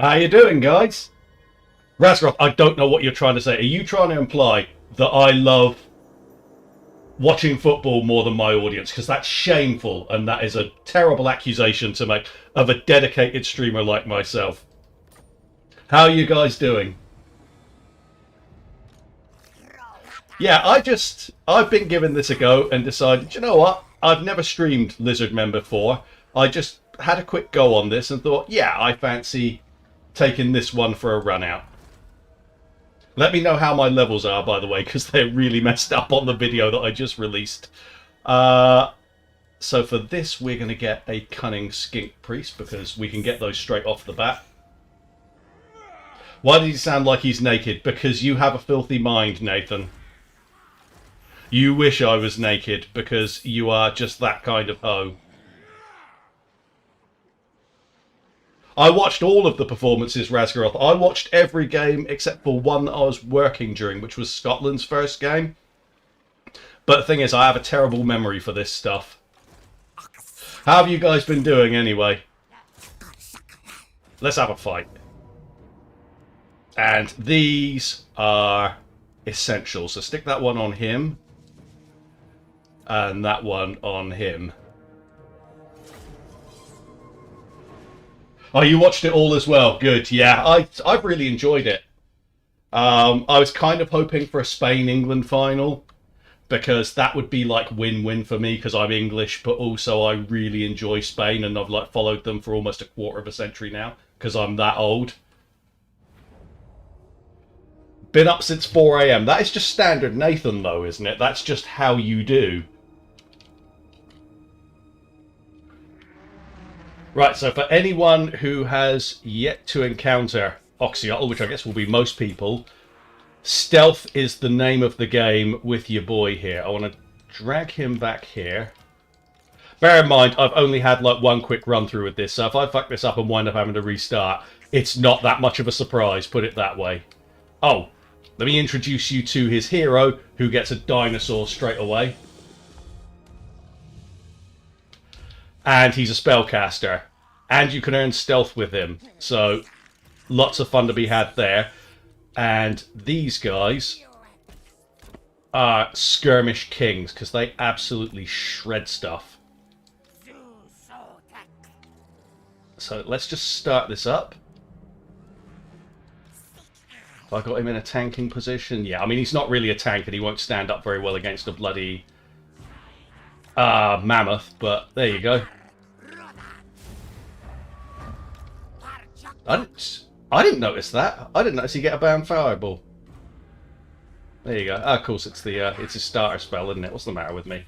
How you doing, guys? Razgroth, I don't know what you're trying to say. Are you trying to imply that I love watching football more than my audience? Because that's shameful, and that is a terrible accusation to make of a dedicated streamer like myself. How are you guys doing? Yeah, I've been giving this a go and decided, you know what? I've never streamed Lizardmen before. I just had a quick go on this and thought, yeah, I fancy taking this one for a run out. Let me know how my levels are, by the way, because they're really messed up on the video that I just released. So for this, we're going to get a cunning Skink Priest, because we can get those straight off the bat. Why does he sound like he's naked? Because you have a filthy mind, Nathan. You wish I was naked, because you are just that kind of hoe. I watched all of the performances, Razgaroth. I watched every game except for one that I was working during, which was Scotland's first game. But the thing is, I have a terrible memory for this stuff. How have you guys been doing, anyway? Let's have a fight. And these are essential. So stick that one on him. And that one on him. Oh, you watched it all as well. Good. Yeah, I've really enjoyed it. I was kind of hoping for a Spain-England final, because that would be like win-win for me, because I'm English, but also I really enjoy Spain, and I've like followed them for almost a quarter of a century now, because I'm that old. Been up since 4 AM. That is just standard Nathan, though, isn't it? That's just how you do. Right, so for anyone who has yet to encounter Oxyotl, which I guess will be most people, stealth is the name of the game with your boy here. I want to drag him back here. Bear in mind, I've only had like one quick run through with this, so if I fuck this up and wind up having to restart, it's not that much of a surprise, put it that way. Oh, let me introduce you to his hero, who gets a dinosaur straight away. And he's a spellcaster. And you can earn stealth with him. So, lots of fun to be had there. And these guys are Skirmish Kings, because they absolutely shred stuff. So, let's just start this up. Have I got him in a tanking position? Yeah, I mean, he's not really a tank, and he won't stand up very well against a bloody mammoth, but there you go. I didn't notice that. I didn't notice he get a bound fireball. There you go. Oh, of course, it's his starter spell, isn't it? What's the matter with me?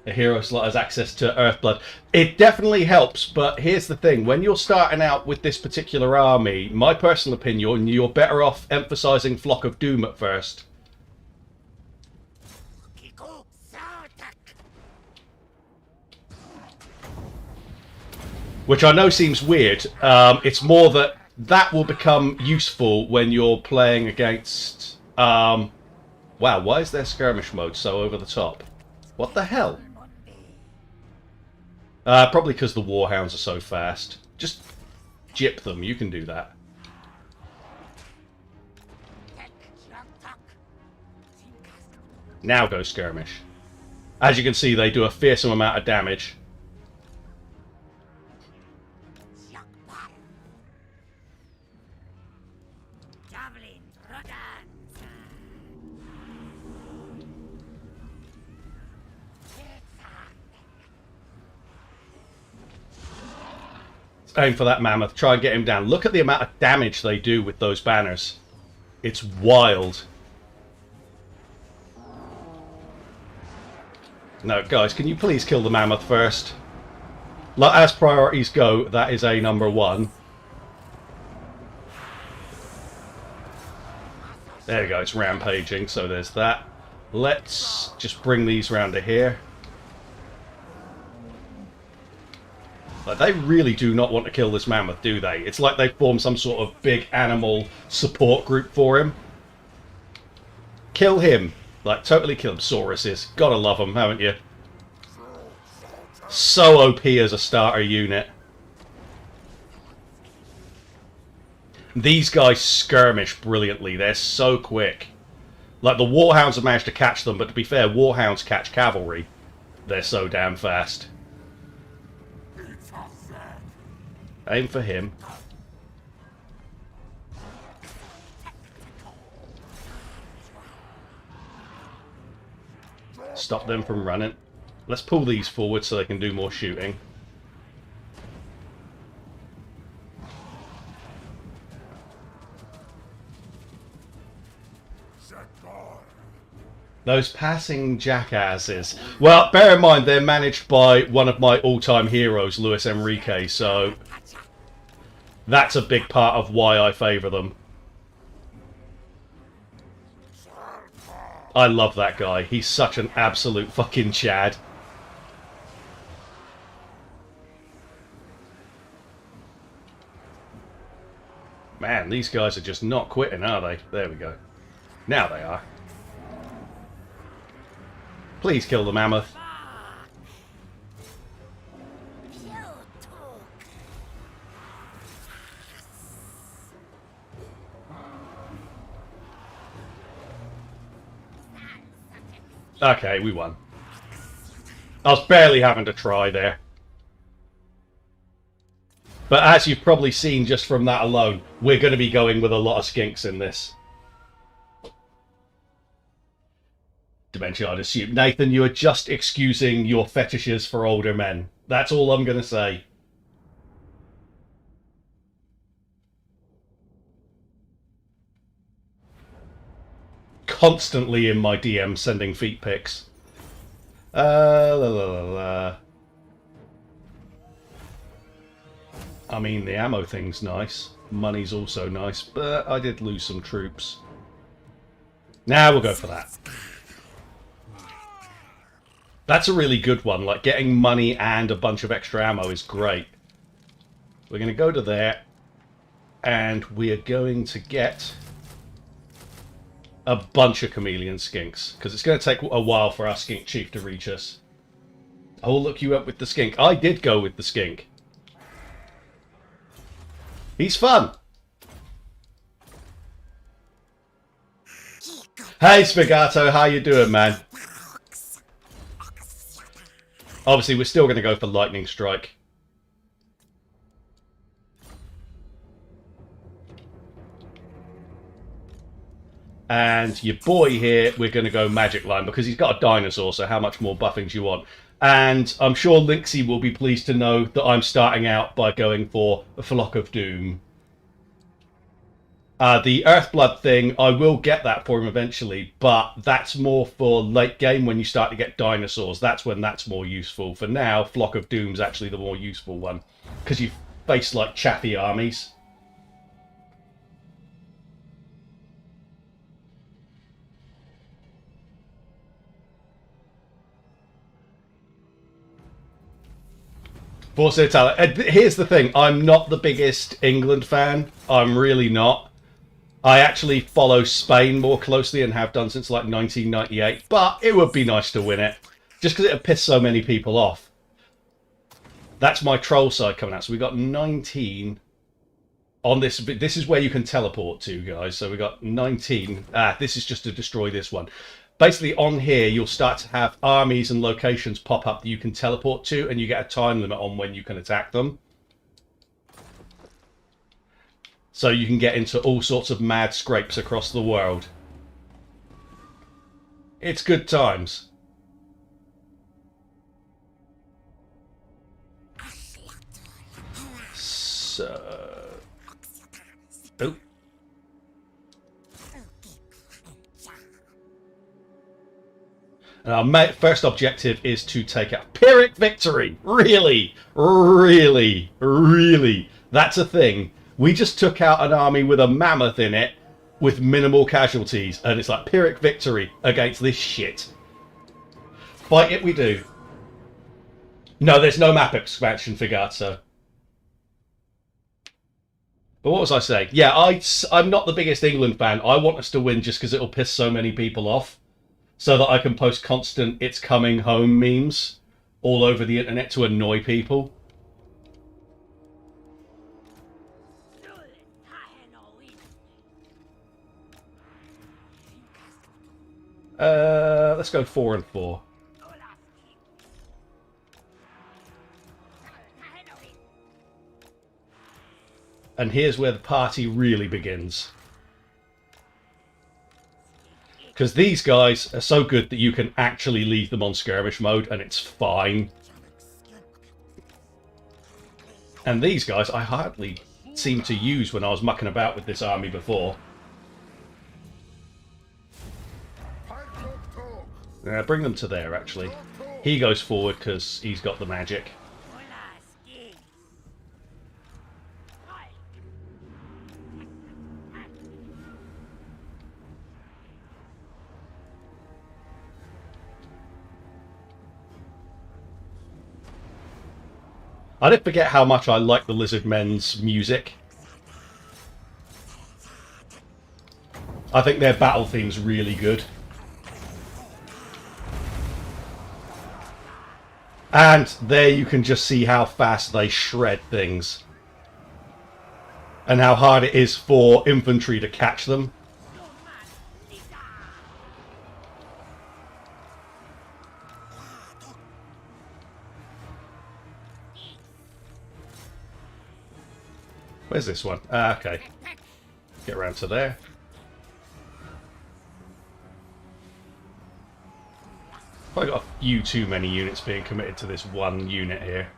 A hero slot has access to Earthblood. It definitely helps, but here's the thing. When you're starting out with this particular army, my personal opinion, you're better off emphasizing Flock of Doom at first. Which I know seems weird. It's more that will become useful when you're playing against... wow, why is their skirmish mode so over the top? What the hell? Probably because the warhounds are so fast. Just jip them, you can do that. Now go skirmish. As you can see, they do a fearsome amount of damage. Aim for that mammoth. Try and get him down. Look at the amount of damage they do with those banners. It's wild. No, guys, can you please kill the mammoth first? As priorities go, that is a #1. There we go, it's rampaging, so there's that. Let's just bring these round to here. Like, they really do not want to kill this mammoth, do they? It's like they formed some sort of big animal support group for him. Kill him. Like, totally kill him. Sauruses. Gotta love them, haven't you? So OP as a starter unit. These guys skirmish brilliantly. They're so quick. Like, the Warhounds have managed to catch them, but to be fair, Warhounds catch cavalry. They're so damn fast. Aim for him. Stop them from running. Let's pull these forward so they can do more shooting. Those passing jackasses. Well, bear in mind, they're managed by one of my all-time heroes, Luis Enrique, so that's a big part of why I favour them. I love that guy. He's such an absolute fucking Chad. Man, these guys are just not quitting, are they? There we go. Now they are. Please kill the mammoth. Okay, we won. I was barely having to try there. But as you've probably seen just from that alone, we're going to be going with a lot of skinks in this. Dimension, I'd assume. Nathan, you are just excusing your fetishes for older men. That's all I'm going to say. Constantly in my DM sending feet pics. I mean, the ammo thing's nice. Money's also nice, but I did lose some troops. Now we'll go for that. That's a really good one. Like, getting money and a bunch of extra ammo is great. We're going to go to there, and we are going to get a bunch of chameleon skinks, because it's going to take a while for our skink chief to reach us. I'll look you up with the skink. I did go with the skink. He's fun. Hey Spagato, how you doing, man? Obviously, we're still going to go for lightning strike. And your boy here, we're going to go magic line because he's got a dinosaur, so how much more buffing do you want? And I'm sure Lynxie will be pleased to know that I'm starting out by going for a Flock of Doom. The Earthblood thing, I will get that for him eventually, but that's more for late game when you start to get dinosaurs. That's when that's more useful. For now, Flock of Doom's actually the more useful one, because you face like chaffy armies. Force Italia. Here's the thing, I'm not the biggest England fan. I'm really not. I actually follow Spain more closely and have done since like 1998, but it would be nice to win it, just because it would piss so many people off. That's my troll side coming out. So we got 19 on this. This is where you can teleport to, guys. So we got 19. This is just to destroy this one. Basically, on here, you'll start to have armies and locations pop up that you can teleport to, and you get a time limit on when you can attack them. So you can get into all sorts of mad scrapes across the world. It's good times. So... Oh. And our first objective is to take out Pyrrhic Victory. Really? Really? Really? That's a thing. We just took out an army with a mammoth in it with minimal casualties. And it's like Pyrrhic Victory against this shit. Fight it we do. No, there's no map expansion for Gazzo. But what was I saying? Yeah, I'm not the biggest England fan. I want us to win just because it'll piss so many people off. So that I can post constant "it's coming home" memes. all over the internet to annoy people. Let's go 4 and 4. And here's where the party really begins. Because these guys are so good that you can actually leave them on skirmish mode and it's fine. And these guys I hardly seemed to use when I was mucking about with this army before. Bring them to there, actually. He goes forward because he's got the magic. I did forget how much I like the Lizardmen's music. I think their battle theme's really good. And there you can just see how fast they shred things. And how hard it is for infantry to catch them. Where's this one? Ah, okay. Get around to there. I got a few too many units being committed to this one unit here.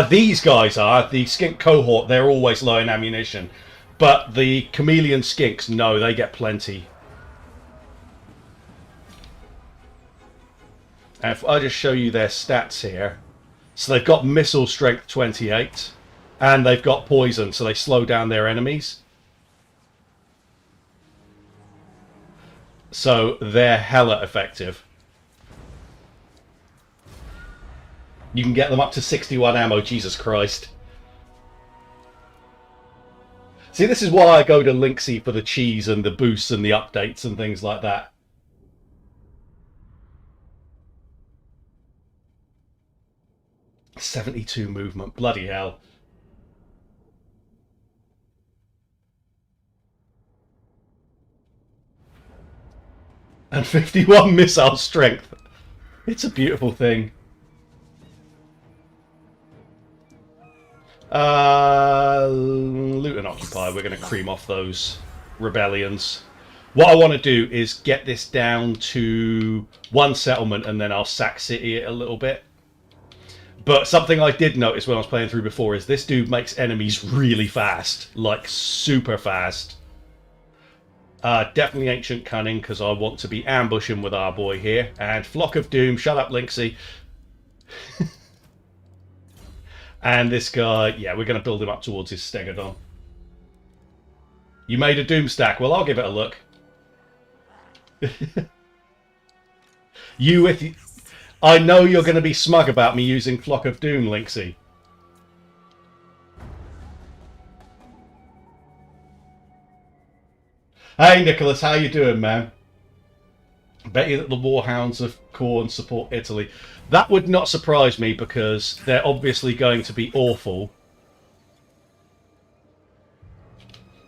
These guys are, the skink cohort, they're always low in ammunition. But the chameleon skinks, no, they get plenty. And if I just show you their stats here. So they've got missile strength 28. And they've got poison, so they slow down their enemies. So they're hella effective. You can get them up to 61 ammo, Jesus Christ. See, this is why I go to Linksy for the cheese and the boosts and the updates and things like that. .72 movement, bloody hell. And 51 missile strength. It's a beautiful thing. Loot and occupy. We're going to cream off those rebellions. What I want to do is get this down to one settlement and then I'll sack city it a little bit. But something I did notice when I was playing through before is this dude makes enemies really fast. Like, super fast. Definitely Ancient Cunning, because I want to be ambushing with our boy here. And Flock of Doom. Shut up, Linksy. And this guy, yeah, we're going to build him up towards his Stegodon. You made a Doom stack. Well, I'll give it a look. I know you're going to be smug about me using Flock of Doom, Linksy. Hey, Nicholas, how you doing, man? Bet you that the Warhounds of Khorne support Italy. That would not surprise me because they're obviously going to be awful.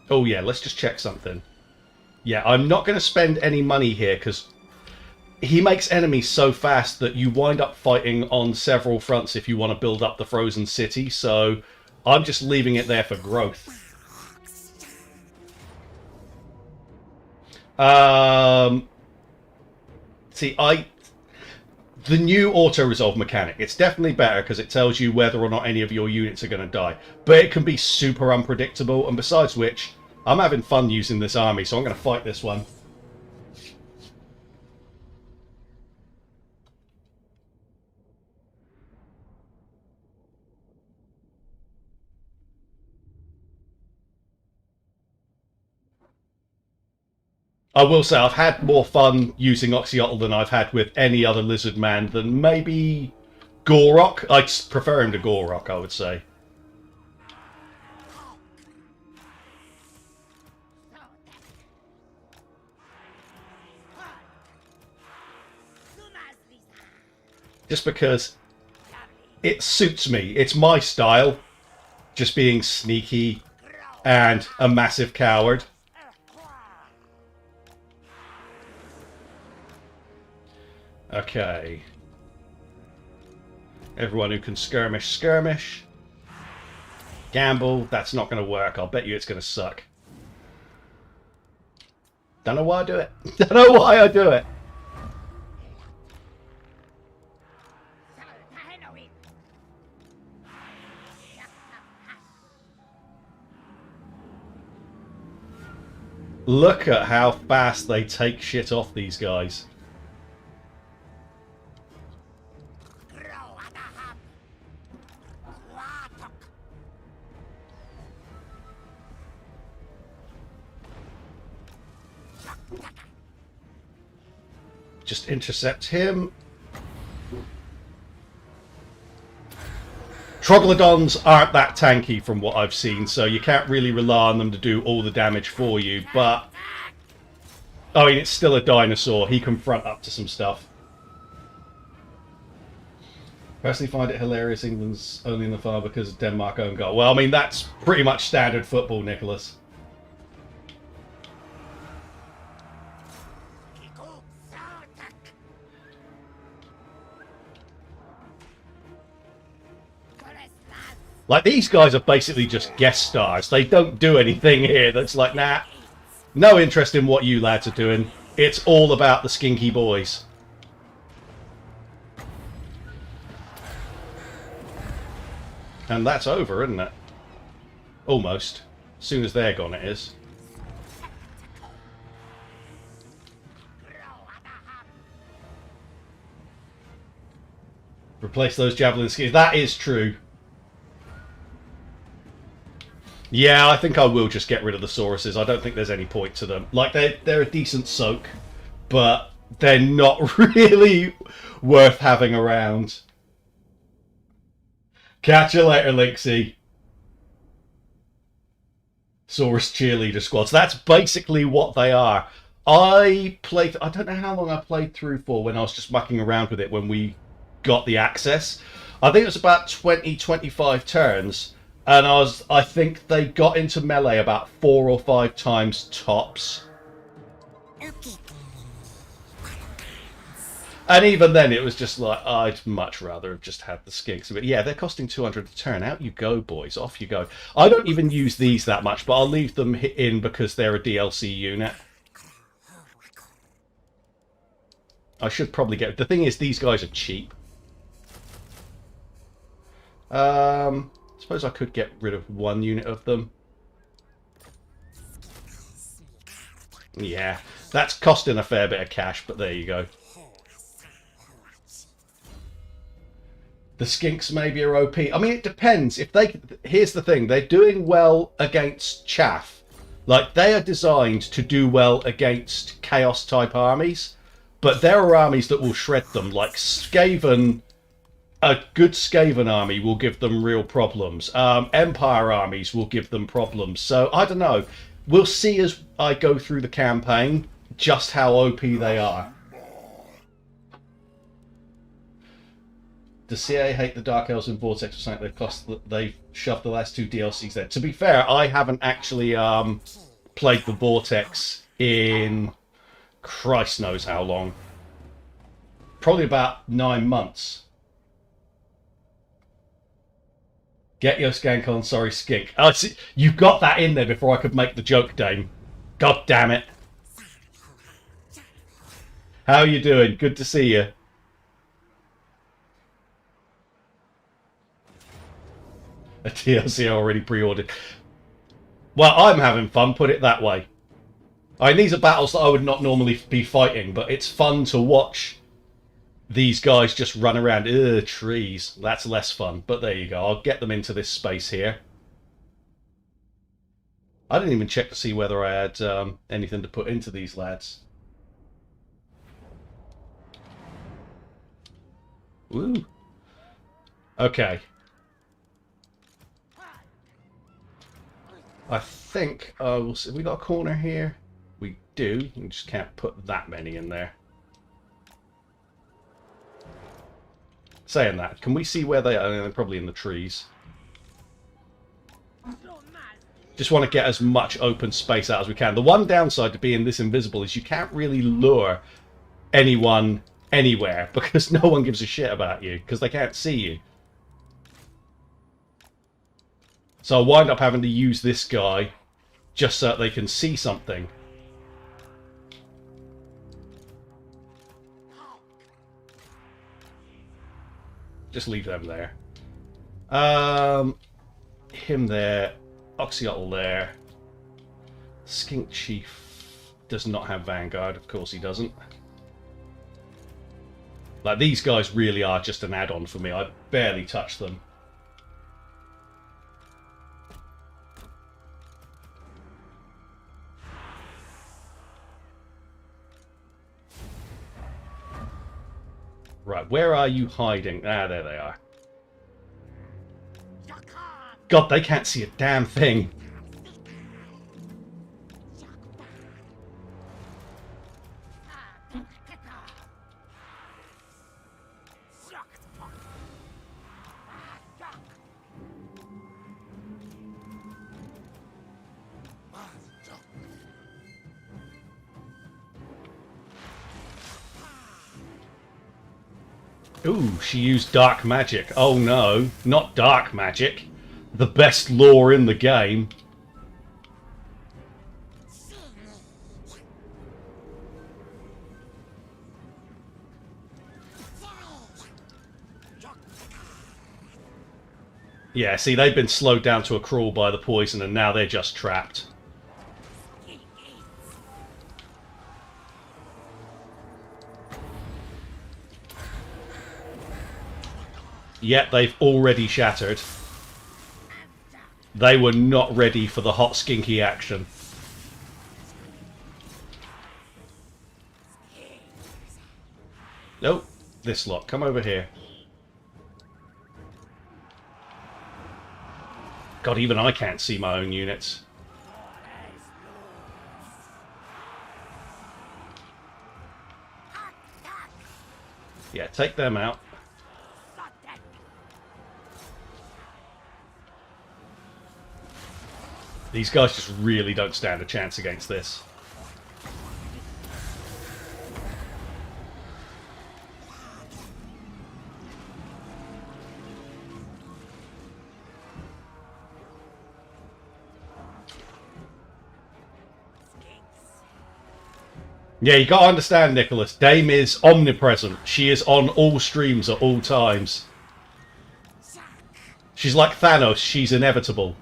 Oh yeah, let's just check something. Yeah, I'm not going to spend any money here because he makes enemies so fast that you wind up fighting on several fronts if you want to build up the frozen city. So I'm just leaving it there for growth. See, the new auto-resolve mechanic, it's definitely better because it tells you whether or not any of your units are going to die. But it can be super unpredictable, and besides which, I'm having fun using this army, so I'm going to fight this one. I will say I've had more fun using Oxyotl than I've had with any other Lizardman than maybe Gorok. I prefer him to Gorok, I would say. Just because it suits me. It's my style. Just being sneaky and a massive coward. Okay. Everyone who can skirmish, skirmish. Gamble, that's not going to work. I'll bet you it's going to suck. Don't know why I do it. Don't know why I do it. Look at how fast they take shit off these guys. Just intercept him. Troglodons aren't that tanky from what I've seen, so you can't really rely on them to do all the damage for you, but I mean, it's still a dinosaur. He can front up to some stuff. Personally find it hilarious England's only in the final because of Denmark own goal. Well, I mean, that's pretty much standard football, Nicholas. Like, these guys are basically just guest stars. They don't do anything here that's like, nah, no interest in what you lads are doing. It's all about the skinky boys. And that's over, isn't it? Almost. As soon as they're gone, it is. Replace those javelin skis. That is true. Yeah, I think I will just get rid of the Sauruses. I don't think there's any point to them. Like, they're a decent soak, but they're not really worth having around. Catch you later, Lixie. Saurus cheerleader squads. That's basically what they are. I don't know how long I played through for when I was just mucking around with it when we got the access. I think it was about 20-25 turns. And I think they got into melee about 4 or 5 times tops. And even then it was just like, I'd much rather have just had the skinks. But yeah, they're costing 200 a turn. Out you go, boys. Off you go. I don't even use these that much, but I'll leave them in because they're a DLC unit. I should probably get... The thing is, these guys are cheap. Suppose I could get rid of 1 unit of them. Yeah, that's costing a fair bit of cash, but there you go. The skinks maybe are OP. I mean, it depends. If they... Here's the thing. They're doing well against chaff. Like, they are designed to do well against chaos-type armies. But there are armies that will shred them. Like, Skaven... A good Skaven army will give them real problems. Empire armies will give them problems. So, I don't know. We'll see as I go through the campaign just how OP they are. Does CA hate the Dark Elves and Vortex for something they've shoved the last 2 DLCs there? To be fair, I haven't actually played the Vortex in Christ knows how long. Probably about 9 months. Get your skank on, sorry, skink. Oh, see, you got that in there before I could make the joke, Dame. God damn it. How are you doing? Good to see you. A TLC already pre-ordered. Well, I'm having fun, put it that way. I mean, these are battles that I would not normally be fighting, but it's fun to watch these guys just run around. Ugh, trees. That's less fun. But there you go. I'll get them into this space here. I didn't even check to see whether I had anything to put into these lads. Ooh. Okay. I think we'll see. We got a corner here. We do. We just can't put that many in there. Saying that, can we see where they are? They're probably in the trees. Just want to get as much open space out as we can. The one downside to being this invisible is you can't really lure anyone anywhere because no one gives a shit about you because they can't see you. So I wind up having to use this guy just so that they can see something. Just leave them there. Him there. Oxyotl there. Skink Chief does not have Vanguard. Of course he doesn't. Like, these guys really are just an add-on for me. I barely touch them. Right, where are you hiding? Ah, there they are. God, they can't see a damn thing. Ooh, she used dark magic. Oh no, not dark magic. The best lore in the game. Yeah, see, they've been slowed down to a crawl by the poison and now they're just trapped. Yet they've already shattered. They were not ready for the hot skinky action. Nope. This lot. Come over here. God, even I can't see my own units. Yeah, take them out. These guys just really don't stand a chance against this. Yeah, you gotta understand, Nicholas. Dame is omnipresent. She is on all streams at all times. She's like Thanos. She's inevitable.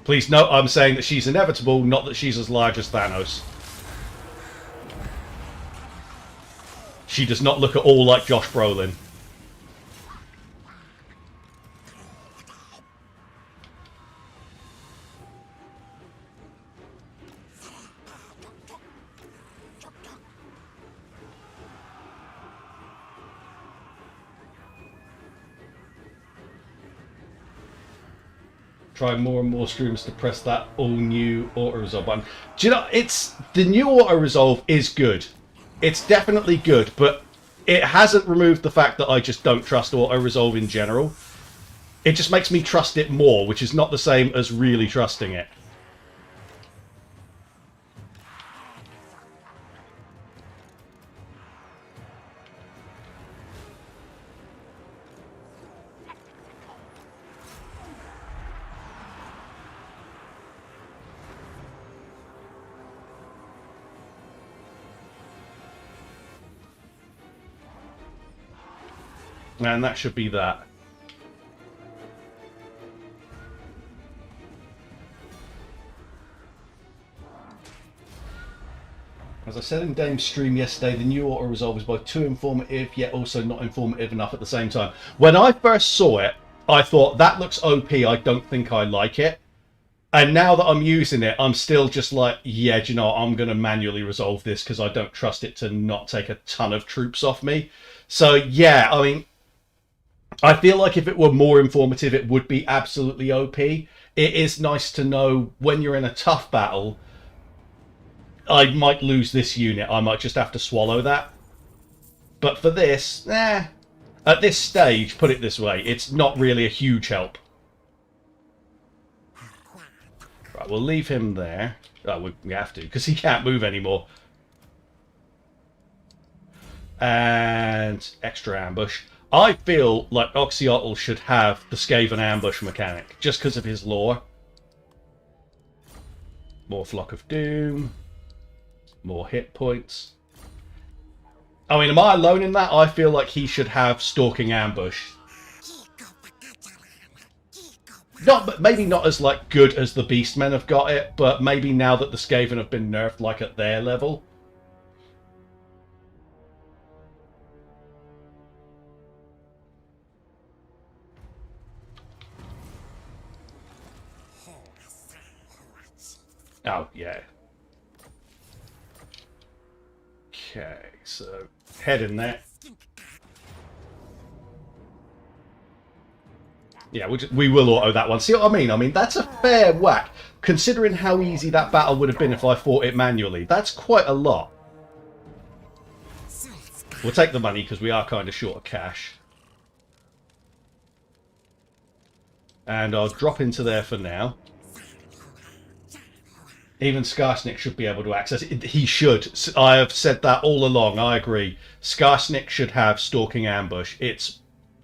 Please note, I'm saying that she's inevitable, not that she's as large as Thanos. She does not look at all like Josh Brolin. Try more and more streams to press that all-new auto-resolve button. Do you know, it's the new auto-resolve is good. It's definitely good, but it hasn't removed the fact that I just don't trust auto-resolve in general. It just makes me trust it more, which is not the same as really trusting it. And that should be that. As I said in Dame's stream yesterday, the new auto-resolve is both too informative, yet also not informative enough at the same time. When I first saw it, I thought, that looks OP, I don't think I like it. And now that I'm using it, I'm still just like, yeah, do you know what? I'm going to manually resolve this because I don't trust it to not take a ton of troops off me. So, yeah, I mean, I feel like if it were more informative, it would be absolutely OP. It is nice to know when you're in a tough battle, I might lose this unit. I might just have to swallow that. But for this, at this stage, put it this way, it's not really a huge help. Right, we'll leave him there. Oh, we have to, because he can't move anymore. And extra ambush. I feel like Oxyotl should have the Skaven ambush mechanic, just because of his lore. More Flock of Doom. More hit points. I mean, am I alone in that? I feel like he should have Stalking Ambush. Maybe not as like good as the Beastmen have got it, but maybe now that the Skaven have been nerfed like at their level. Oh, yeah. Okay, so head in there. Yeah, we will auto that one. See what I mean? I mean, that's a fair whack. Considering how easy that battle would have been if I fought it manually. That's quite a lot. We'll take the money because we are kind of short of cash. And I'll drop into there for now. Even Skarsnik should be able to access it. He should. I have said that all along. I agree. Skarsnik should have Stalking Ambush. It's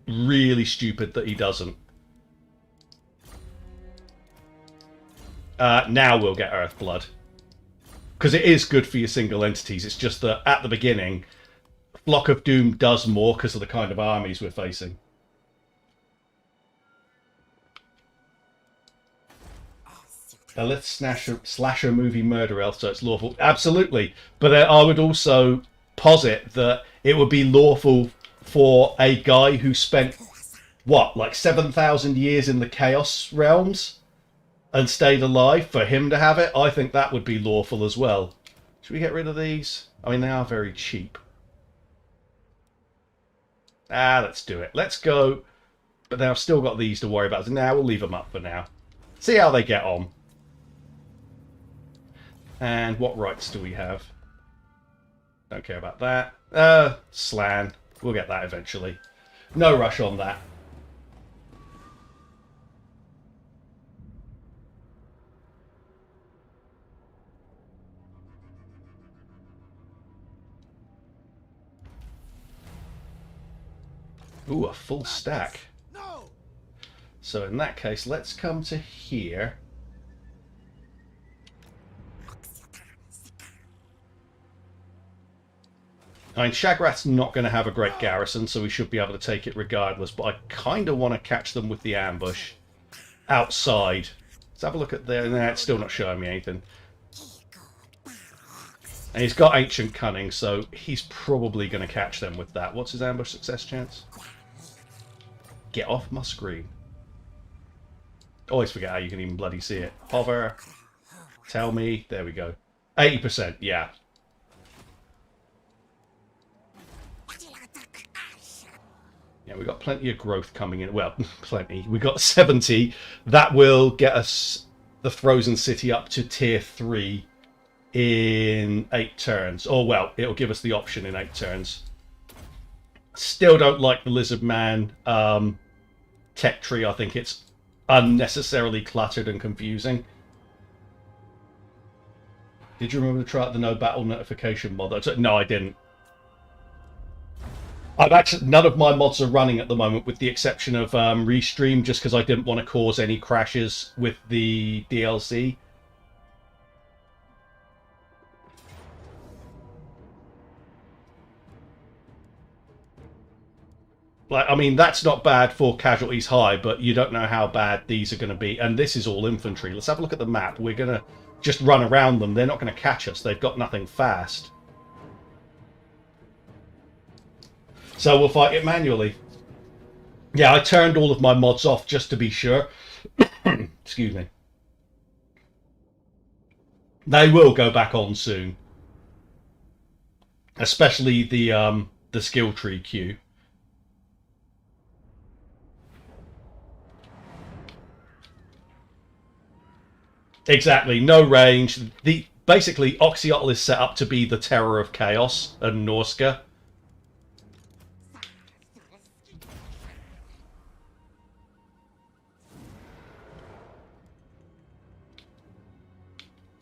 really stupid that he doesn't. Now we'll get Earthblood. Because it is good for your single entities. It's just that at the beginning, Flock of Doom does more because of the kind of armies we're facing. A Lith slasher movie murder elf, so it's lawful. Absolutely. But I would also posit that it would be lawful for a guy who spent, what, like 7,000 years in the Chaos Realms and stayed alive, for him to have it. I think that would be lawful as well. Should we get rid of these? I mean, they are very cheap. Let's do it. Let's go. But now I've still got these to worry about. So now we'll leave them up for now. See how they get on. And what rights do we have? Don't care about that. Slan. We'll get that eventually. No rush on that. Ooh, a full stack. So in that case, let's come to here. I mean, Shagrath's not going to have a great garrison, so we should be able to take it regardless, but I kind of want to catch them with the ambush outside. Let's have a look at there. Nah, it's still not showing me anything. And he's got Ancient Cunning, so he's probably going to catch them with that. What's his ambush success chance? Get off my screen. Always forget how you can even bloody see it. Hover. Tell me. There we go. 80%, yeah. Yeah, we've got plenty of growth coming in. Well, plenty. We've got 70. That will get us the Frozen City up to tier 3 in 8 turns. Or, well, it'll give us the option in 8 turns. Still don't like the Lizardman tech tree. I think it's unnecessarily cluttered and confusing. Did you remember to try out the no battle notification mod? No, I didn't. I've actually, none of my mods are running at the moment, with the exception of Restream, just because I didn't want to cause any crashes with the DLC. Like, I mean, that's not bad for casualties high, but you don't know how bad these are going to be. And this is all infantry. Let's have a look at the map. We're going to just run around them. They're not going to catch us. They've got nothing fast. So we'll fight it manually. Yeah, I turned all of my mods off just to be sure. Excuse me. They will go back on soon. Especially the skill tree queue. Exactly, no range. Basically Oxyotl is set up to be the terror of chaos and Norska.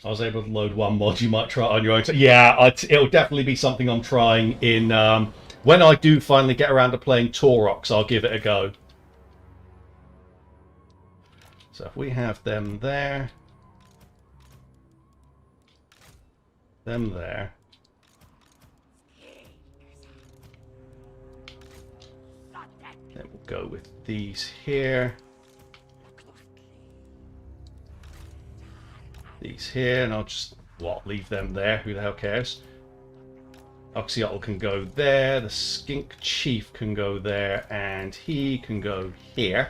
I was able to load one mod. You might try it on your own. Yeah, it'll definitely be something I'm trying in... when I do finally get around to playing Taurox, I'll give it a go. So if we have them there... them there... then we'll go with these here. These here, and I'll just, leave them there. Who the hell cares? Oxyotl can go there. The Skink Chief can go there, and he can go here.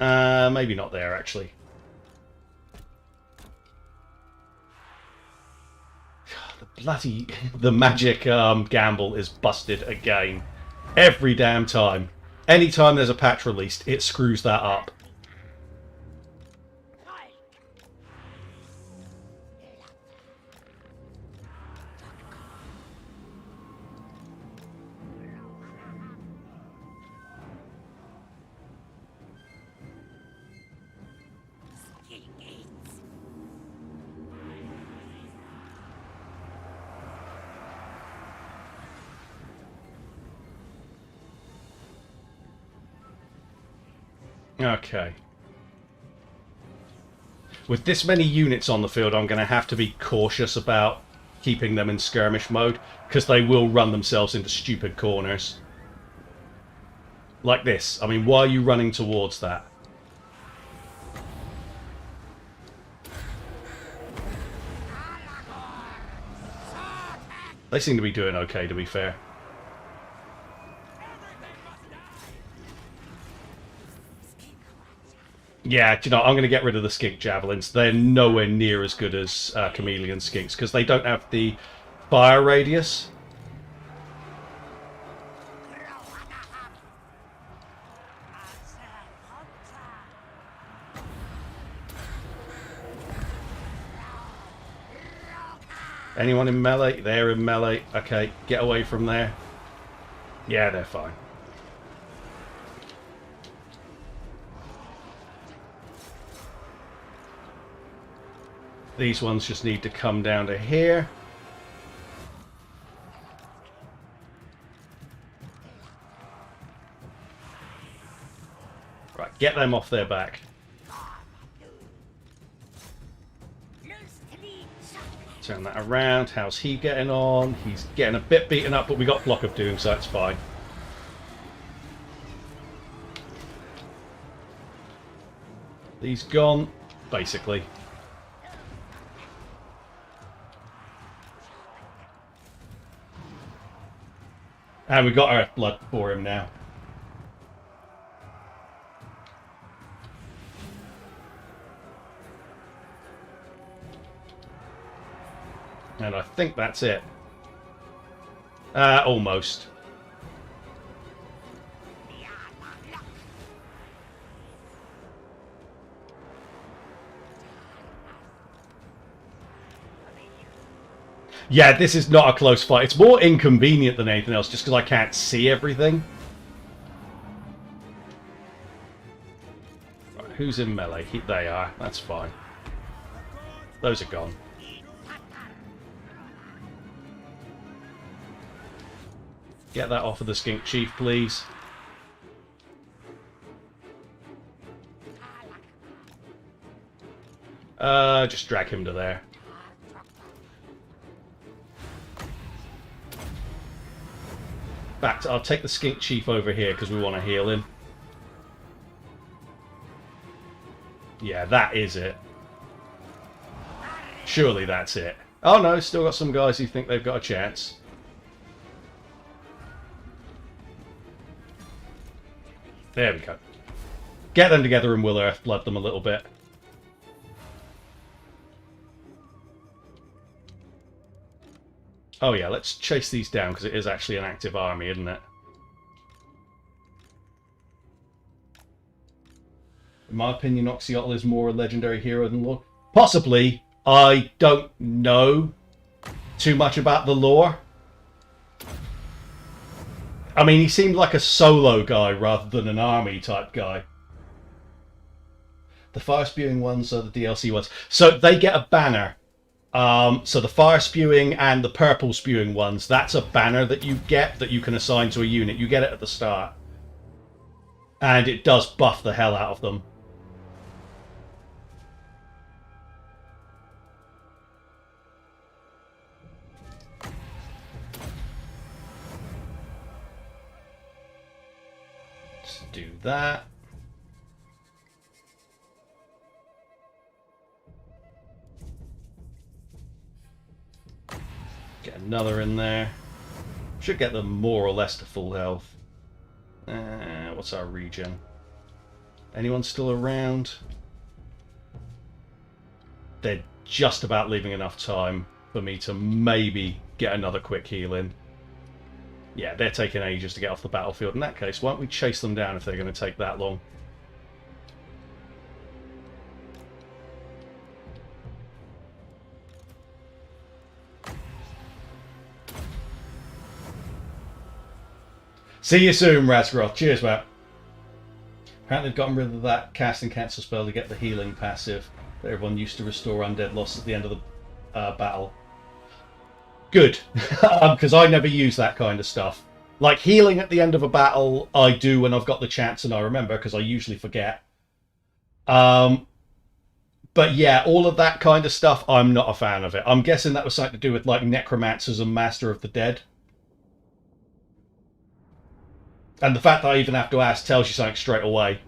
Maybe not there, actually. The magic gamble is busted again. Every damn time. Anytime there's a patch released, it screws that up. Okay. With this many units on the field, I'm going to have to be cautious about keeping them in skirmish mode, because they will run themselves into stupid corners. Like this. I mean, why are you running towards that? They seem to be doing okay, to be fair. Yeah, you know, I'm going to get rid of the skink javelins. They're nowhere near as good as chameleon skinks because they don't have the fire radius. Anyone in melee? They're in melee. Okay, get away from there. Yeah, they're fine. These ones just need to come down to here. Right, get them off their back. Turn that around. How's he getting on? He's getting a bit beaten up, but we got Flock of Doom, so that's fine. He's gone, basically. And we got Earth Blood for him now. And I think that's it. Almost. Yeah, this is not a close fight. It's more inconvenient than anything else, just because I can't see everything. Right, who's in melee? They are. That's fine. Those are gone. Get that off of the Skink Chief, please. Just drag him to there. I'll take the Skink Chief over here because we want to heal him. Yeah, that is it. Surely that's it. Oh no, still got some guys who think they've got a chance. There we go. Get them together and we'll Earthblood them a little bit. Oh yeah, let's chase these down because it is actually an active army, isn't it? In my opinion, Oxyotl is more a legendary hero than lore. Possibly. I don't know too much about the lore. I mean, he seemed like a solo guy rather than an army type guy. The fire spewing ones are the DLC ones. So they get a banner. So the fire spewing and the purple spewing ones, that's a banner that you get that you can assign to a unit. You get it at the start. And it does buff the hell out of them. Let's do that. Get another in there. Should get them more or less to full health. What's our regen? Anyone still around? They're just about leaving enough time for me to maybe get another quick heal in. Yeah, they're taking ages to get off the battlefield. In that case, why don't we chase them down if they're going to take that long? See you soon, Razgroth. Cheers, mate. Apparently they've gotten rid of that cast and cancel spell to get the healing passive that everyone used to restore undead loss at the end of the battle. Good, because I never use that kind of stuff. Like healing at the end of a battle, I do when I've got the chance and I remember, because I usually forget. But yeah, all of that kind of stuff, I'm not a fan of it. I'm guessing that was something to do with like Necromancers and Master of the Dead. And the fact that I even have to ask tells you something straight away.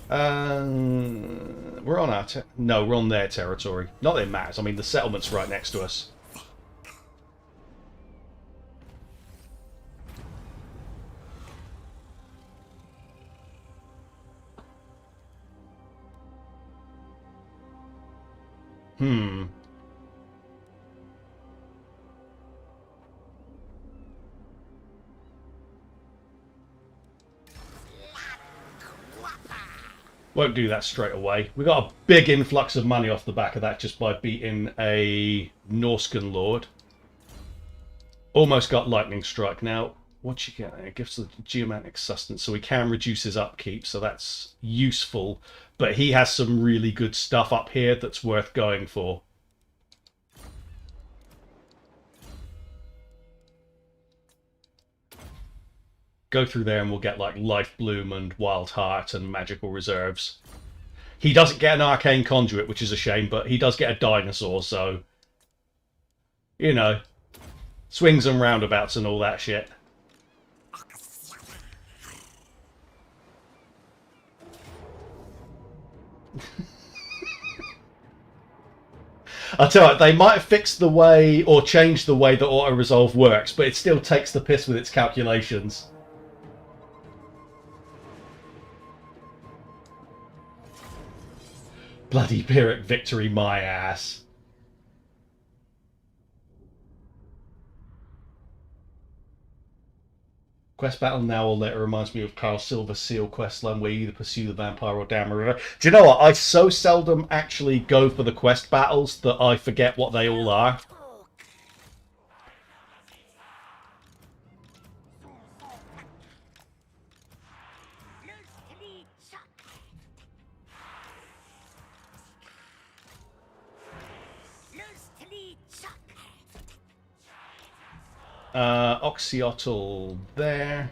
We're on our... No, we're on their territory. Not that it matters. I mean, the settlement's right next to us. Won't do that straight away. We got a big influx of money off the back of that just by beating a Norscan Lord. Almost got Lightning Strike. Now, what you get? It gives the geomantic sustenance, so we can reduce his upkeep, so that's useful. But he has some really good stuff up here that's worth going for. Go through there and we'll get like Life Bloom and Wild Heart and Magical Reserves. He doesn't get an Arcane Conduit, which is a shame, but he does get a Dinosaur, so... You know. Swings and roundabouts and all that shit. I'll tell you, they might have fixed the way or changed the way that auto-resolve works, but it still takes the piss with its calculations. Bloody Pyrrhic Victory, my ass. Quest battle now or later reminds me of Carl Silver's Seal questline where you either pursue the vampire or damn a river. Do you know what? I so seldom actually go for the quest battles that I forget what they all are. Oxyotl there.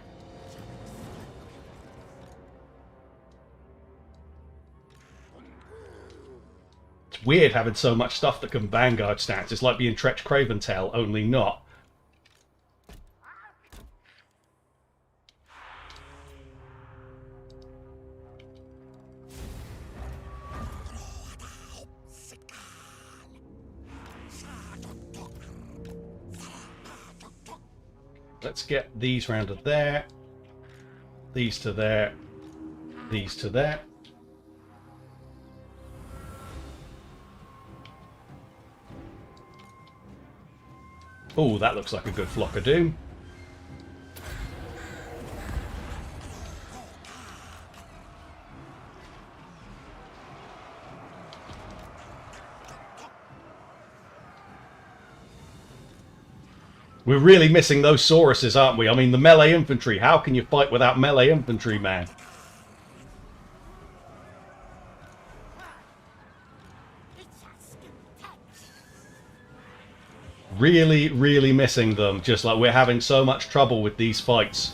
It's weird having so much stuff that can Vanguard stats. It's like being Tretch Craventail, only not. Let's get these round to there. These to there. These to there. Oh, that looks like a good flock of doom. We're really missing those Sauruses, aren't we? I mean, the melee infantry. How can you fight without melee infantry, man? Really, really missing them. Just like we're having so much trouble with these fights.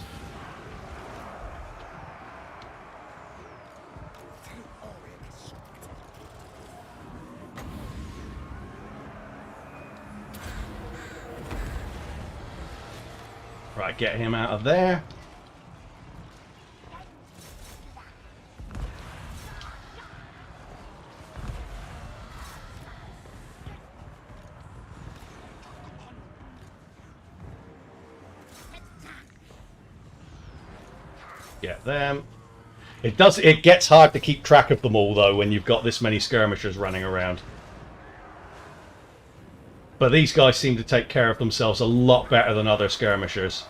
Right, get him out of there. Get them. It gets hard to keep track of them all, though, when you've got this many skirmishers running around. But these guys seem to take care of themselves a lot better than other skirmishers.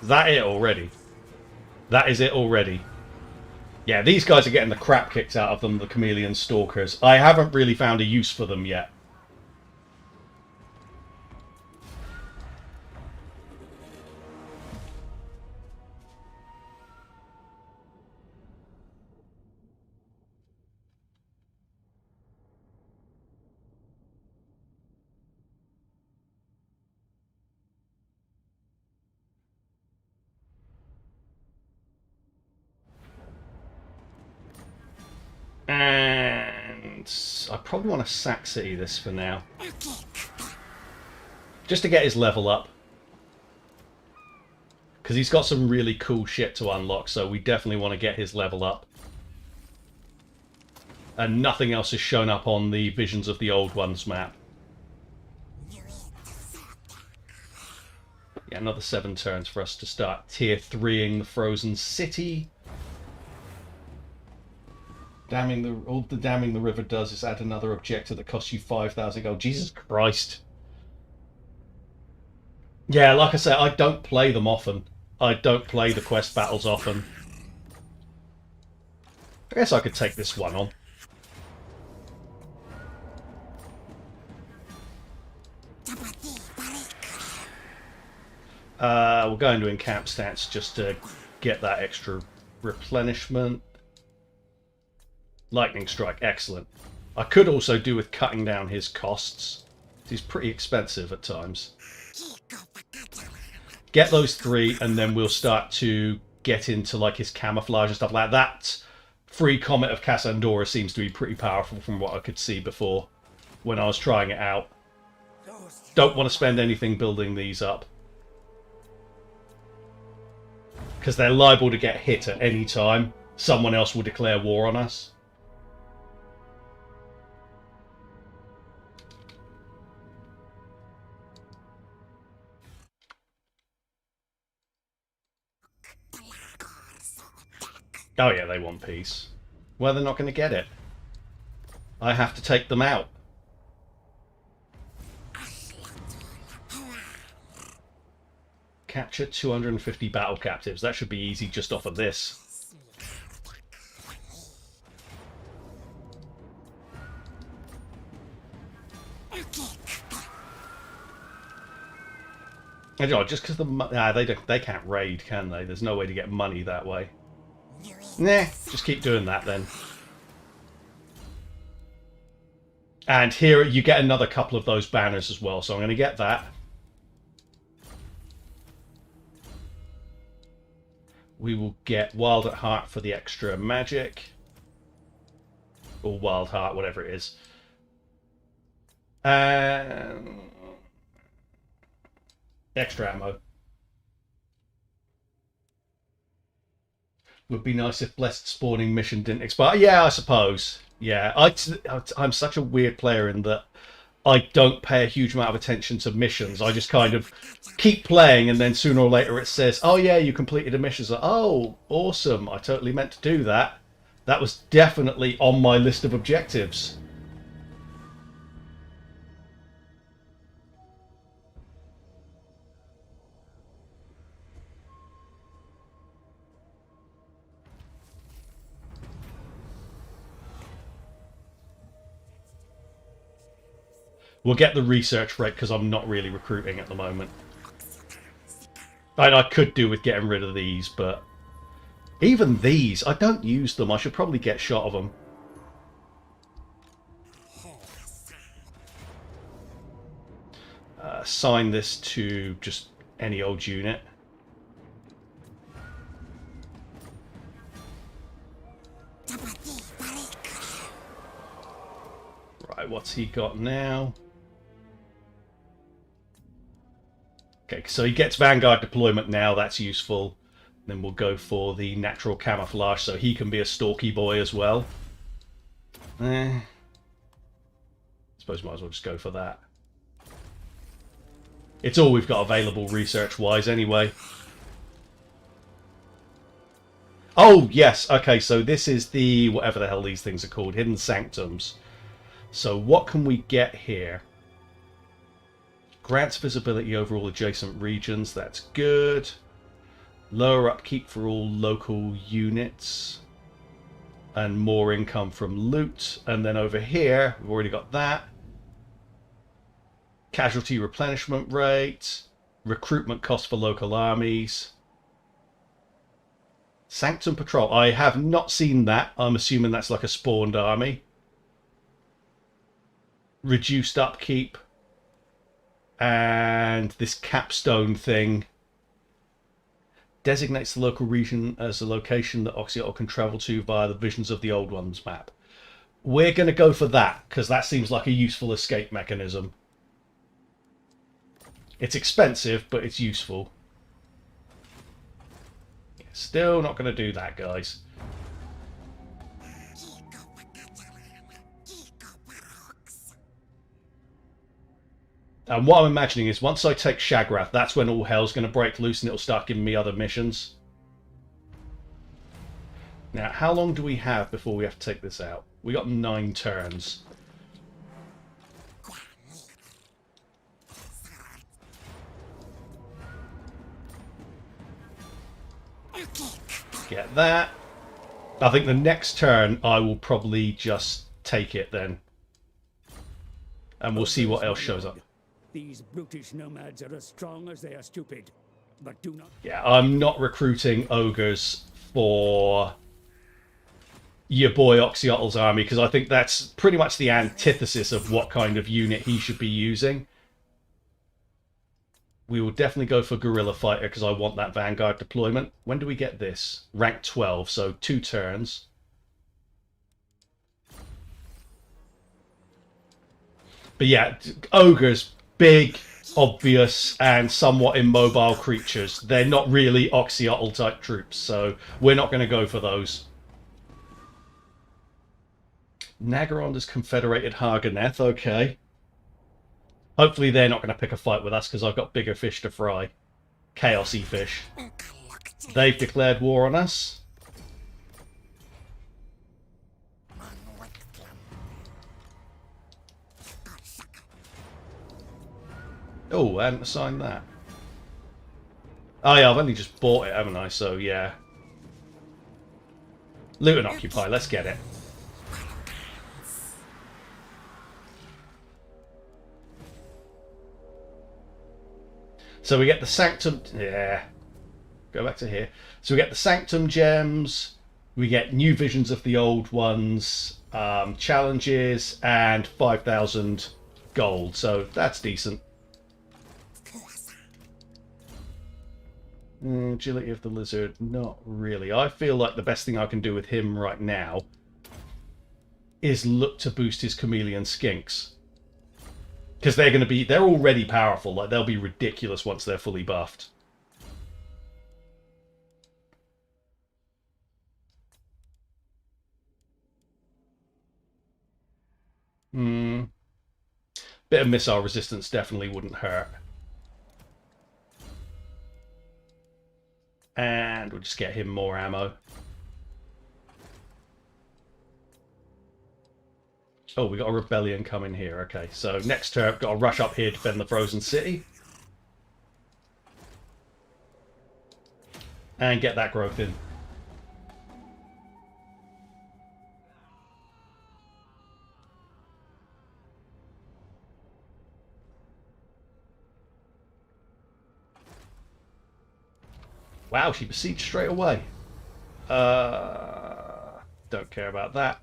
Is that it already? That is it already. Yeah, these guys are getting the crap kicked out of them, the Chameleon Stalkers. I haven't really found a use for them yet. And I probably want to sack city this for now. Just to get his level up. Because he's got some really cool shit to unlock, so we definitely want to get his level up. And nothing else has shown up on the Visions of the Old Ones map. Yeah, another 7 turns for us to start tier 3ing the Frozen City. All the damming the river does is add another objective that costs you 5,000 gold. Jesus Christ. Yeah, like I said, I don't play them often. I don't play the quest battles often. I guess I could take this one on. We'll go into encamp stats just to get that extra replenishment. Lightning Strike, excellent. I could also do with cutting down his costs. He's pretty expensive at times. Get those 3 and then we'll start to get into like his camouflage and stuff like that. Free Comet of Cassandora seems to be pretty powerful from what I could see before when I was trying it out. Don't want to spend anything building these up. Because they're liable to get hit at any time. Someone else will declare war on us. Oh yeah, they want peace. Well, they're not going to get it. I have to take them out. Capture 250 battle captives. That should be easy just off of this. And, you know, just because they can't raid, can they? There's no way to get money that way. Nah, just keep doing that then. And here you get another couple of those banners as well, so I'm going to get that. We will get Wild at Heart for the extra magic. Or Wild Heart, whatever it is. Extra ammo. Would be nice if blessed spawning mission didn't expire. Yeah, I suppose. Yeah, I'm such a weird player in that I don't pay a huge amount of attention to missions. I just kind of keep playing, and then sooner or later it says, "Oh yeah, you completed a mission." So, oh, awesome! I totally meant to do that. That was definitely on my list of objectives. We'll get the research rate because I'm not really recruiting at the moment. And I could do with getting rid of these, but even these, I don't use them. I should probably get shot of them. Assign this to just any old unit. Right, what's he got now? Okay, so he gets Vanguard deployment now. That's useful. Then we'll go for the natural camouflage, so he can be a stalky boy as well. I suppose might as well just go for that. It's all we've got available research-wise anyway. Oh, yes. Okay, so this is the, whatever the hell these things are called, hidden sanctums. So what can we get here? Grants visibility over all adjacent regions. That's good. Lower upkeep for all local units. And more income from loot. And then over here, we've already got that. Casualty replenishment rate. Recruitment cost for local armies. Sanctum Patrol. I have not seen that. I'm assuming that's like a spawned army. Reduced upkeep. And this capstone thing designates the local region as a location that Oxyotl can travel to via the Visions of the Old Ones map. We're going to go for that, because that seems like a useful escape mechanism. It's expensive, but it's useful. Still not going to do that, guys. And what I'm imagining is once I take Shagrath, that's when all hell's going to break loose and it'll start giving me other missions. Now, how long do we have before we have to take this out? We got 9 turns. Get that. I think the next turn I will probably just take it then. And we'll see what else shows up. These brutish nomads are as strong as they are stupid, but do not... Yeah, I'm not recruiting ogres for your boy Oxyotl's army, because I think that's pretty much the antithesis of what kind of unit he should be using. We will definitely go for Guerrilla Fighter, because I want that Vanguard deployment. When do we get this? Rank 12, so 2 turns. But yeah, ogres... big, obvious, and somewhat immobile creatures. They're not really Oxyotl type troops, so we're not going to go for those. Nagaronda's Confederated Harganeth, okay. Hopefully they're not going to pick a fight with us, because I've got bigger fish to fry. Chaosy fish. They've declared war on us. Oh, I hadn't assigned that. Oh yeah, I've only just bought it, haven't I? So yeah. Loot and occupy, let's get it. So we get the Sanctum... yeah. Go back to here. So we get the Sanctum gems. We get new visions of the old ones. Challenges. And 5,000 gold. So that's decent. Agility of the Lizard, not really. I feel like the best thing I can do with him right now is look to boost his chameleon skinks. Because they're going to be, they're already powerful. Like, they'll be ridiculous once they're fully buffed. Hmm. Bit of missile resistance definitely wouldn't hurt. And we'll just get him more ammo. Oh, we got a rebellion coming here. Okay, so next turn, got to rush up here to defend the frozen city. And get that growth in. Wow, she besieged straight away. Don't care about that.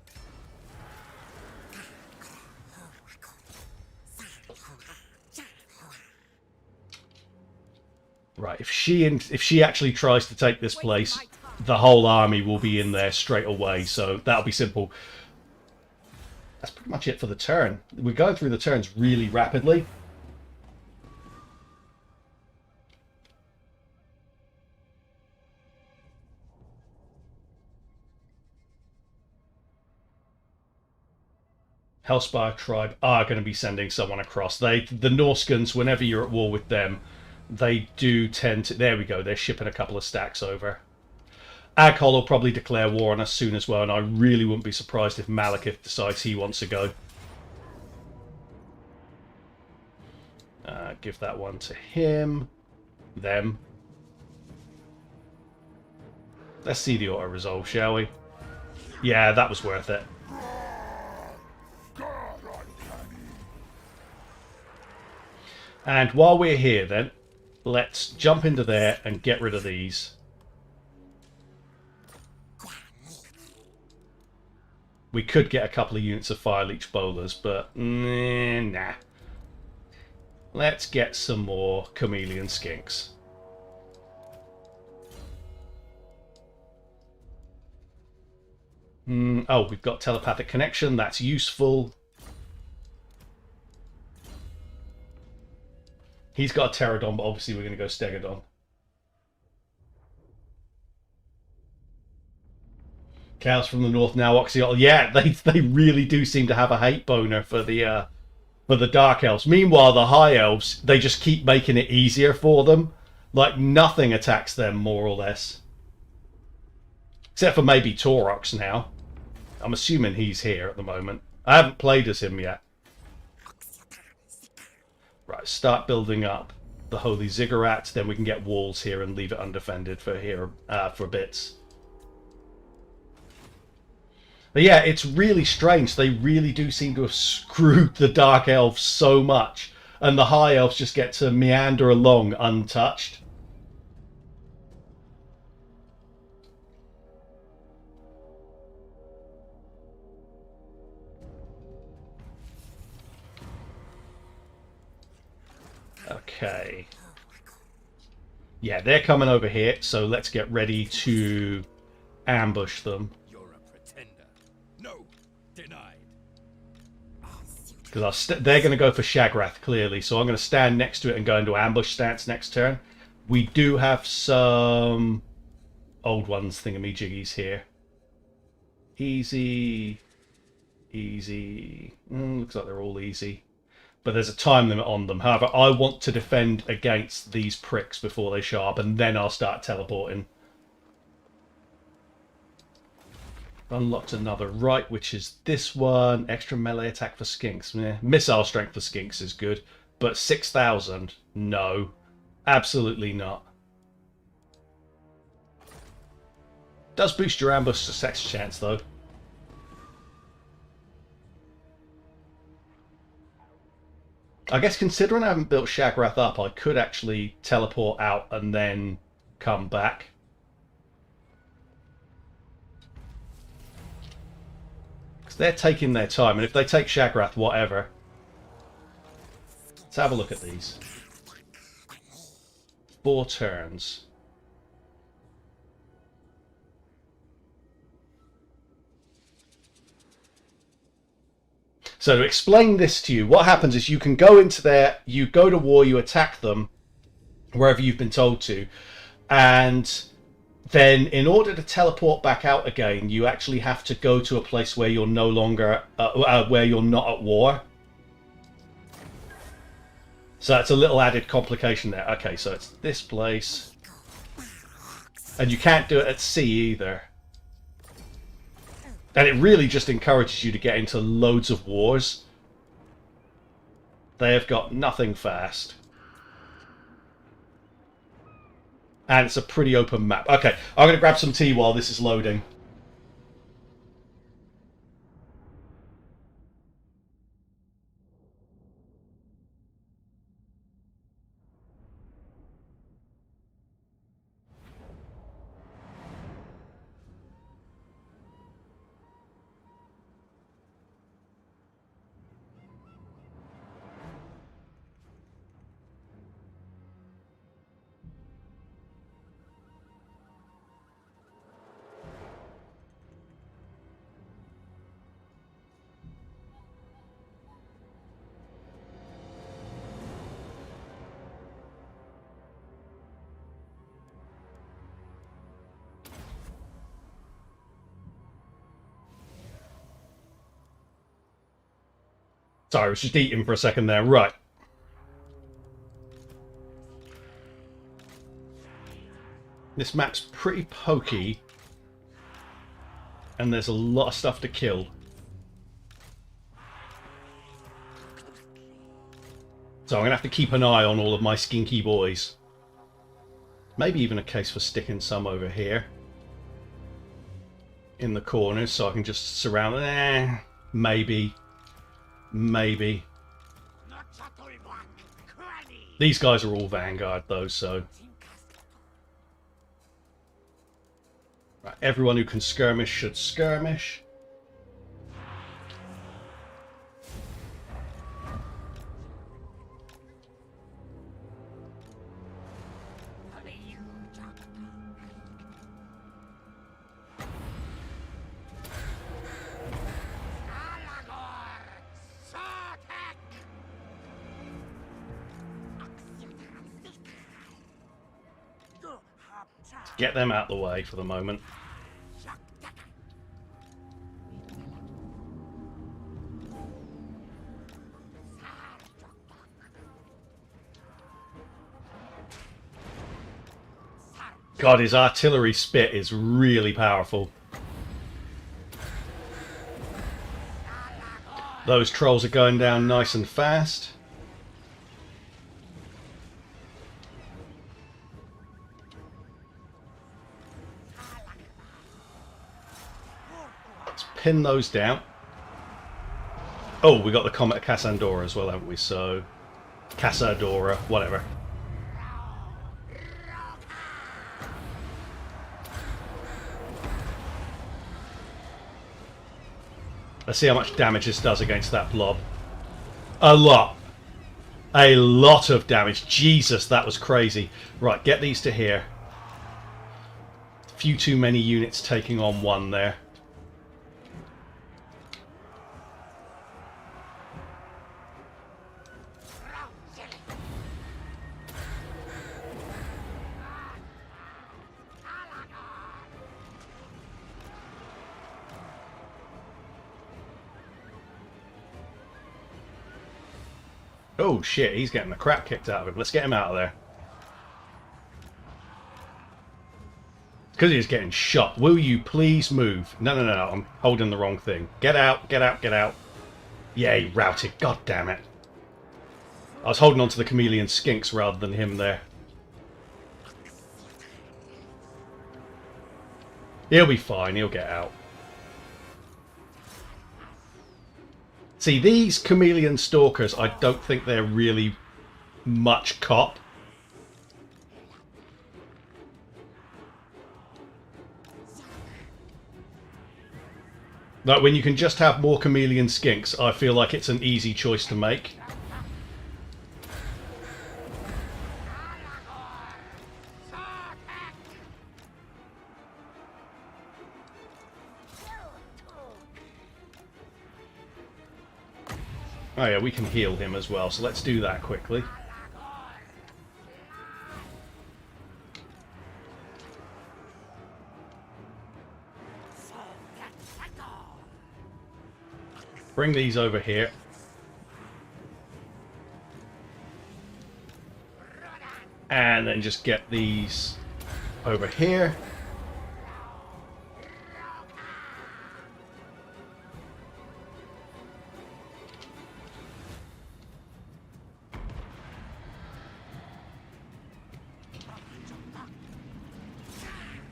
Right, if she actually tries to take this place, the whole army will be in there straight away, so that'll be simple. That's pretty much it for the turn. We're going through the turns really rapidly. Hellspire tribe are going to be sending someone across. The Norskans, whenever you're at war with them, they do tend to... There we go, they're shipping a couple of stacks over. Aghol will probably declare war on us soon as well, and I really wouldn't be surprised if Malekith decides he wants to go. Give that one to him. Them. Let's see the auto-resolve, shall we? Yeah, that was worth it. And while we're here then, let's jump into there and get rid of these. We could get a couple of units of fire leech bowlers, but nah. Let's get some more chameleon skinks. Oh, we've got telepathic connection. That's useful. He's got a Pterodon, but obviously we're going to go Stegodon. Cows from the north now, Oxyotl. Yeah, they really do seem to have a hate boner for the Dark Elves. Meanwhile, the High Elves, they just keep making it easier for them. Like, nothing attacks them, more or less. Except for maybe Taurox now. I'm assuming he's here at the moment. I haven't played as him yet. Right, start building up the Holy Ziggurat, then we can get walls here and leave it undefended for bits. But yeah, it's really strange. They really do seem to have screwed the Dark Elves so much, and the High Elves just get to meander along untouched. Okay. Yeah, they're coming over here, so let's get ready to ambush them. You're a pretender. No, denied. Because they're going to go for Shagrath, clearly, so I'm going to stand next to it and go into ambush stance next turn. We do have some old ones thingamajiggies here. Easy. Easy. Looks like they're all easy. But there's a time limit on them. However, I want to defend against these pricks before they show up, and then I'll start teleporting. Unlocked another right, which is this one. Extra melee attack for skinks. Missile strength for skinks is good, but 6,000? No. Absolutely not. Does boost your ambush success chance, though. I guess considering I haven't built Shagrath up, I could actually teleport out and then come back. Because they're taking their time, and if they take Shagrath, whatever. Let's have a look at these. 4 turns. So to explain this to you, what happens is you can go into there, you go to war, you attack them, wherever you've been told to, and then in order to teleport back out again, you actually have to go to a place where you're no longer, where you're not at war. So that's a little added complication there. Okay, so it's this place. And you can't do it at sea either. And it really just encourages you to get into loads of wars. They have got nothing fast. And it's a pretty open map. Okay, I'm going to grab some tea while this is loading. Sorry, I was just eating for a second there. Right. This map's pretty pokey. And there's a lot of stuff to kill. So I'm going to have to keep an eye on all of my skinky boys. Maybe even a case for sticking some over here. In the corners so I can just surround... maybe. Maybe. These guys are all Vanguard though, so... Right, everyone who can skirmish should skirmish. Get them out the way for the moment. God, his artillery spit is really powerful. Those trolls are going down nice and fast. Pin those down. Oh, we got the Comet of Cassandora as well, haven't we? So, Cassadora, whatever. Let's see how much damage this does against that blob. A lot. A lot of damage. Jesus, that was crazy. Right, get these to here. A few too many units taking on one there. Oh shit, he's getting the crap kicked out of him. Let's get him out of there. Because he's getting shot. Will you please move? No, no, no, no. I'm holding the wrong thing. Get out, get out, get out. Yeah, he routed. God damn it. I was holding on to the chameleon skinks rather than him there. He'll be fine. He'll get out. See, these chameleon stalkers, I don't think they're really much cop. Like, when you can just have more chameleon skinks, I feel like it's an easy choice to make. Oh yeah, we can heal him as well, so let's do that quickly. Bring these over here. And then just get these over here.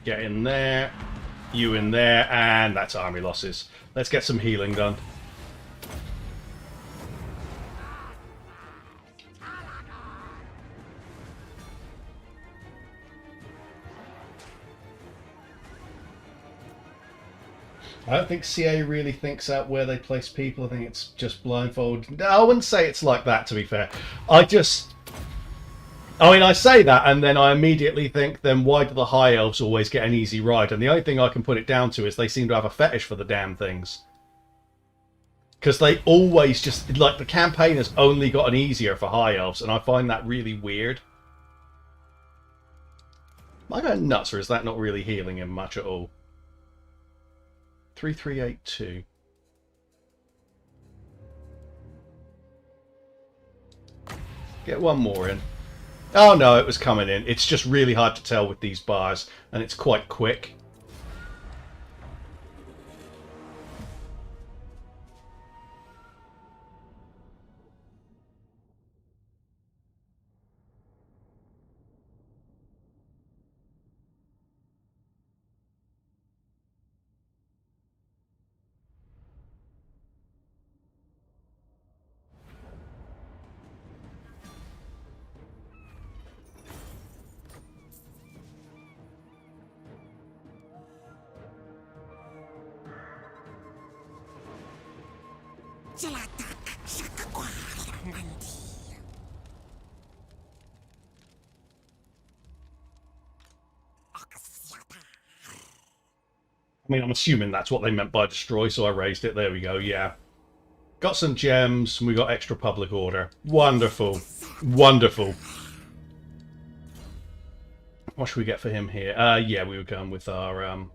Get in there, you in there, and that's army losses. Let's get some healing done. I don't think CA really thinks out where they place people. I think it's just blindfold. No, I wouldn't say it's like that, to be fair. I mean, I say that, and then I immediately think, then why do the High Elves always get an easy ride? And the only thing I can put it down to is they seem to have a fetish for the damn things. Because they always just, like, the campaign has only gotten easier for High Elves, and I find that really weird. Am I going nuts, or is that not really healing him much at all? 3382. Get one more in. Oh no, it was coming in. It's just really hard to tell with these bars, and it's quite quick. I mean, I'm assuming that's what they meant by destroy, so I raised it. There we go, yeah. Got some gems, and we got extra public order. Wonderful. Wonderful. What should we get for him here? Yeah, we were going with our...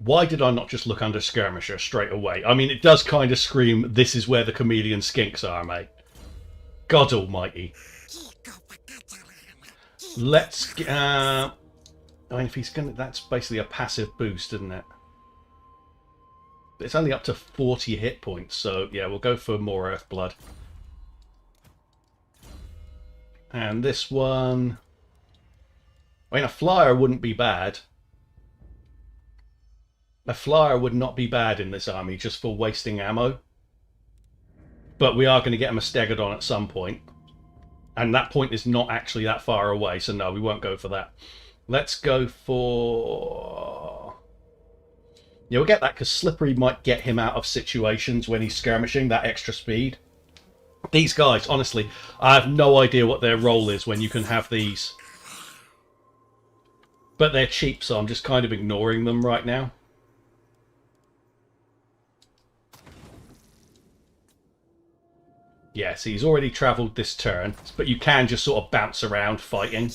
Why did I not just look under Skirmisher straight away? I mean, it does kind of scream, this is where the chameleon skinks are, mate. God almighty. Let's... I mean, if he's gonna... That's basically a passive boost, isn't it? It's only up to 40 hit points, so yeah, we'll go for more Earthblood. And this one... I mean, a flyer wouldn't be bad. A flyer would not be bad in this army, just for wasting ammo. But we are going to get a Stegodon at some point. And that point is not actually that far away, so no, we won't go for that. Let's go for... Yeah, we'll get that, because Slippery might get him out of situations when he's skirmishing, that extra speed. These guys, honestly, I have no idea what their role is when you can have these. But they're cheap, so I'm just kind of ignoring them right now. Yeah, so he's already travelled this turn, but you can just sort of bounce around fighting.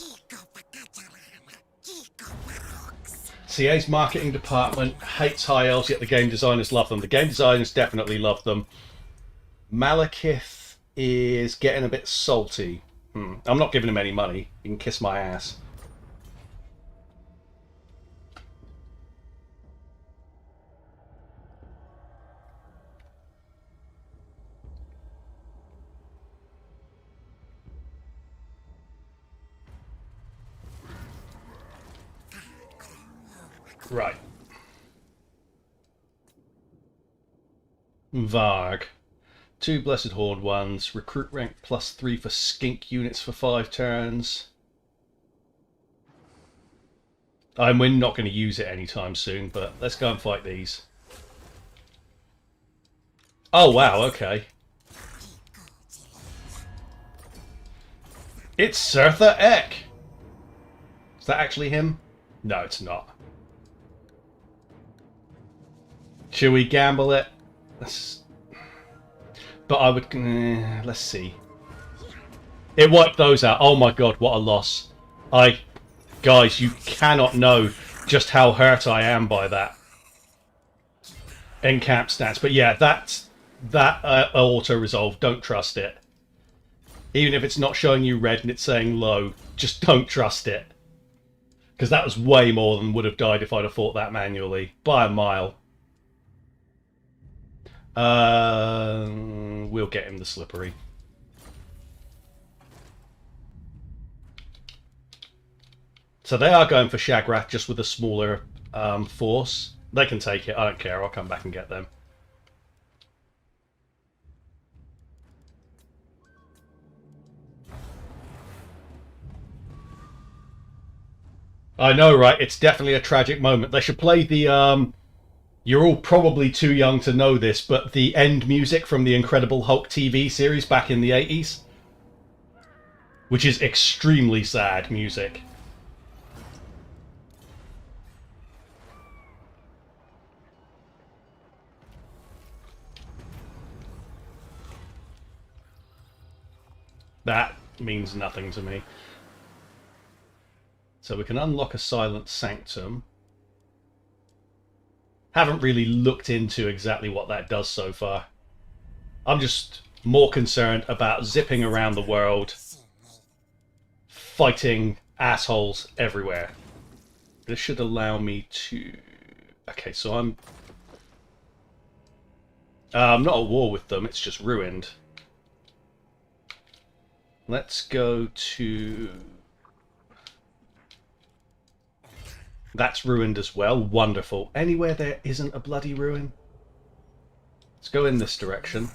CA's marketing department hates High Elves, yet the game designers love them. The game designers definitely love them. Malekith is getting a bit salty. I'm not giving him any money. He can kiss my ass. Right. Varg. 2 Blessed Horde ones. Recruit rank +3 for skink units for 5 turns. We're not going to use it anytime soon, but let's go and fight these. Oh, wow, okay. It's Surtha Ek! Is that actually him? No, it's not. Should we gamble it? But I would... let's see. It wiped those out. Oh my god, what a loss. Guys, you cannot know just how hurt I am by that. Encamp stats. But yeah, that auto-resolve, don't trust it. Even if it's not showing you red and it's saying low, just don't trust it. Because that was way more than would have died if I'd have fought that manually. By a mile. We'll get him the slippery. So they are going for Shagrath just with a smaller force. They can take it. I don't care. I'll come back and get them. I know, right? It's definitely a tragic moment. They should play the... You're all probably too young to know this, but the end music from the Incredible Hulk TV series back in the 80s. Which is extremely sad music. That means nothing to me. So we can unlock a silent sanctum. Haven't really looked into exactly what that does so far. I'm just more concerned about zipping around the world, fighting assholes everywhere. This should allow me to... Okay, so I'm not at war with them, it's just ruined. Let's go to... That's ruined as well. Wonderful. Anywhere there isn't a bloody ruin? Let's go in this direction.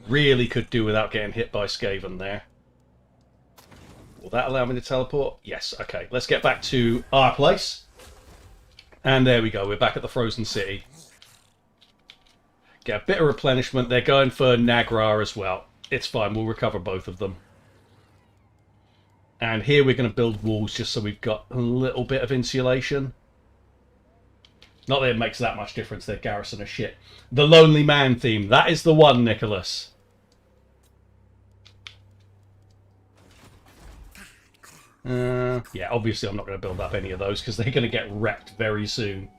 Really could do without getting hit by Skaven there. Will that allow me to teleport? Yes. Okay, let's get back to our place. And there we go. We're back at the Frozen City. Get a bit of replenishment. They're going for Nagra as well. It's fine. We'll recover both of them. And here we're going to build walls just so we've got a little bit of insulation. Not that it makes that much difference. Their garrison are shit. The Lonely Man theme. That is the one, Nicholas. Yeah, obviously I'm not going to build up any of those because they're going to get wrecked very soon.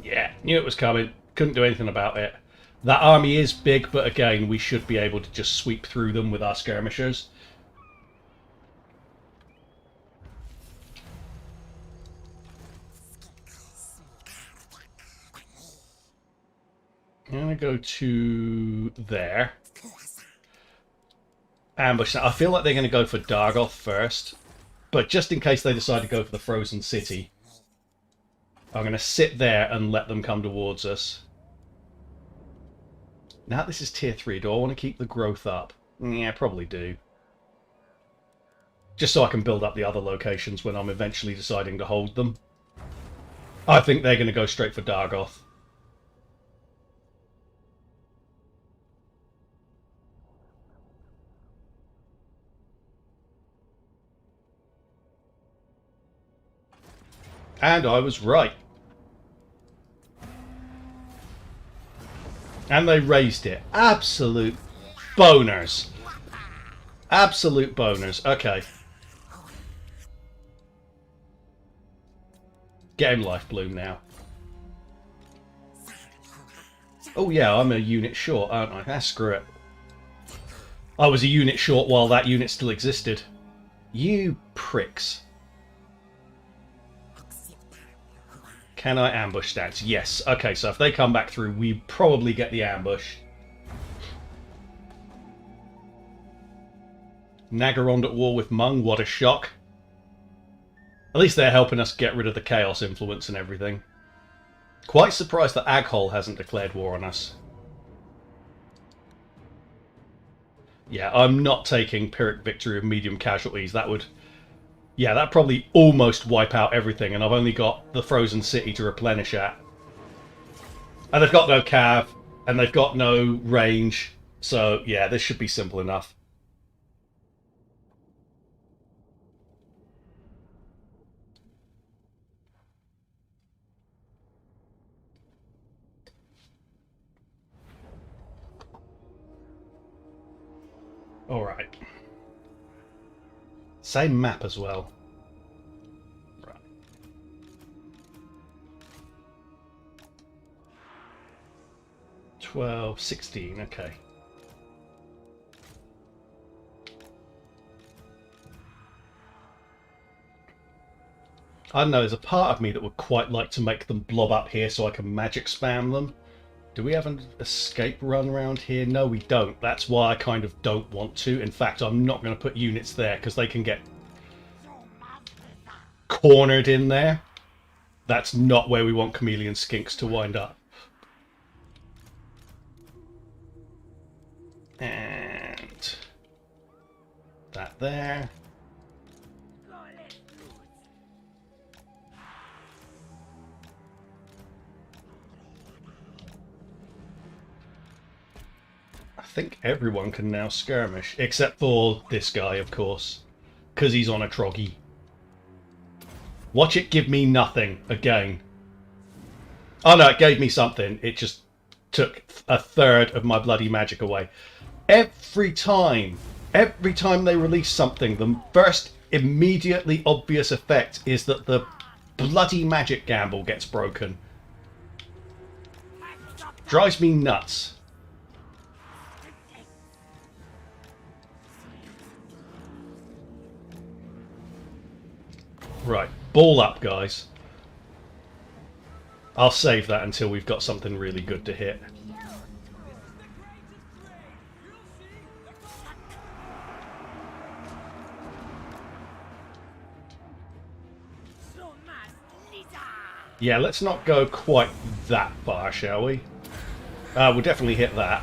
Yeah, knew it was coming. Couldn't do anything about it. That army is big, but again, we should be able to just sweep through them with our skirmishers. I'm going to go to there. Ambush. I feel like they're going to go for Dargoth first. But just in case they decide to go for the Frozen City, I'm going to sit there and let them come towards us. Now this is tier 3. Do I want to keep the growth up? Yeah, probably do. Just so I can build up the other locations when I'm eventually deciding to hold them. I think they're going to go straight for Dargoth. And I was right. And they raised it. Absolute boners. Absolute boners. Okay. Get him Life Bloom now. Oh yeah, I'm a unit short, aren't I? Ah, screw it. I was a unit short while that unit still existed. You pricks. Can I ambush stats? Yes. Okay, so if they come back through, we probably get the ambush. Nagarond at war with Mung, what a shock. At least they're helping us get rid of the Chaos influence and everything. Quite surprised that Aghol hasn't declared war on us. Yeah, I'm not taking Pyrrhic Victory with medium casualties. That would... Yeah, that'd probably almost wipe out everything, and I've only got the Frozen City to replenish at. And they've got no cav, and they've got no range, so yeah, this should be simple enough. Alright. Same map as well. Right. $12, $16, okay. I don't know, there's a part of me that would quite like to make them blob up here so I can magic spam them. Do we have an escape run around here? No, we don't. That's why I kind of don't want to. In fact, I'm not going to put units there because they can get cornered in there. That's not where we want chameleon skinks to wind up. And that there. I think everyone can now skirmish, except for this guy, of course, because he's on a troggy. Watch it give me nothing again. Oh no, it gave me something. It just took a third of my bloody magic away. Every time they release something, the first immediately obvious effect is that the bloody magic gamble gets broken. Drives me nuts. Right, ball up, guys. I'll save that until we've got something really good to hit. Yeah, let's not go quite that far, shall we? We'll definitely hit that.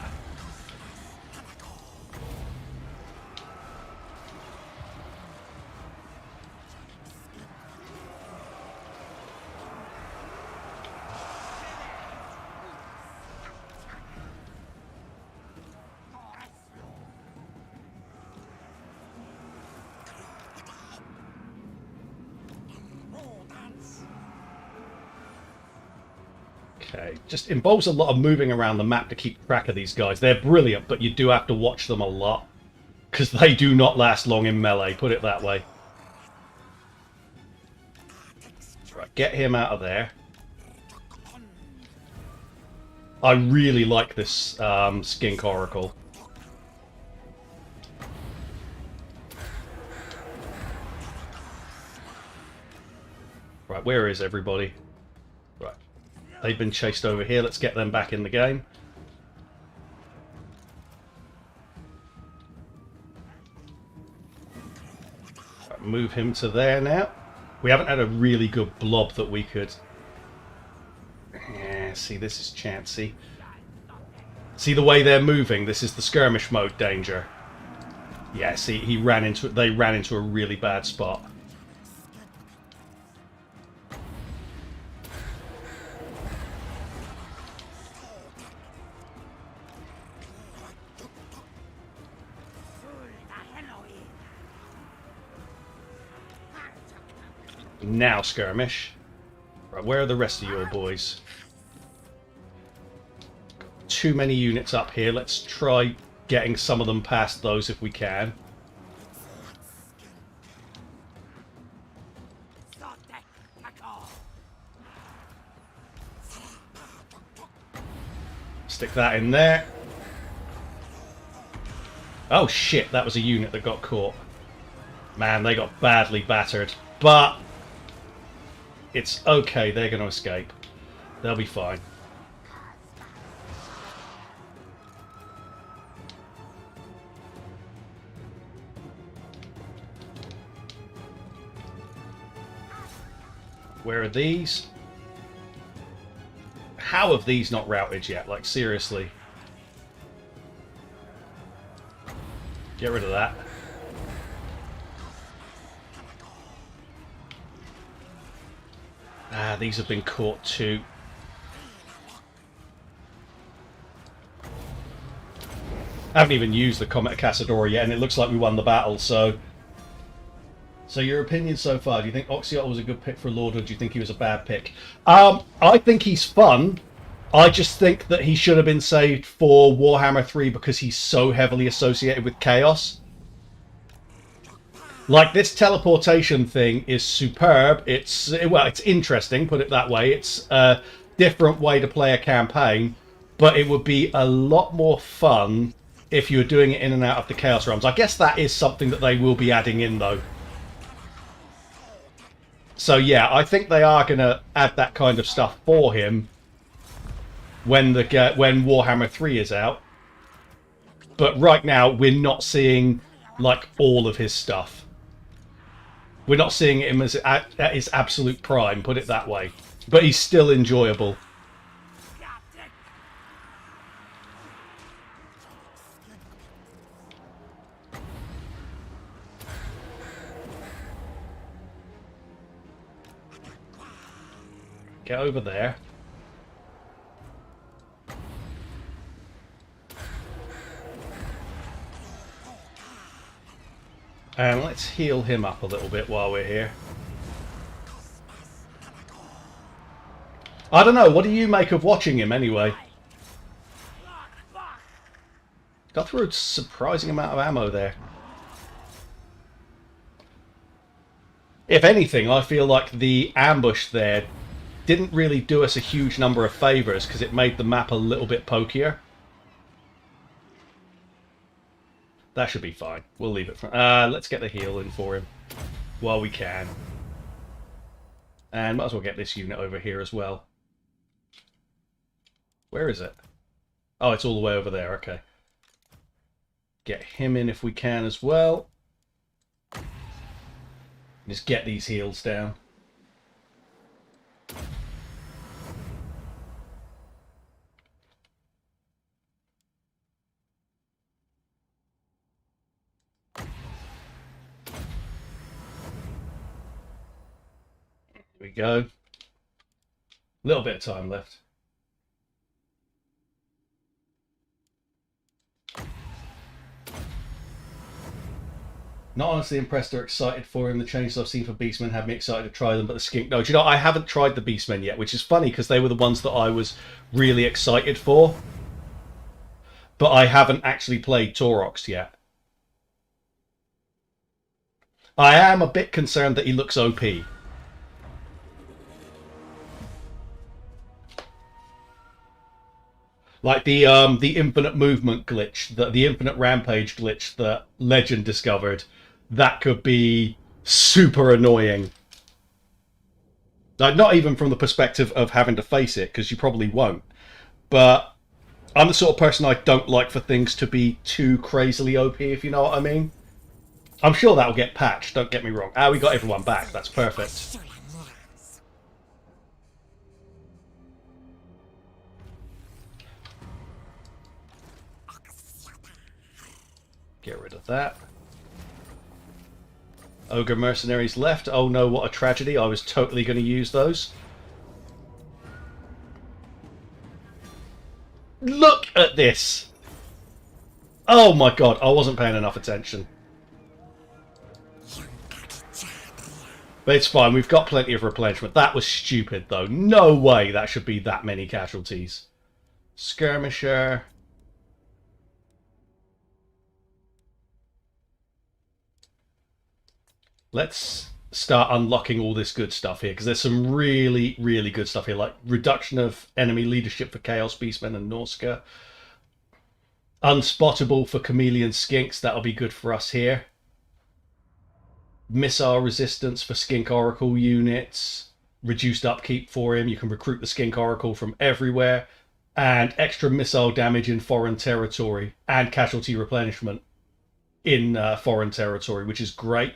Okay, just involves a lot of moving around the map to keep track of these guys. They're brilliant, but you do have to watch them a lot, because they do not last long in melee, put it that way. Right, get him out of there. I really like this Skink Oracle. Right, where is everybody? Right. They've been chased over here. Let's get them back in the game. Right, move him to there now. We haven't had a really good blob that we could... Yeah, see, this is chancy. See the way they're moving? This is the skirmish mode danger. Yeah, see, they ran into a really bad spot. Now skirmish. Right, where are the rest of your boys? Too many units up here. Let's try getting some of them past those if we can. Stick that in there. Oh shit, that was a unit that got caught. Man, they got badly battered. But it's okay, they're going to escape. They'll be fine. Where are these? How have these not routed yet? Like, seriously. Get rid of that. Ah, these have been caught too. I haven't even used the Comet of Cassadora yet, and it looks like we won the battle, so... So your opinion so far, do you think Oxyotl was a good pick for Lord, or do you think he was a bad pick? I think he's fun. I just think that he should have been saved for Warhammer 3 because he's so heavily associated with Chaos. Like, this teleportation thing is superb. It's, well, it's interesting, put it that way. It's a different way to play a campaign, but it would be a lot more fun if you were doing it in and out of the Chaos Realms. I guess that is something that they will be adding in, though. So, yeah, I think they are going to add that kind of stuff for him when Warhammer 3 is out. But right now, we're not seeing, like, all of his stuff. We're not seeing him as at his absolute prime, put it that way. But he's still enjoyable. Get over there. And let's heal him up a little bit while we're here. I don't know, what do you make of watching him anyway? Got through a surprising amount of ammo there. If anything, I feel like the ambush there didn't really do us a huge number of favours because it made the map a little bit pokier. That should be fine. We'll leave it for... let's get the heal in for him while we can. And might as well get this unit over here as well. Where is it? Oh, it's all the way over there. Okay. Get him in if we can as well. Just get these heals down. Here we go. A little bit of time left. Not honestly impressed or excited for him. The changes I've seen for Beastmen have me excited to try them, but the Skink... No, do you know, I haven't tried the Beastmen yet, which is funny because they were the ones that I was really excited for. But I haven't actually played Taurox yet. I am a bit concerned that he looks OP. Like the infinite movement glitch, the infinite rampage glitch that Legend discovered, that could be super annoying. Like, not even from the perspective of having to face it, because you probably won't. But I'm the sort of person I don't like for things to be too crazily OP, if you know what I mean. I'm sure that'll get patched, don't get me wrong. Ah, we got everyone back, that's perfect. Get rid of that. Ogre mercenaries left. Oh no, what a tragedy. I was totally going to use those. Look at this! Oh my god, I wasn't paying enough attention. But it's fine, we've got plenty of replenishment. That was stupid though. No way that should be that many casualties. Skirmisher. Let's start unlocking all this good stuff here, because there's some really, really good stuff here, like reduction of enemy leadership for Chaos Beastmen and Norsca. Unspottable for Chameleon Skinks, that'll be good for us here. Missile resistance for Skink Oracle units. Reduced upkeep for him, you can recruit the Skink Oracle from everywhere. And extra missile damage in foreign territory, and casualty replenishment in foreign territory, which is great.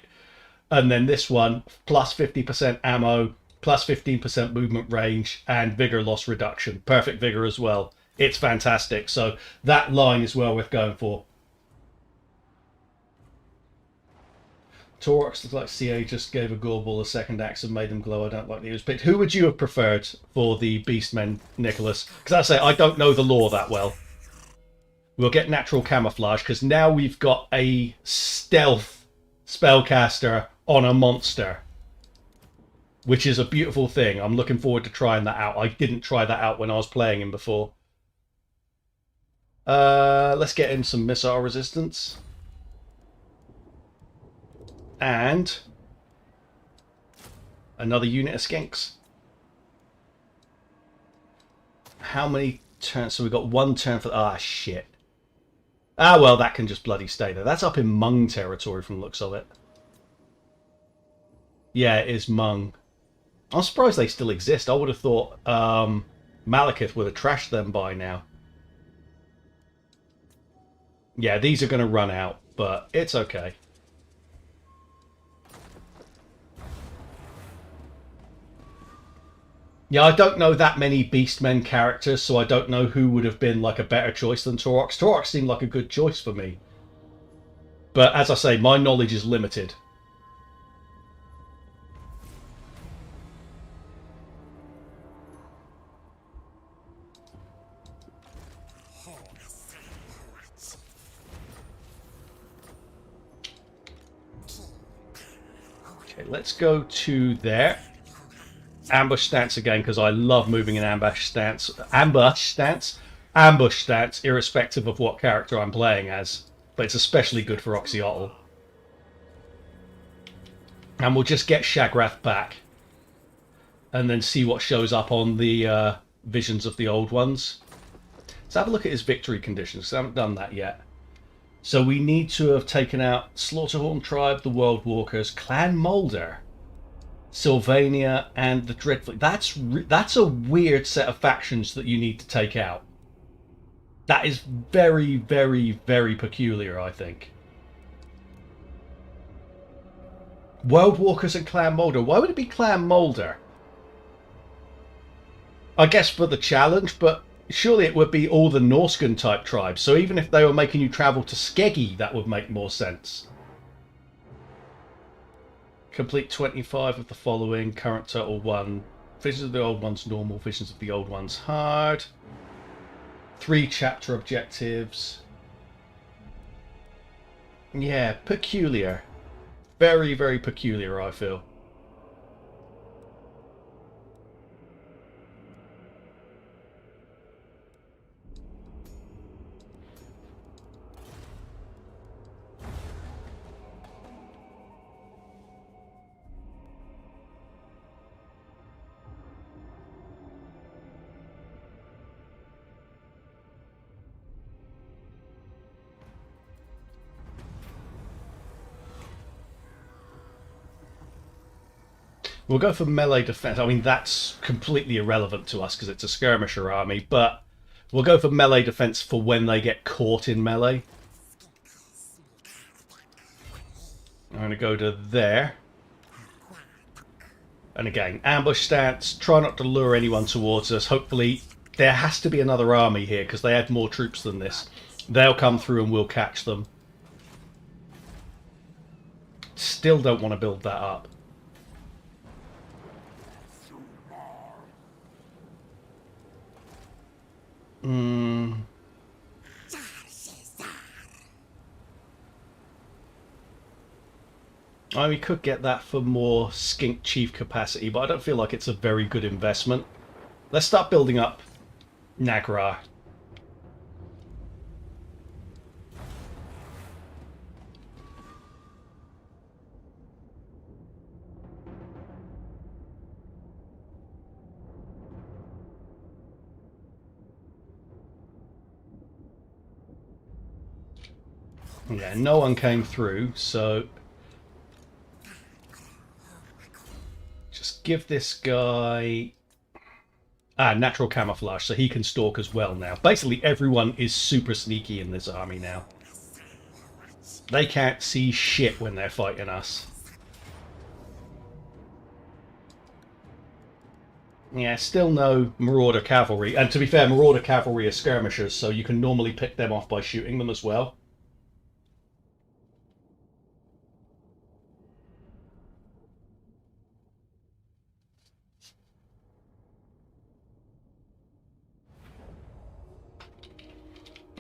And then this one, plus 50% ammo, plus 15% movement range, and vigor loss reduction. Perfect vigor as well. It's fantastic. So that line is well worth going for. Taurox looks like CA just gave a Gorball a second axe and made them glow. I don't like that he was picked. Who would you have preferred for the Beastmen, Nicholas? Because I say, I don't know the lore that well. We'll get natural camouflage, because now we've got a stealth spellcaster on a monster. which is a beautiful thing. I'm looking forward to trying that out. I didn't try that out when I was playing him before. Let's get in some missile resistance. And another unit of skinks. How many turns? So we've got one turn for... Ah, shit. Ah, well, that can just bloody stay there. That's up in Mung territory from the looks of it. Yeah, it is Mung. I'm surprised they still exist. I would have thought Malekith would have trashed them by now. Yeah, these are going to run out, but it's okay. Yeah, I don't know that many Beastmen characters, so I don't know who would have been like a better choice than Taurox. Taurox seemed like a good choice for me. But as I say, my knowledge is limited. Okay, let's go to there. Ambush stance again, because I love moving in ambush stance, irrespective of what character I'm playing as. But it's especially good for Oxyotl. And we'll just get Shagrath back, and then see what shows up on the visions of the old ones. Let's have a look at his victory conditions. I haven't done that yet. So we need to have taken out Slaughterhorn Tribe, the World Walkers, Clan Moulder, Sylvania, and the Dreadful. That's a weird set of factions that you need to take out. That is very, very, very peculiar, I think. World Walkers and Clan Moulder. Why would it be Clan Moulder? I guess for the challenge, but surely it would be all the Norscan type tribes. So even if they were making you travel to Skeggy, that would make more sense. Complete 25 of the following. Current total 1. Visions of the old ones normal. Visions of the old ones hard. 3 chapter objectives. Yeah, peculiar. Very, very peculiar, I feel. We'll go for melee defense. I mean, that's completely irrelevant to us because it's a skirmisher army, but we'll go for melee defense for when they get caught in melee. I'm going to go to there. And again, ambush stance. Try not to lure anyone towards us. Hopefully, there has to be another army here because they had more troops than this. They'll come through and we'll catch them. Still don't want to build that up. We could get that for more Skink Chief capacity, but I don't feel like it's a very good investment. Let's start building up Nagra. Yeah, no one came through, so just give this guy natural camouflage so he can stalk as well now. Basically, everyone is super sneaky in this army now. They can't see shit when they're fighting us. Yeah, still no Marauder Cavalry. And to be fair, Marauder Cavalry are skirmishers, so you can normally pick them off by shooting them as well.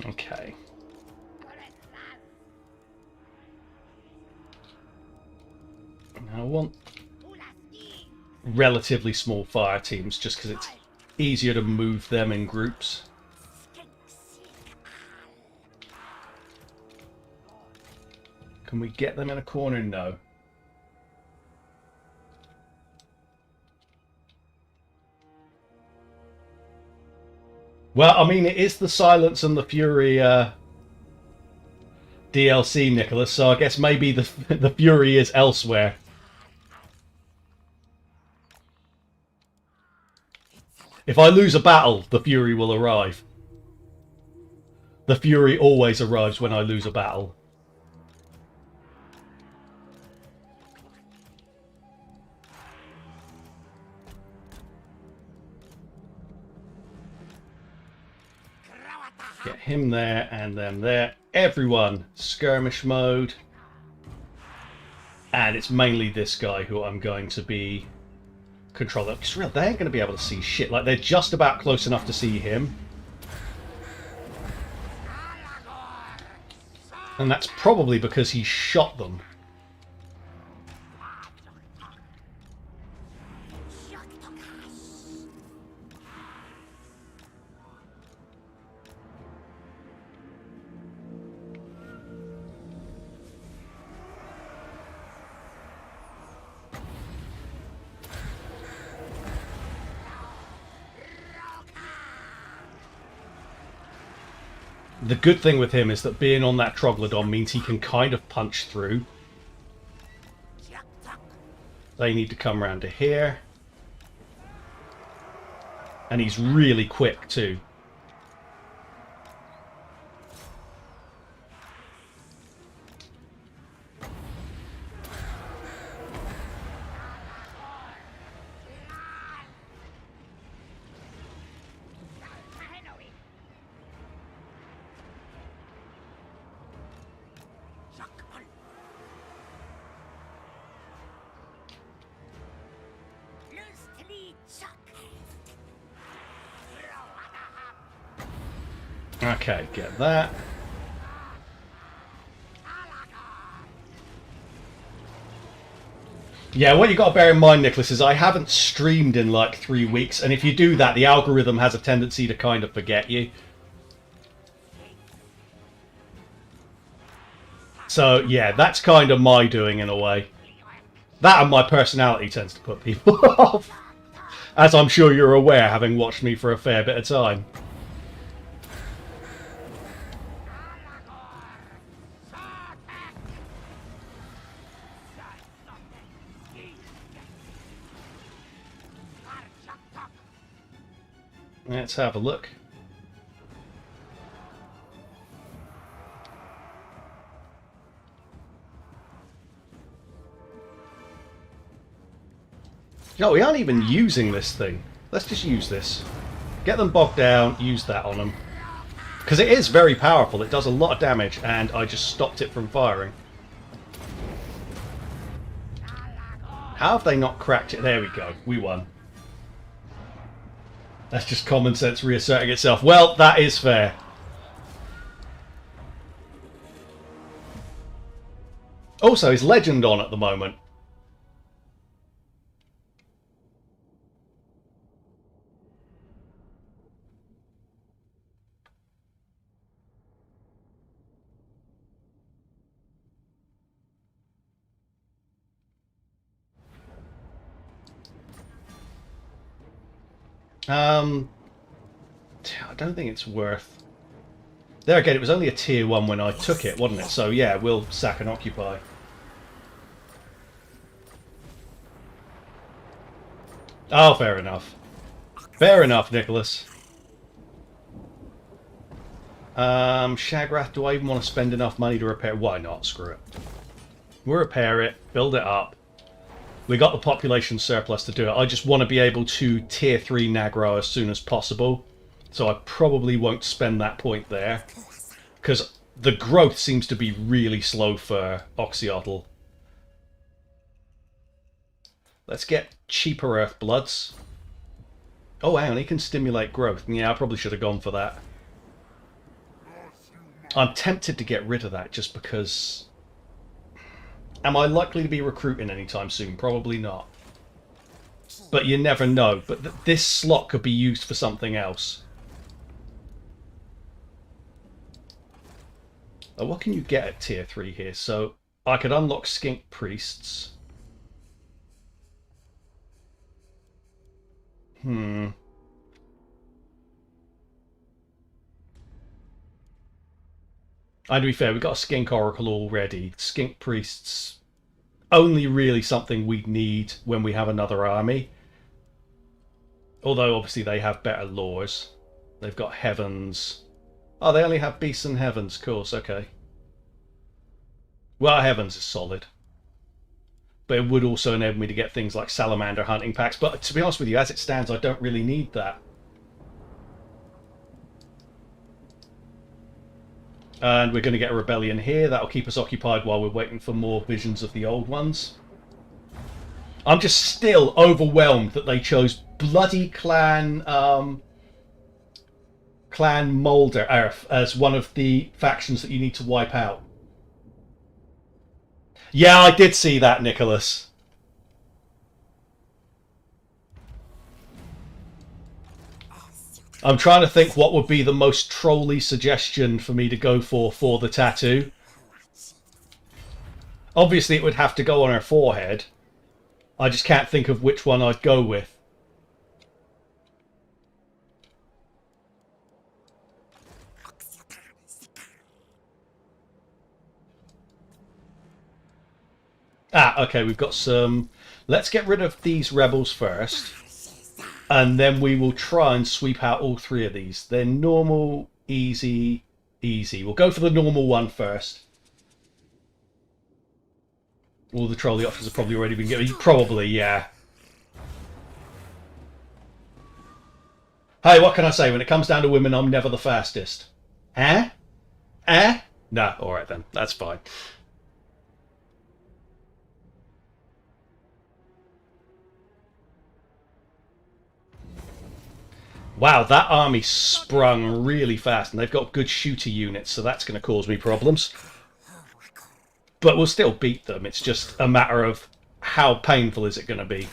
Okay. Now I want relatively small fire teams, just because it's easier to move them in groups. Can we get them in a corner? No. Well, I mean, it is the Silence and the Fury DLC, Nicholas, so I guess maybe the Fury is elsewhere. If I lose a battle, the Fury will arrive. The Fury always arrives when I lose a battle. Get him there and them there. Everyone, skirmish mode. And it's mainly this guy who I'm going to be controlling. Because real, they ain't going to be able to see shit. Like, they're just about close enough to see him. And that's probably because he shot them. The good thing with him is that being on that Troglodon means he can kind of punch through. They need to come around to here. And he's really quick too. Okay, get that. Yeah, what you got to bear in mind, Nicholas, is I haven't streamed in like 3 weeks, and if you do that, the algorithm has a tendency to kind of forget you. So, yeah, that's kind of my doing in a way. That and my personality tends to put people off. As I'm sure you're aware, having watched me for a fair bit of time. Let's have a look. No, we aren't even using this thing. Let's just use this. Get them bogged down, use that on them. Because it is very powerful, it does a lot of damage, and I just stopped it from firing. How have they not cracked it? There we go, we won. That's just common sense reasserting itself. Well, that is fair. Also, is Legend on at the moment? I don't think it's worth... There again, it was only a tier 1 when I took it, wasn't it? So yeah, we'll sack and occupy. Oh, fair enough. Fair enough, Nicholas. Shagrath, do I even want to spend enough money to repair? Why not? Screw it. We'll repair it, build it up. We got the population surplus to do it. I just want to be able to tier 3 Nagro as soon as possible. So I probably won't spend that point there. Because the growth seems to be really slow for Oxyotl. Let's get cheaper Earth Bloods. Oh, hang on, he can stimulate growth. Yeah, I probably should have gone for that. I'm tempted to get rid of that just because... Am I likely to be recruiting anytime soon? Probably not. But you never know. But this slot could be used for something else. What can you get at tier 3 here? So I could unlock Skink Priests. And to be fair, we've got a Skink Oracle already. Skink Priests, only really something we'd need when we have another army. Although, obviously, they have better lores. They've got Heavens. Oh, they only have Beasts and Heavens. Of course, okay. Well, Heavens is solid. But it would also enable me to get things like Salamander hunting packs. But to be honest with you, as it stands, I don't really need that. And we're going to get a rebellion here. That'll keep us occupied while we're waiting for more visions of the old ones. I'm just still overwhelmed that they chose bloody Clan Molder as one of the factions that you need to wipe out. Yeah, I did see that, Nicholas. I'm trying to think what would be the most trolly suggestion for me to go for the tattoo. Obviously, it would have to go on her forehead. I just can't think of which one I'd go with. Ah, okay, we've got some... Let's get rid of these rebels first. And then we will try and sweep out all three of these. They're normal, easy, easy. We'll go for the normal one first. All the trolley options have probably already been given. Probably, yeah. Hey, what can I say? When it comes down to women, I'm never the fastest. Eh? Eh? Nah, alright then. That's fine. Wow, that army sprung really fast, and they've got good shooter units, so that's going to cause me problems. But we'll still beat them. It's just a matter of how painful is it going to be.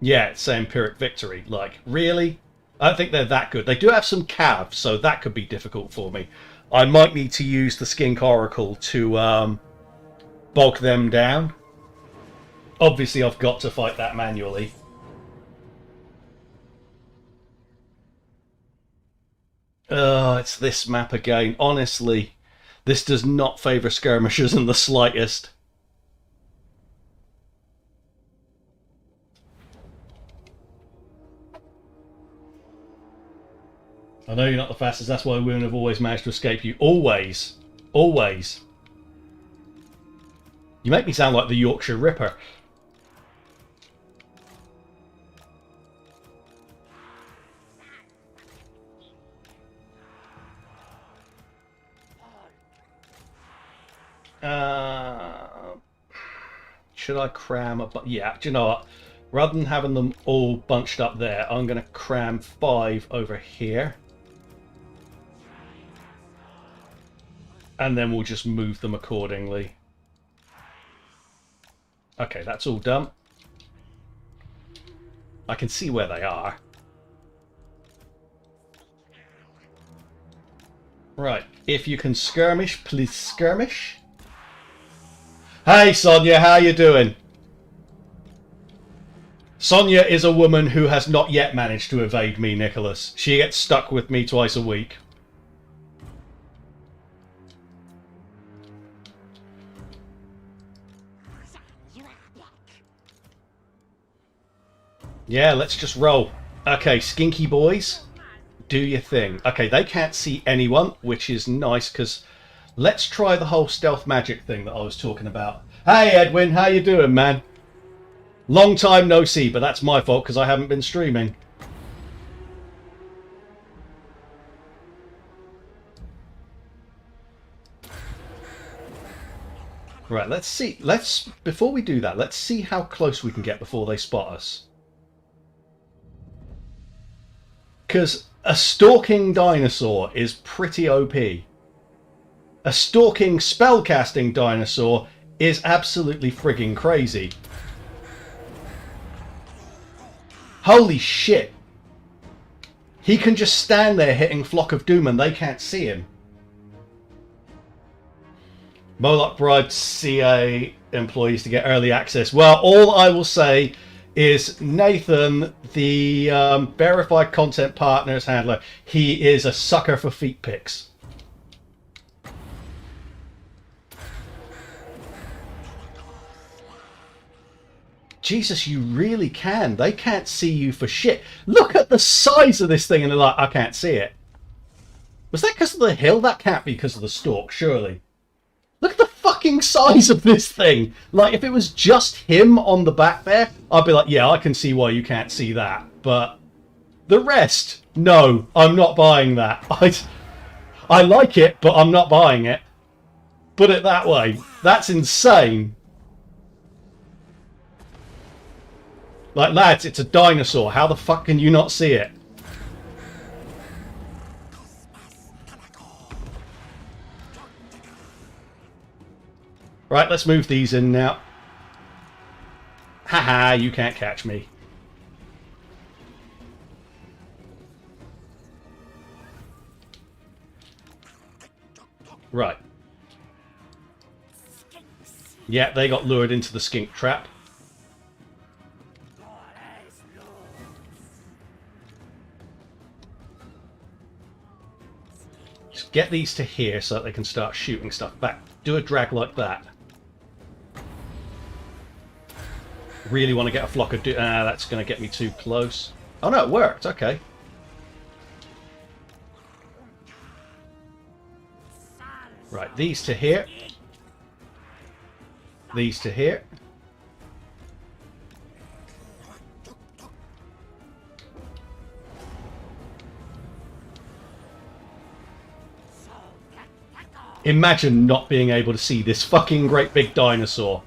Yeah, it's saying Pyrrhic Victory. Like, really? I don't think they're that good. They do have some calves, so that could be difficult for me. I might need to use the Skink Oracle to bog them down. Obviously, I've got to fight that manually. Oh, it's this map again. Honestly, this does not favour skirmishers in the slightest. I know you're not the fastest, that's why women have always managed to escape you. Always. Always. You make me sound like the Yorkshire Ripper. Should I cram a... Yeah, do you know what? Rather than having them all bunched up there, I'm going to cram 5 over here. And then we'll just move them accordingly. Okay, that's all done. I can see where they are. Right, if you can skirmish, please skirmish. Hey Sonia, how you doing? Sonia is a woman who has not yet managed to evade me, Nicholas. She gets stuck with me twice a week. Yeah, let's just roll. Okay, skinky boys, do your thing. Okay, they can't see anyone, which is nice, because let's try the whole stealth magic thing that I was talking about. Hey, Edwin, how you doing, man? Long time no see, but that's my fault, because I haven't been streaming. Right, let's see. Before we do that, let's see how close we can get before they spot us. Because a stalking dinosaur is pretty OP. A stalking spellcasting dinosaur is absolutely frigging crazy. Holy shit. He can just stand there hitting Flock of Doom and they can't see him. Moloch bribed CA employees to get early access. Well, all I will say is Nathan, the verified content partners handler, he is a sucker for feet pics. Jesus, you really can. They can't see you for shit. Look at the size of this thing and they're like, I can't see it. Was that because of the hill? That can't be because of the stalk, surely. Look at the fucking size of this thing. Like, if it was just him on the back there, I'd be like, yeah, I can see why you can't see that. But the rest, no, I'm not buying that. I like it, but I'm not buying it. Put it that way. That's insane. Like, lads, it's a dinosaur. How the fuck can you not see it? Right, let's move these in now. Haha, you can't catch me. Right. Yeah, they got lured into the skink trap. Just get these to here so that they can start shooting stuff back. Do a drag like that. Really want to get a flock of... that's going to get me too close. Oh no, it worked. Okay. Right, these to here. These to here. Imagine not being able to see this fucking great big dinosaur.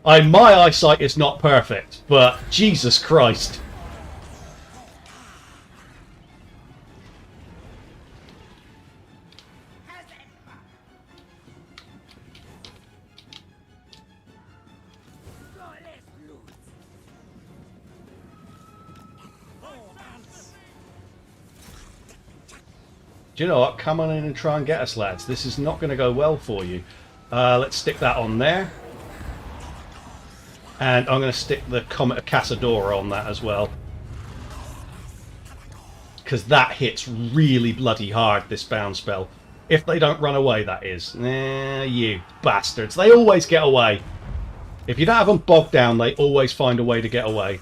My eyesight is not perfect, but Jesus Christ. Do you know what? Come on in and try and get us, lads. This is not going to go well for you. Let's stick that on there. And I'm going to stick the Comet of Casadora on that as well. Because that hits really bloody hard, this bound spell. If they don't run away, that is. You bastards. They always get away. If you don't have them bogged down, they always find a way to get away.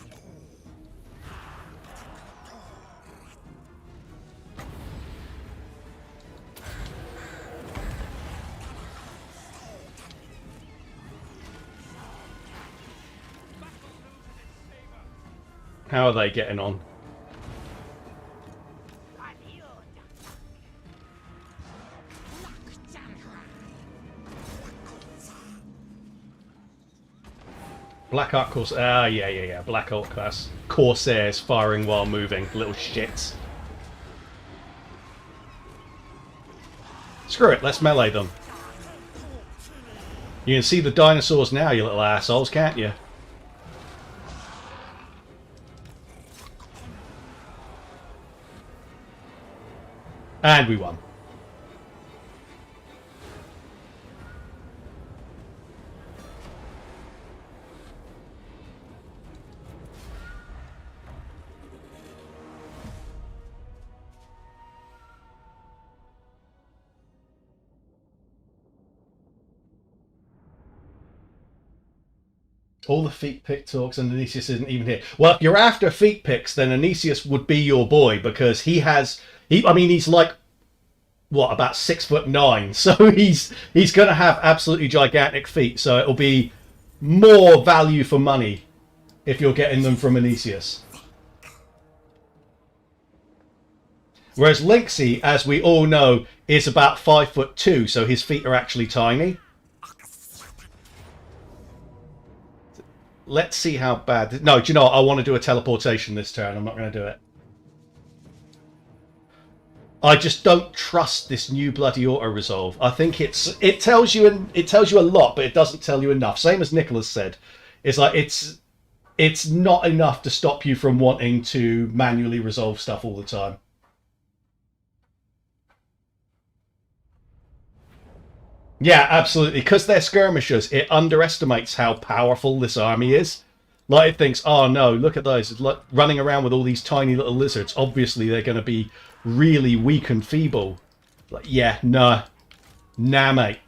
How are they getting on? Black Ark Corsairs. Ah, yeah. Black Ark class. Corsairs firing while moving. Little shits. Screw it, let's melee them. You can see the dinosaurs now, you little assholes, can't you? And we won. All the feet pick talks and Anicius isn't even here. Well, if you're after feet picks, then Anicius would be your boy because he has... he's like, what, about 6'9", so he's going to have absolutely gigantic feet, so it'll be more value for money if you're getting them from Anicius. Whereas Lynxie, as we all know, is about 5'2", so his feet are actually tiny. Let's see how bad... No, do you know what? I want to do a teleportation this turn. I'm not going to do it. I just don't trust this new bloody auto-resolve. I think it tells you a lot, but it doesn't tell you enough. Same as Nicholas said. It's like, it's not enough to stop you from wanting to manually resolve stuff all the time. Yeah, absolutely. Because they're skirmishers, it underestimates how powerful this army is. Like, it thinks, oh no, look at those. It's like running around with all these tiny little lizards. Obviously, they're going to be really weak and feeble. Like, yeah, nah. Nah, mate.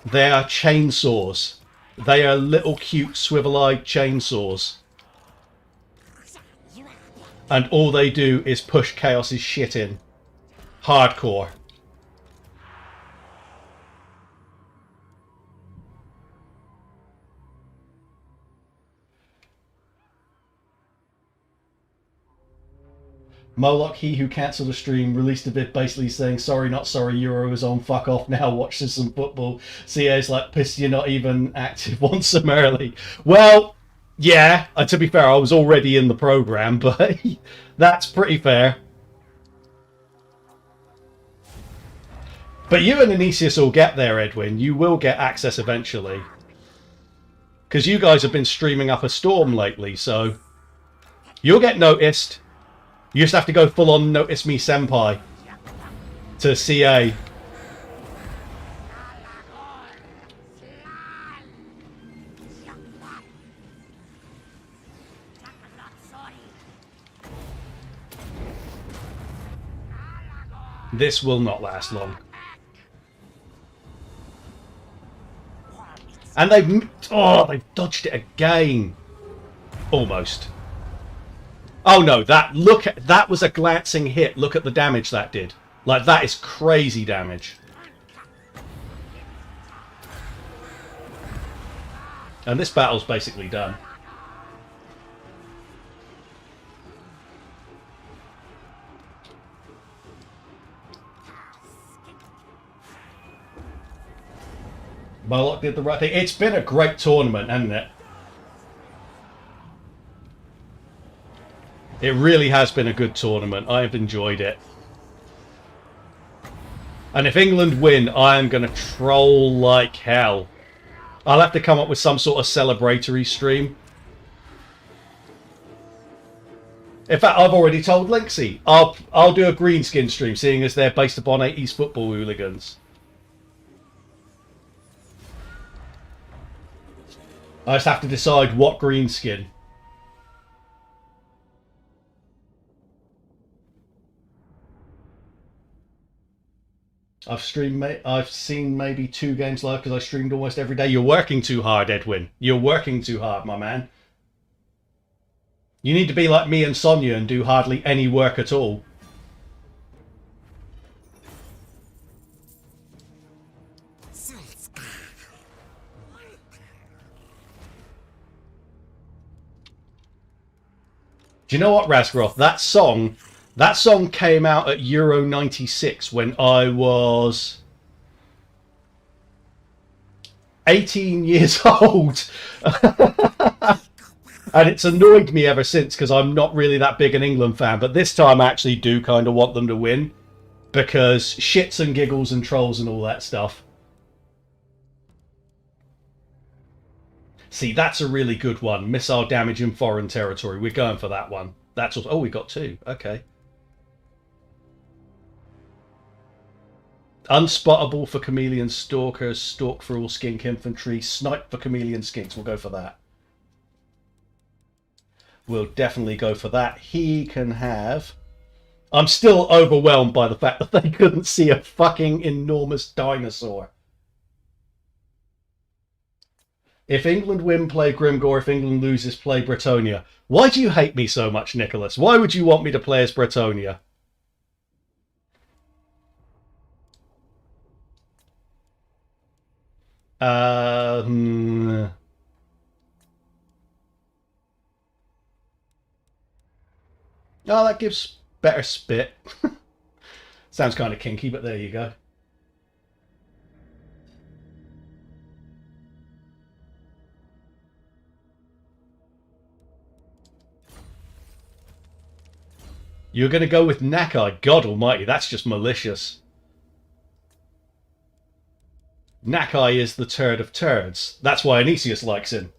They are chainsaws. They are little cute swivel-eyed chainsaws. And all they do is push Chaos's shit in. Hardcore. Moloch, he who cancelled a stream, released a bit basically saying, sorry, not sorry, Euro is on, fuck off now, watch some football. CA's like, pissed you're not even active once summarily. Well, yeah, to be fair, I was already in the programme, but that's pretty fair. But you and Anisius will get there, Edwin. You will get access eventually. Because you guys have been streaming up a storm lately, so you'll get noticed. You just have to go full on Notice Me Senpai to CA. This will not last long. And they've dodged it again. Almost. Oh no, that was a glancing hit. Look at the damage that did. Like, that is crazy damage. And this battle's basically done. Moloch did the right thing. It's been a great tournament, hasn't it? It really has been a good tournament. I've enjoyed it. And if England win, I am going to troll like hell. I'll have to come up with some sort of celebratory stream. In fact, I've already told Linksy. I'll do a greenskin stream, seeing as they're based upon 80s football hooligans. I just have to decide what greenskin. I've seen maybe 2 games live because I streamed almost every day. You're working too hard, Edwin. You're working too hard, my man. You need to be like me and Sonia and do hardly any work at all. Do you know what, Razgroth? That song came out at Euro 96 when I was 18 years old. And it's annoyed me ever since because I'm not really that big an England fan. But this time I actually do kind of want them to win because shits and giggles and trolls and all that stuff. See, that's a really good one. Missile damage in foreign territory. We're going for that one. That's also... Oh, we got 2. Okay. Unspottable for chameleon stalkers. Stalk for all skink infantry. Snipe for chameleon skinks. We'll go for that. We'll definitely go for that. He can have... I'm still overwhelmed by the fact that they couldn't see a fucking enormous dinosaur. If England win, play Grimgore. If England loses, play Bretonia. Why do you hate me so much, Nicholas? Why would you want me to play as Bretonia? Oh, that gives better spit. Sounds kind of kinky, but there you go. You're going to go with Nakai? God almighty, that's just malicious. Nakai is the turd of turds. That's why Anisius likes him.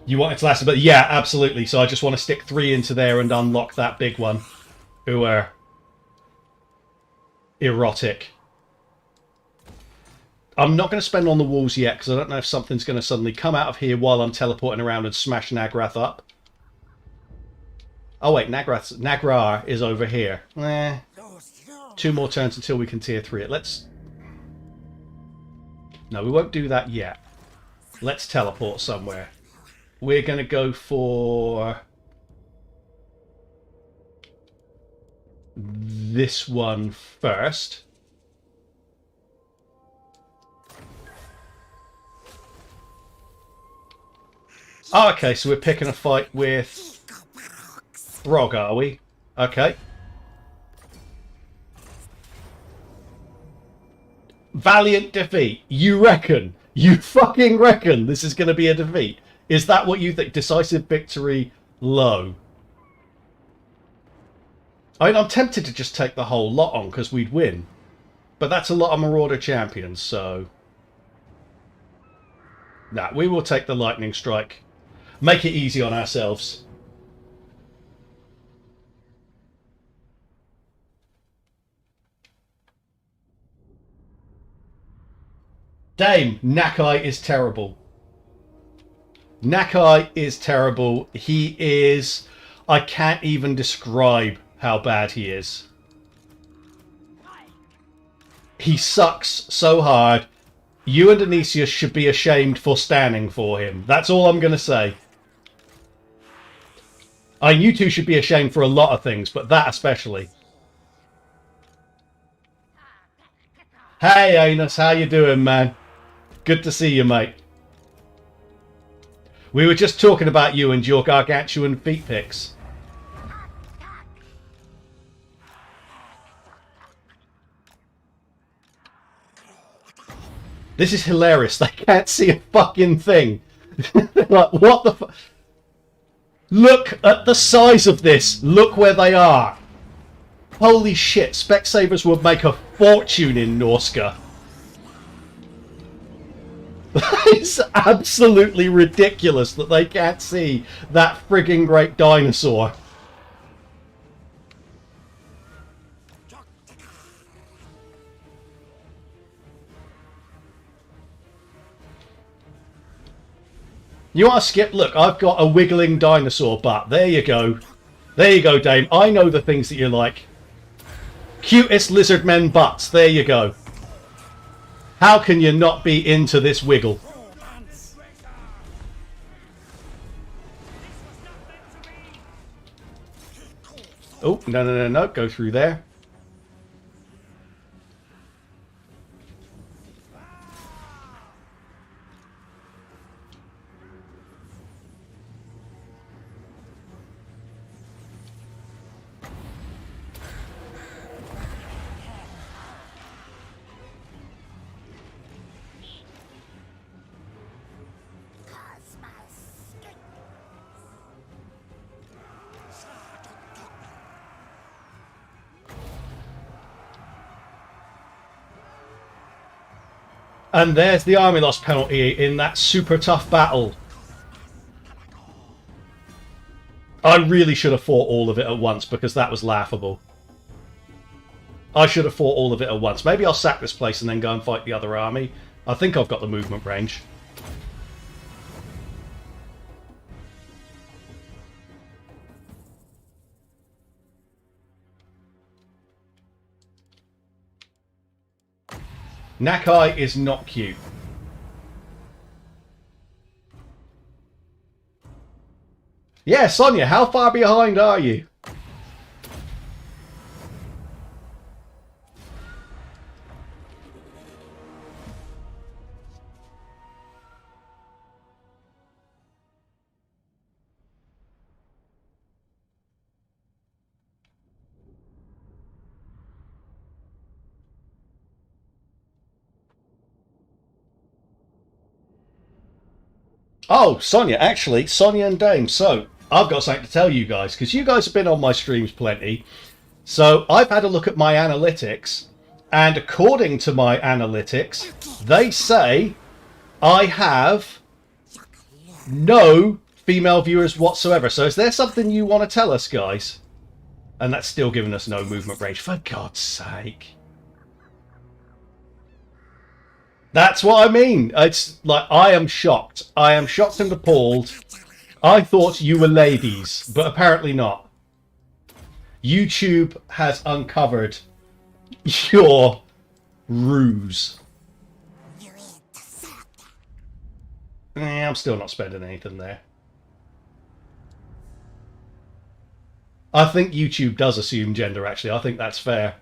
You want it to last a bit? Yeah, absolutely. So I just want to stick 3 into there and unlock that big one. Who are erotic. I'm not going to spend on the walls yet because I don't know if something's going to suddenly come out of here while I'm teleporting around and smash Nagrath up. Oh wait, Nagrar is over here. 2 more turns until we can tier 3 it. Let's... No, we won't do that yet. Let's teleport somewhere. We're going to go for... this one first. Oh, okay, so we're picking a fight with Rog, are we? Okay. Valiant defeat. You reckon? You fucking reckon this is going to be a defeat? Is that what you think? Decisive victory low. I mean, I'm tempted to just take the whole lot on because we'd win. But that's a lot of Marauder champions, so... Nah, we will take the lightning strike. Make it easy on ourselves. Dame, Nakai is terrible. Nakai is terrible. He is... I can't even describe how bad he is. He sucks so hard. You and Anisius should be ashamed for standing for him. That's all I'm going to say. I mean, you two should be ashamed for a lot of things, but that especially. Hey, Anus, how you doing, man? Good to see you, mate. We were just talking about you and your gargantuan feet pics. This is hilarious. They can't see a fucking thing. Like, what the fuck? Look at the size of this. Look where they are. Holy shit. Specsavers would make a fortune in Norska. It's absolutely ridiculous that they can't see that frigging great dinosaur. You want to skip? Look, I've got a wiggling dinosaur butt. There you go. There you go, Dame. I know the things that you like. Cutest lizardmen butts. There you go. How can you not be into this wiggle? Oh, no, no, no, no. Go through there. And there's the army loss penalty in that super tough battle. I really should have fought all of it at once because that was laughable. I should have fought all of it at once. Maybe I'll sack this place and then go and fight the other army. I think I've got the movement range. Nakai is not cute. Yeah, Sonia, how far behind are you? Oh, Sonia, actually, Sonia and Dame. So, I've got something to tell you guys, because you guys have been on my streams plenty. So, I've had a look at my analytics, and according to my analytics, they say I have no female viewers whatsoever. So is there something you want to tell us, guys? And that's still giving us no movement range. For God's sake. That's what I mean. It's like, I am shocked. I am shocked and appalled. I thought you were ladies, but apparently not. YouTube has uncovered your ruse. I'm still not spending anything there. I think YouTube does assume gender, actually. I think that's fair.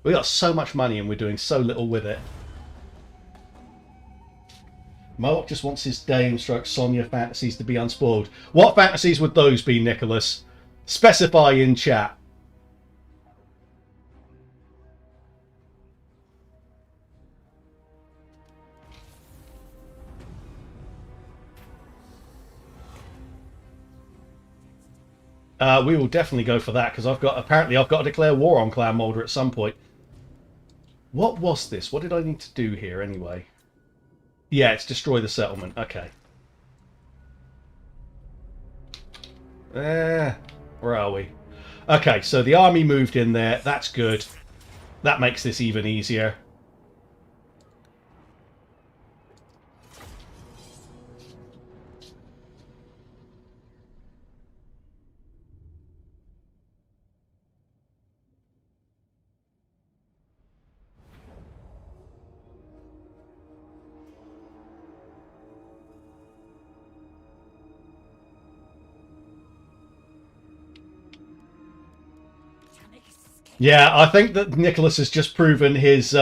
We got so much money and we're doing so little with it. Moak just wants his Dame stroke Sonya fantasies to be unspoiled. What fantasies would those be, Nicholas? Specify in chat. We will definitely go for that, because apparently I've got to declare war on Clan Moulder at some point. What was this? What did I need to do here anyway? Yeah, it's destroy the settlement. Okay. Where are we? Okay, so the army moved in there. That's good. That makes this even easier. Yeah, I think that Nicholas has just proven his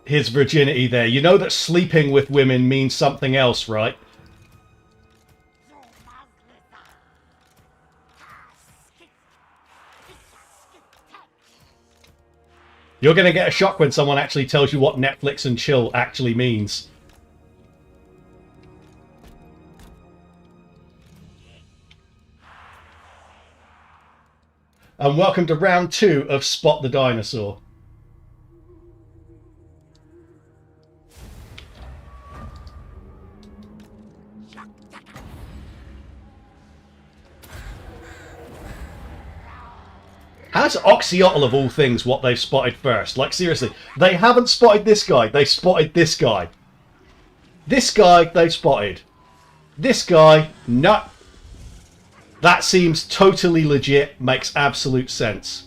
virginity there. You know that sleeping with women means something else, right? You're going to get a shock when someone actually tells you what Netflix and chill actually means. And welcome to round 2 of Spot the Dinosaur. How's Oxyotl of all things what they've spotted first? Like, seriously, they haven't spotted this guy, they spotted this guy. This guy, they spotted. This guy, no. That seems totally legit, makes absolute sense.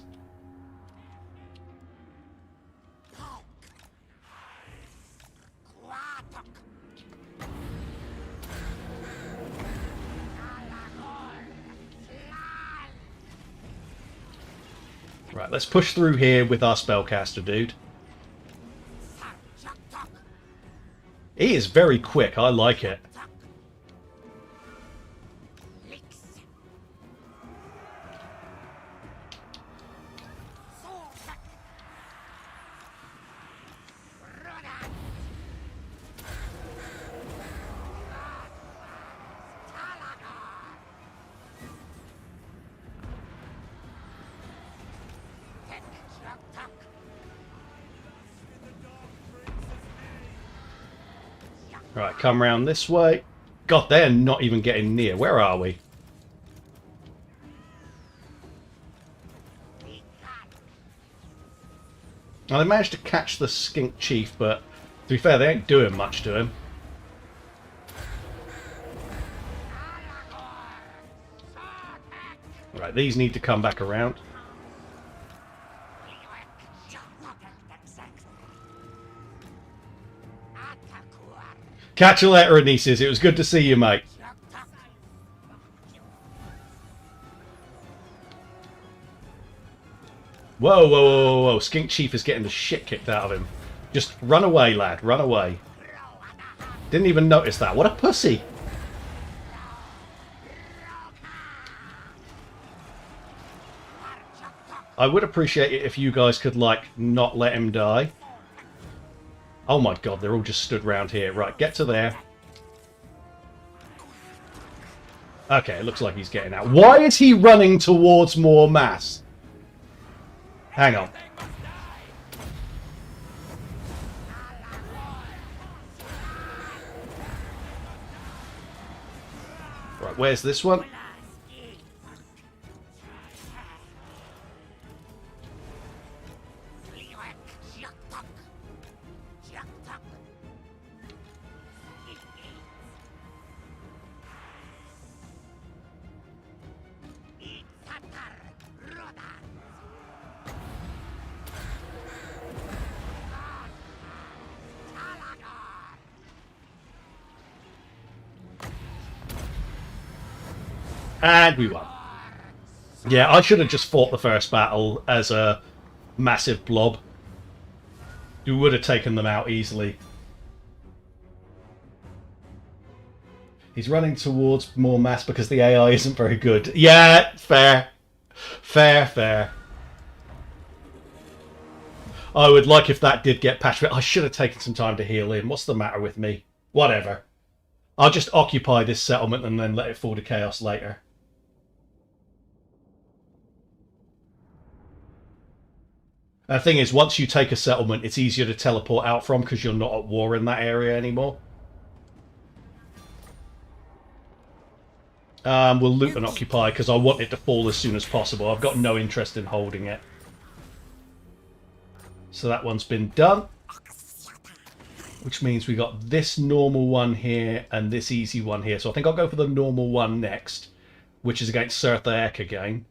Right, let's push through here with our spellcaster dude. He is very quick, I like it. Right, come round this way. God, they're not even getting near. Where are we? Now, they managed to catch the Skink Chief, but to be fair, they ain't doing much to him. Right, these need to come back around. Catch you later, Anisis. It was good to see you, mate. Whoa, whoa, whoa, whoa, whoa. Skink Chief is getting the shit kicked out of him. Just run away, lad. Run away. Didn't even notice that. What a pussy. I would appreciate it if you guys could, like, not let him die. Oh my god, they're all just stood round here. Right, get to there. Okay, it looks like he's getting out. Why is he running towards more mass? Hang on. Right, where's this one? And we won. Yeah, I should have just fought the first battle as a massive blob. You would have taken them out easily. He's running towards more mass because the AI isn't very good. Yeah, fair. Fair, fair. I would like if that did get patched. I should have taken some time to heal him. What's the matter with me? Whatever. I'll just occupy this settlement and then let it fall to chaos later. The thing is, once you take a settlement, it's easier to teleport out from because you're not at war in that area anymore. We'll loot and occupy because I want it to fall as soon as possible. I've got no interest in holding it. So that one's been done. Which means we got this normal one here and this easy one here. So I think I'll go for the normal one next, which is against Sirtha Ek again.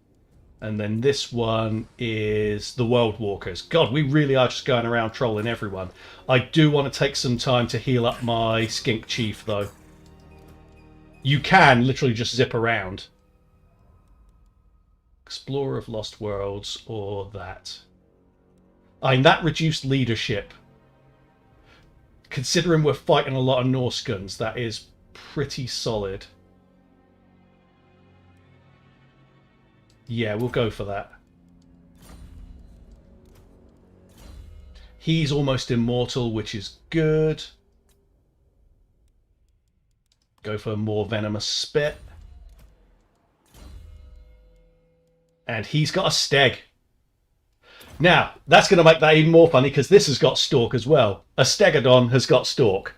And then this one is the World Walkers. God, we really are just going around trolling everyone. I do want to take some time to heal up my Skink Chief, though. You can literally just zip around. Explorer of Lost Worlds or that. I mean, that reduced leadership. Considering we're fighting a lot of Norse guns, that is pretty solid. Yeah, we'll go for that. He's almost immortal, which is good. Go for a more venomous spit. And he's got a steg. Now, that's going to make that even more funny because this has got stalk as well. A stegodon has got stalk.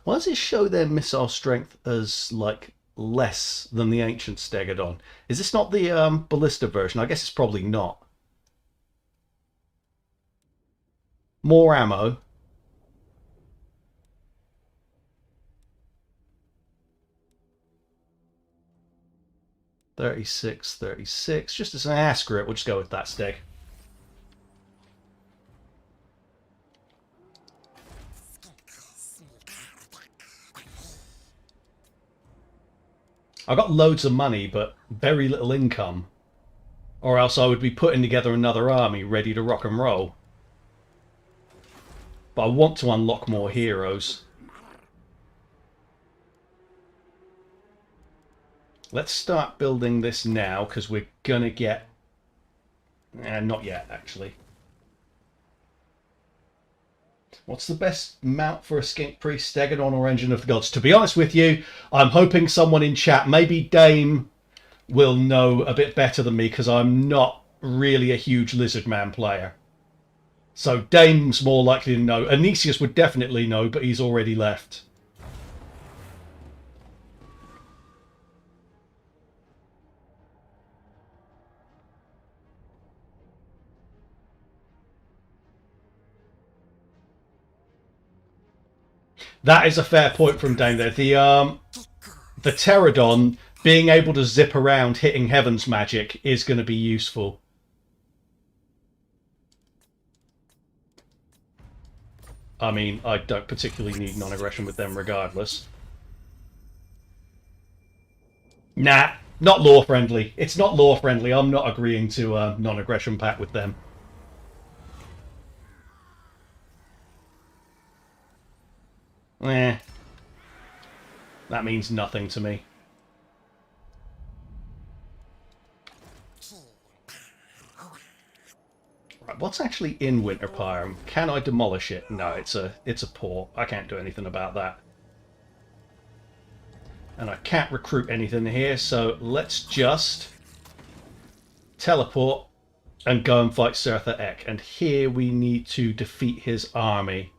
Why does it show their missile strength as, like, less than the ancient stegodon? Is this not the ballista version? I guess it's probably not. More ammo. $36, $36. Just as an accurate, we'll just go with that steg. I got loads of money, but very little income. Or else I would be putting together another army ready to rock and roll. But I want to unlock more heroes. Let's start building this now, because we're going to get... not yet, actually. What's the best mount for a Skink Priest, Stegodon or Engine of the Gods? To be honest with you, I'm hoping someone in chat, maybe Dame, will know a bit better than me, because I'm not really a huge Lizardman player. So Dame's more likely to know. Anicius would definitely know, but he's already left. That is a fair point from Dane there. The Pterodon being able to zip around hitting Heaven's magic is going to be useful. I mean, I don't particularly need non-aggression with them regardless. Nah, not lore-friendly. It's not lore-friendly. I'm not agreeing to a non-aggression pact with them. Eh. That means nothing to me. Right, what's actually in Winterpire? Can I demolish it? No, it's a port. I can't do anything about that. And I can't recruit anything here, so let's just teleport and go and fight Sirtha Ek. And here we need to defeat his army.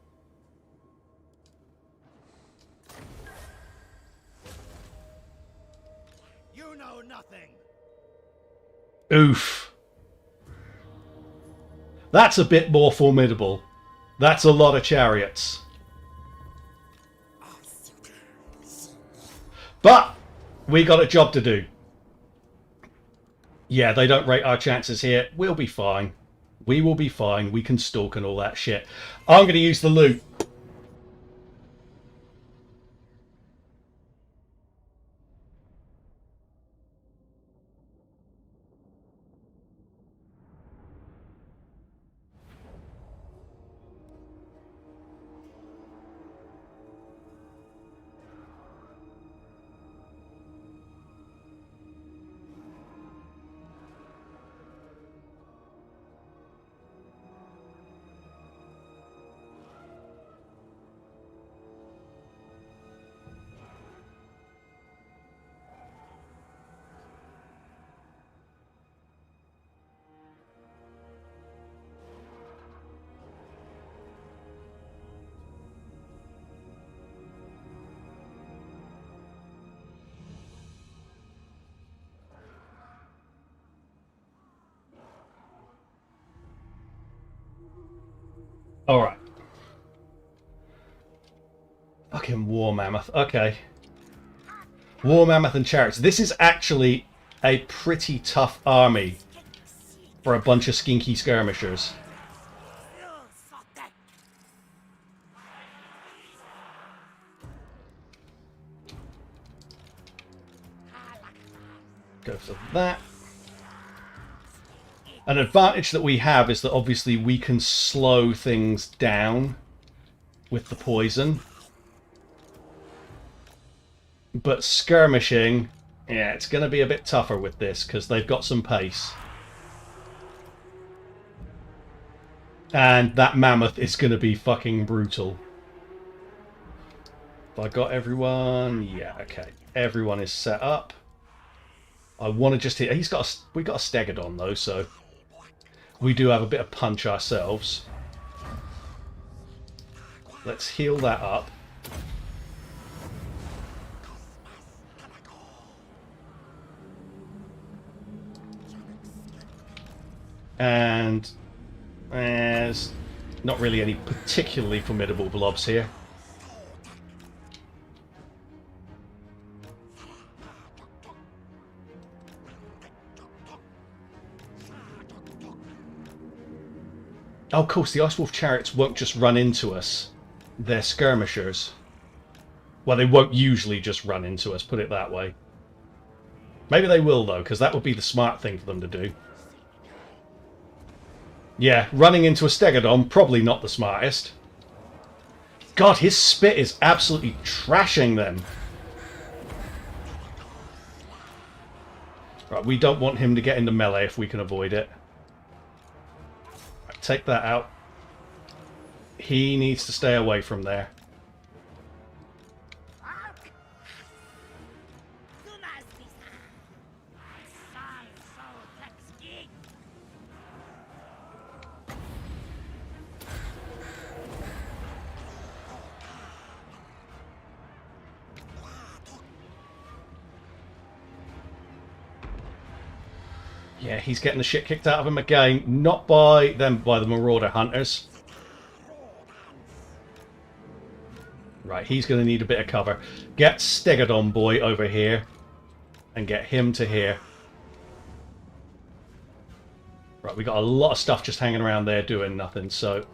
Oof. That's a bit more formidable. That's a lot of chariots. But we got a job to do. Yeah, they don't rate our chances here. We'll be fine. We will be fine. We can stalk and all that shit. I'm going to use the loot. All right. Fucking War Mammoth. Okay. War Mammoth and chariots. This is actually a pretty tough army for a bunch of skinky skirmishers. Go for that. An advantage that we have is that obviously we can slow things down with the poison. But skirmishing, yeah, it's going to be a bit tougher with this because they've got some pace. And that mammoth is going to be fucking brutal. Have I got everyone? Yeah, okay. Everyone is set up. I want to just hit... we got a Stegodon though, so... we do have a bit of punch ourselves. Let's heal that up. And there's not really any particularly formidable blobs here. Oh, of course, the Ice Wolf chariots won't just run into us. They're skirmishers. Well, they won't usually just run into us, put it that way. Maybe they will, though, because that would be the smart thing for them to do. Yeah, running into a Stegodon, probably not the smartest. God, his spit is absolutely trashing them. Right, we don't want him to get into melee if we can avoid it. Right, take that out. He needs to stay away from there. Yeah, he's getting the shit kicked out of him again. Not by them, by the Marauder Hunters. Right, he's going to need a bit of cover. Get Stegodon boy over here. And get him to here. Right, we got a lot of stuff just hanging around there doing nothing, so...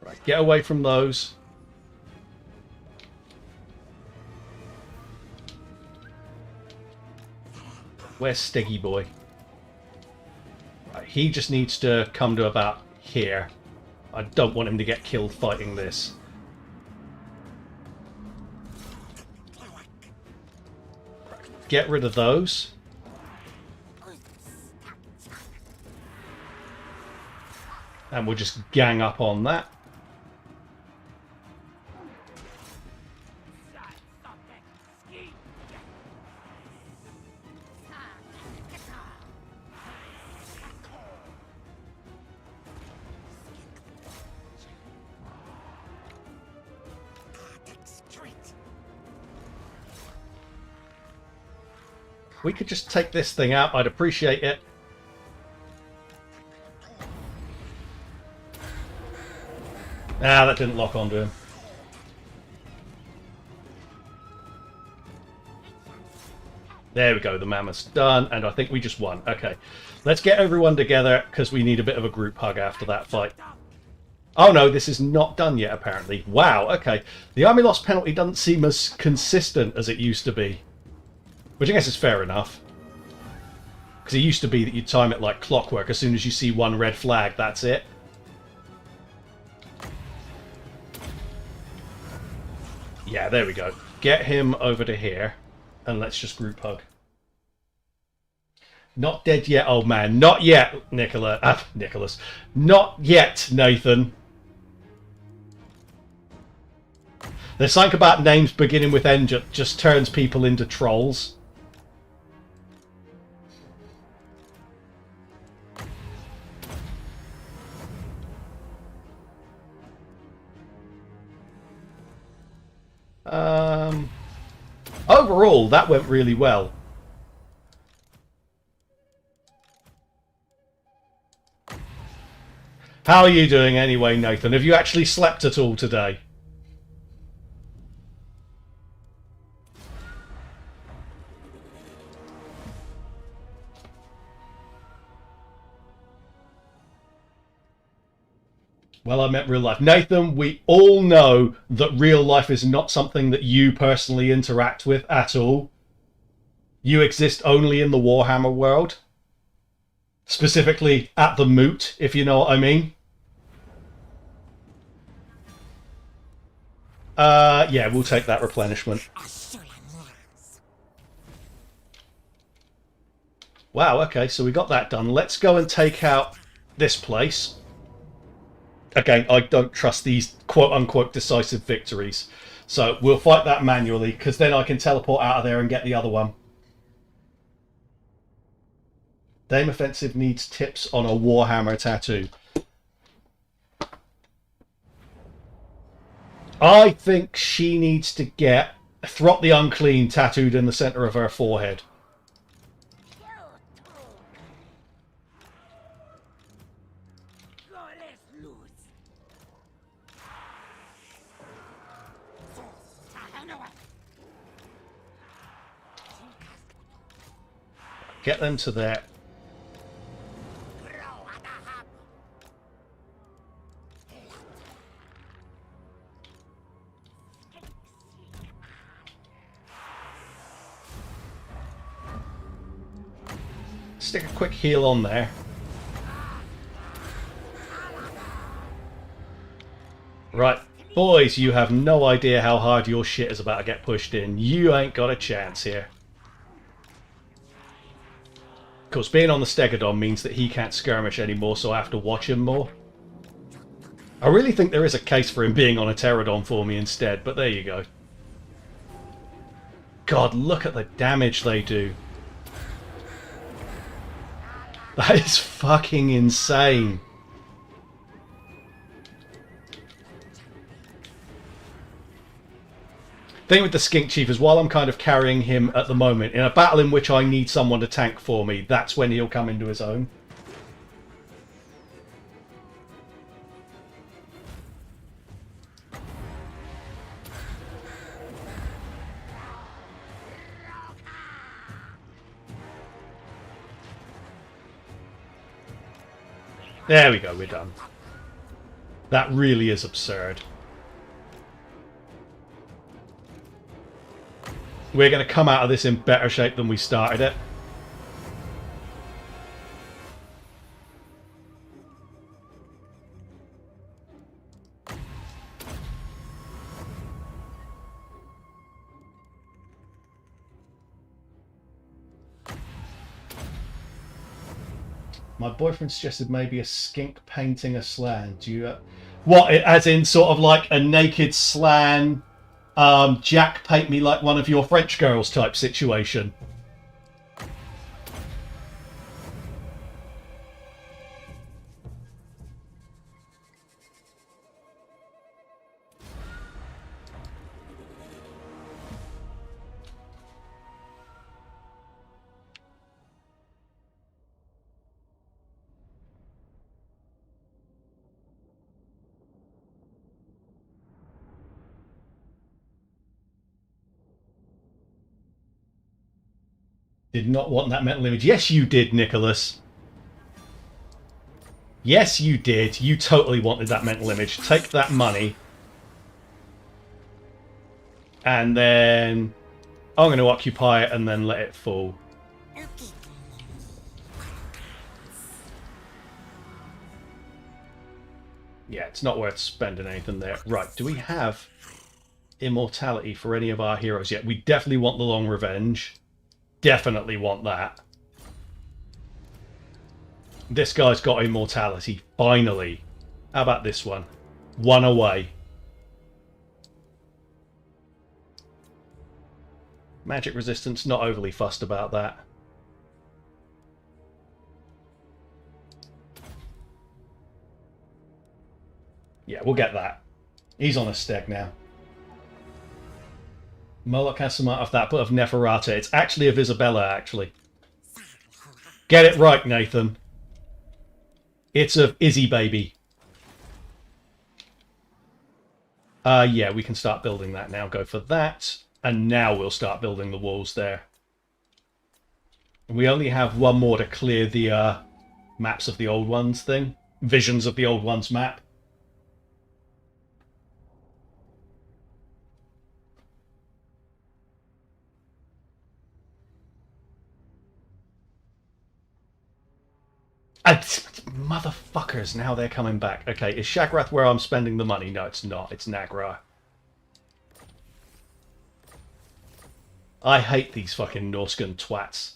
Right, get away from those. Where's Steggy boy? Right, he just needs to come to about here. I don't want him to get killed fighting this. Right, get rid of those. And we'll just gang up on that. we could just take this thing out, I'd appreciate it. Ah, that didn't lock onto him. There we go, the mammoth's done, and I think we just won. Okay, let's get everyone together, because we need a bit of a group hug after that fight. Oh no, this is not done yet, apparently. Wow, okay. The army loss penalty doesn't seem as consistent as it used to be. Which I guess is fair enough. Because it used to be that you'd time it like clockwork. As soon as you see one red flag, that's it. Yeah, there we go. Get him over to here. And let's just group hug. Not dead yet, old man. Not yet, Nicholas. Not yet, Nathan. There's something about names beginning with N just turns people into trolls. Overall, that went really well. How are you doing anyway, Nathan? Have you actually slept at all today? Well, I meant real life. Nathan, we all know that real life is not something that you personally interact with at all. You exist only in the Warhammer world. Specifically at the Moot, if you know what I mean. Yeah, we'll take that replenishment. Wow, okay, so we got that done. Let's go and take out this place. Again, I don't trust these quote-unquote decisive victories. So we'll fight that manually, because then I can teleport out of there and get the other one. Dame Offensive needs tips on a Warhammer tattoo. I think she needs to get Throt the Unclean tattooed in the centre of her forehead. Get them to there. Stick a quick heal on there. Right, boys, you have no idea how hard your shit is about to get pushed in. You ain't got a chance here. Of course, being on the Stegodon means that he can't skirmish anymore, so I have to watch him more. I really think there is a case for him being on a Pterodon for me instead, but there you go. God, look at the damage they do. That is fucking insane. Thing with the Skink Chief is while I'm kind of carrying him at the moment, in a battle in which I need someone to tank for me, that's when he'll come into his own. There we go, we're done. That really is absurd. We're going to come out of this in better shape than we started it. My boyfriend suggested maybe a skink painting a slan. Do you... what, as in sort of like a naked slan... Jack, paint me like one of your French girls type situation. Did not want that metal image. Yes, you did, Nicholas. Yes, you did. You totally wanted that mental image. Take that money. And then I'm going to occupy it and then let it fall. Yeah, it's not worth spending anything there. Right, do we have immortality for any of our heroes yet? We definitely want the Long Revenge. Definitely want that. This guy's got immortality, finally. How about this one? One away. Magic resistance, not overly fussed about that. Yeah, we'll get that. He's on a steg now. Moloch has some art of that, but of Neferata. It's actually of Isabella, actually. Get it right, Nathan. It's of Izzy Baby. Yeah, we can start building that now. Go for that. And now we'll start building the walls there. And we only have one more to clear the maps of the old ones thing. Visions of the old ones map. Motherfuckers, now they're coming back. Okay, is Shagrath where I'm spending the money? No, it's not. It's Nagra. I hate these fucking Norscan twats.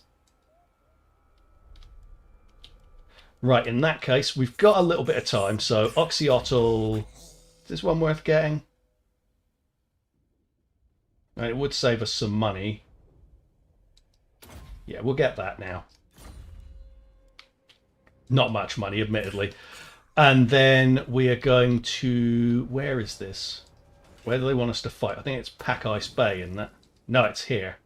Right, in that case, we've got a little bit of time, so Oxyotl... Is this one worth getting? It would save us some money. Yeah, we'll get that now. Not much money, admittedly. And then we are going to... Where is this? Where do they want us to fight? I think it's Pack Ice Bay, isn't it? No, it's here.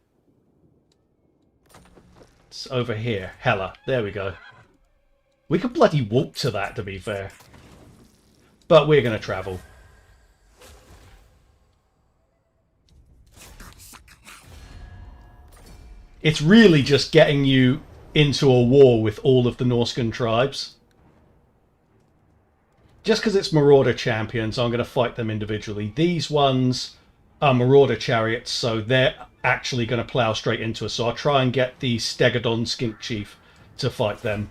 It's over here. Hella. There we go. We could bloody walk to that, to be fair. But we're going to travel. It's really just getting you into a war with all of the Norscan tribes. Just because it's Marauder champions, I'm going to fight them individually. These ones are Marauder chariots, so they're actually going to plow straight into us. So I'll try and get the Stegodon Skink Chief to fight them.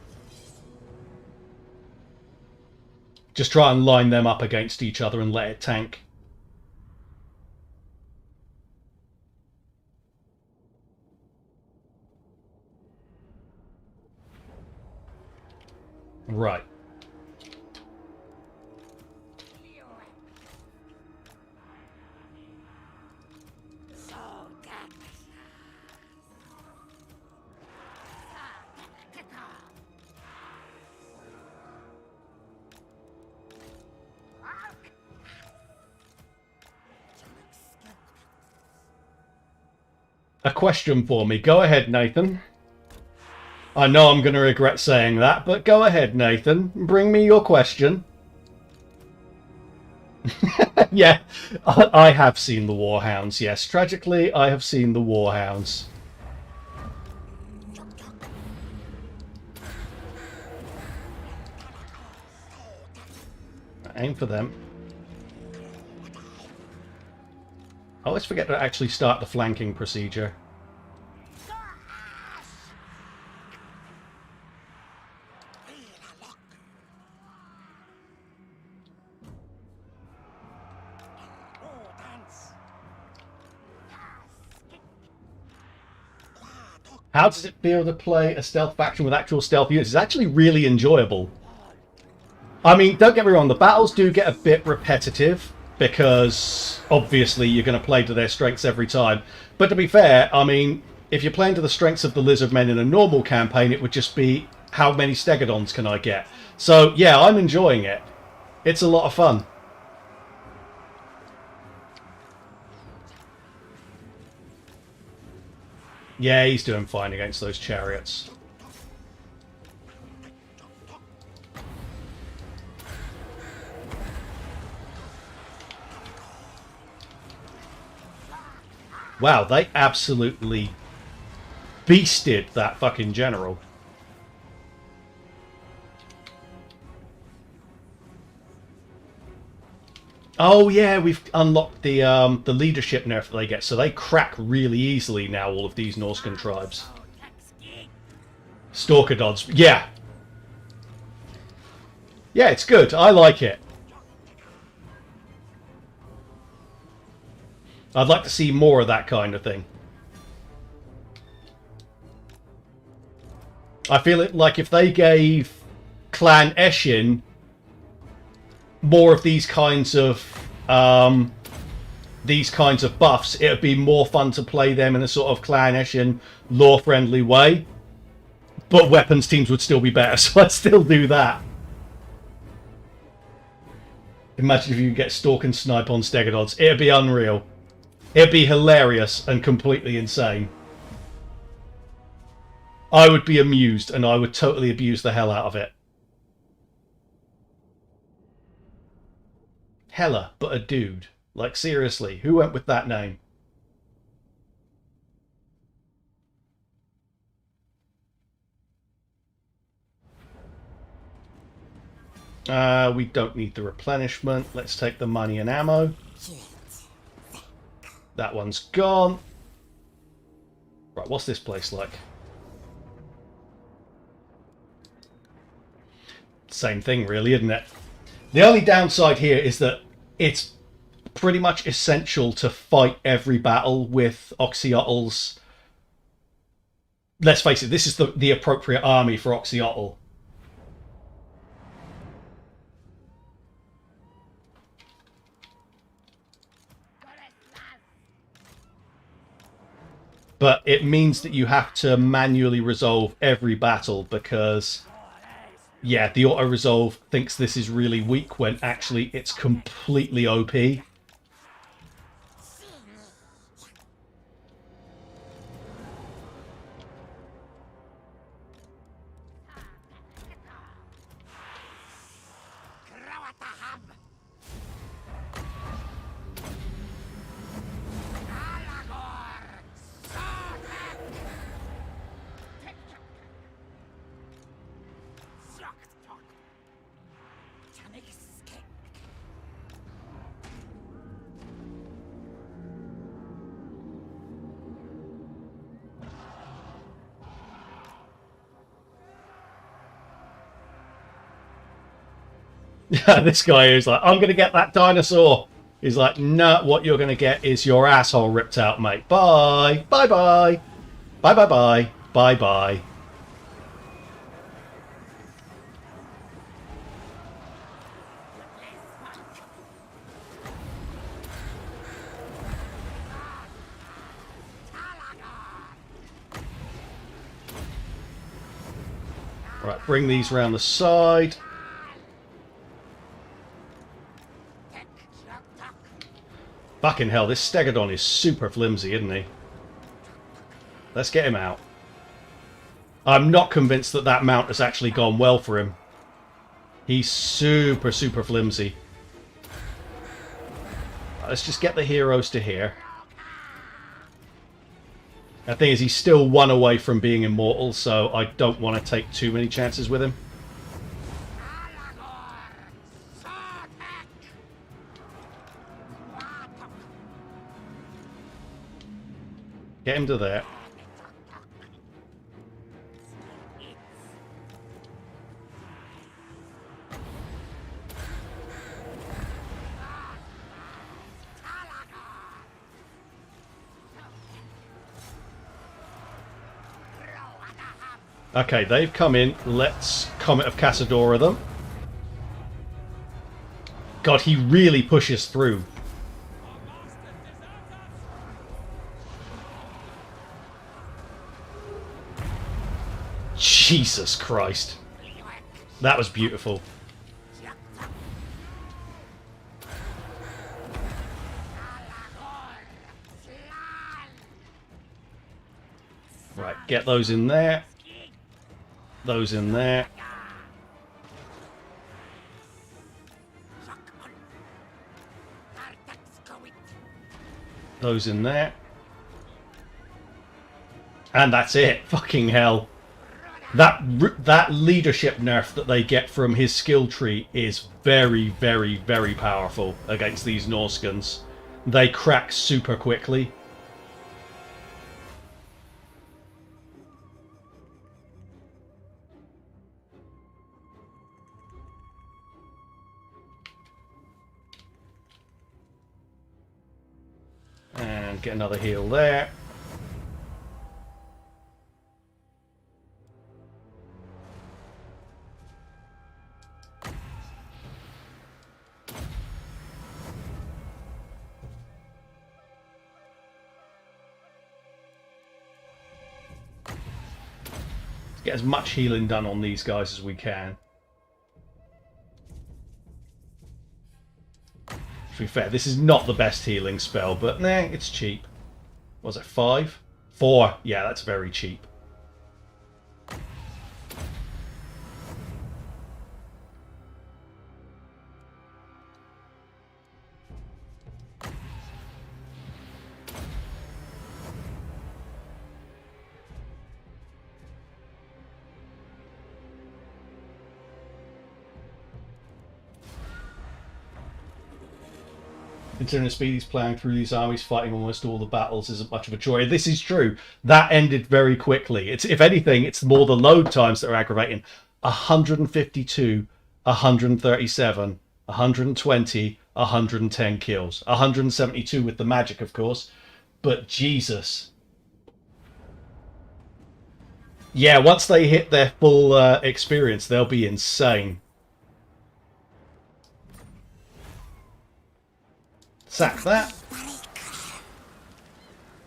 Just try and line them up against each other and let it tank. Right. A question for me. Go ahead, Nathan. I know I'm going to regret saying that, but go ahead, Nathan. Bring me your question. Yeah, I have seen the Warhounds, yes. Tragically, I have seen the Warhounds. Aim for them. I always forget to actually start the flanking procedure. How does it feel to play a stealth faction with actual stealth units? It's actually really enjoyable. I mean, don't get me wrong, the battles do get a bit repetitive, because obviously you're going to play to their strengths every time. But to be fair, I mean, if you're playing to the strengths of the Lizardmen in a normal campaign, it would just be, how many Stegodons can I get? So, yeah, I'm enjoying it. It's a lot of fun. Yeah, he's doing fine against those chariots. Wow, they absolutely beasted that fucking general. Oh yeah, we've unlocked the leadership nerf that they get, so they crack really easily now, all of these Norscan tribes. Stalker Dodds, yeah. Yeah, it's good. I like it. I'd like to see more of that kind of thing. I feel it like if they gave Clan Eshin more of these kinds of buffs, it would be more fun to play them in a sort of Clan Eshin lore-friendly way. But weapons teams would still be better, so I'd still do that. Imagine if you could get Stalk and Snipe on Stegodods. It'd be unreal. It'd be hilarious and completely insane. I would be amused, and I would totally abuse the hell out of it. Hella, but a dude. Like, seriously, who went with that name? We don't need the replenishment. Let's take the money and ammo. That one's gone. Right, what's this place like? Same thing, really, isn't it? The only downside here is that it's pretty much essential to fight every battle with Oxyotls. Let's face it, this is the appropriate army for Oxyotl. But it means that you have to manually resolve every battle because, yeah, the auto-resolve thinks this is really weak when actually it's completely OP. This guy is like, I'm going to get that dinosaur. He's like, no, what you're going to get is your asshole ripped out, mate. Bye. Bye-bye. Bye-bye-bye. Bye-bye. Right, bring these round the side. Fucking hell, this Stegodon is super flimsy, isn't he? Let's get him out. I'm not convinced that that mount has actually gone well for him. He's super, super flimsy. Let's just get the heroes to here. The thing is, he's still one away from being immortal, so I don't want to take too many chances with him. Get him to there. Okay, they've come in. Let's Comet of Casadora them. God, he really pushes through. Jesus Christ. That was beautiful. Right, get those in there. Those in there. Those in there. And that's it. Fucking hell. That leadership nerf that they get from his skill tree is very, very, very powerful against these Norscans. They crack super quickly. And get another heal there. Get as much healing done on these guys as we can. To be fair, this is not the best healing spell, but nah, it's cheap. Was it 5? 4. Yeah, that's very cheap. Considering the speed he's playing through these armies, fighting almost all the battles isn't much of a chore. This is true. That ended very quickly. It's, if anything, it's more the load times that are aggravating. 152, 137, 120, 110 kills. 172 with the magic, of course. But Jesus. Yeah, once they hit their full experience, they'll be insane. Sack that.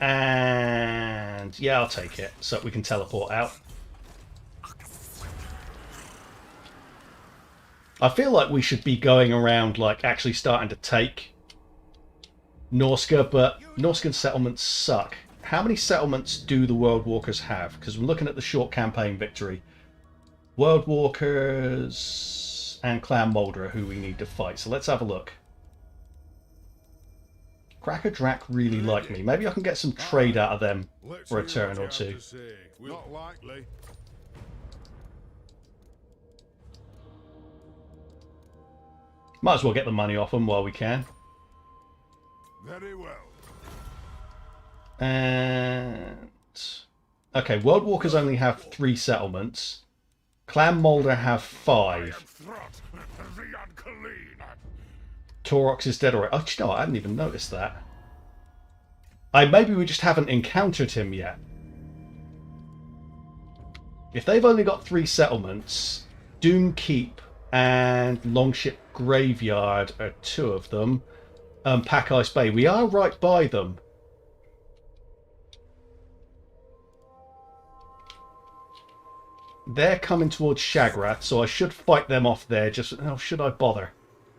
And yeah, I'll take it so we can teleport out. I feel like we should be going around, like, actually starting to take Norsca, but Norscan settlements suck. How many settlements do the World Walkers have? Because we're looking at the short campaign victory. World Walkers and Clan Moulder are who we need to fight. So let's have a look. Cracker Drac really like me. Maybe I can get some trade out of them for a turn or two. Not likely. Might as well get the money off them while we can. Very well. And okay, World Walkers only have 3 settlements. Clan Moulder have 5. Taurox is dead already. Oh, you know what? I hadn't even noticed that. Maybe we just haven't encountered him yet. If they've only got 3 settlements, Doom Keep and Longship Graveyard are 2 of them. Pack Ice Bay. We are right by them. They're coming towards Shagrath, so I should fight them off there. Just, oh, should I bother?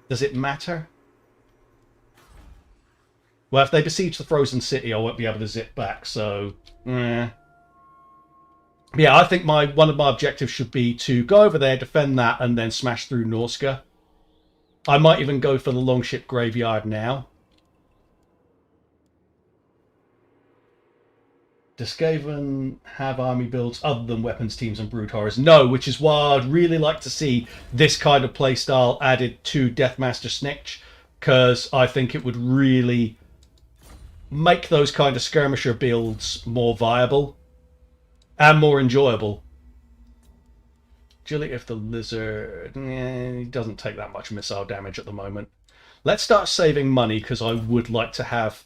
Does it matter? Well, if they besiege the Frozen City, I won't be able to zip back, so... Yeah, I think one of my objectives should be to go over there, defend that, and then smash through Norsca. I might even go for the Longship Graveyard now. Does Skaven have army builds other than weapons teams and brood horrors? No, which is why I'd really like to see this kind of playstyle added to Deathmaster Snitch, because I think it would really make those kind of skirmisher builds more viable and more enjoyable. Agility of the Lizard, he doesn't take that much missile damage at the moment. Let's start saving money, because I would like to have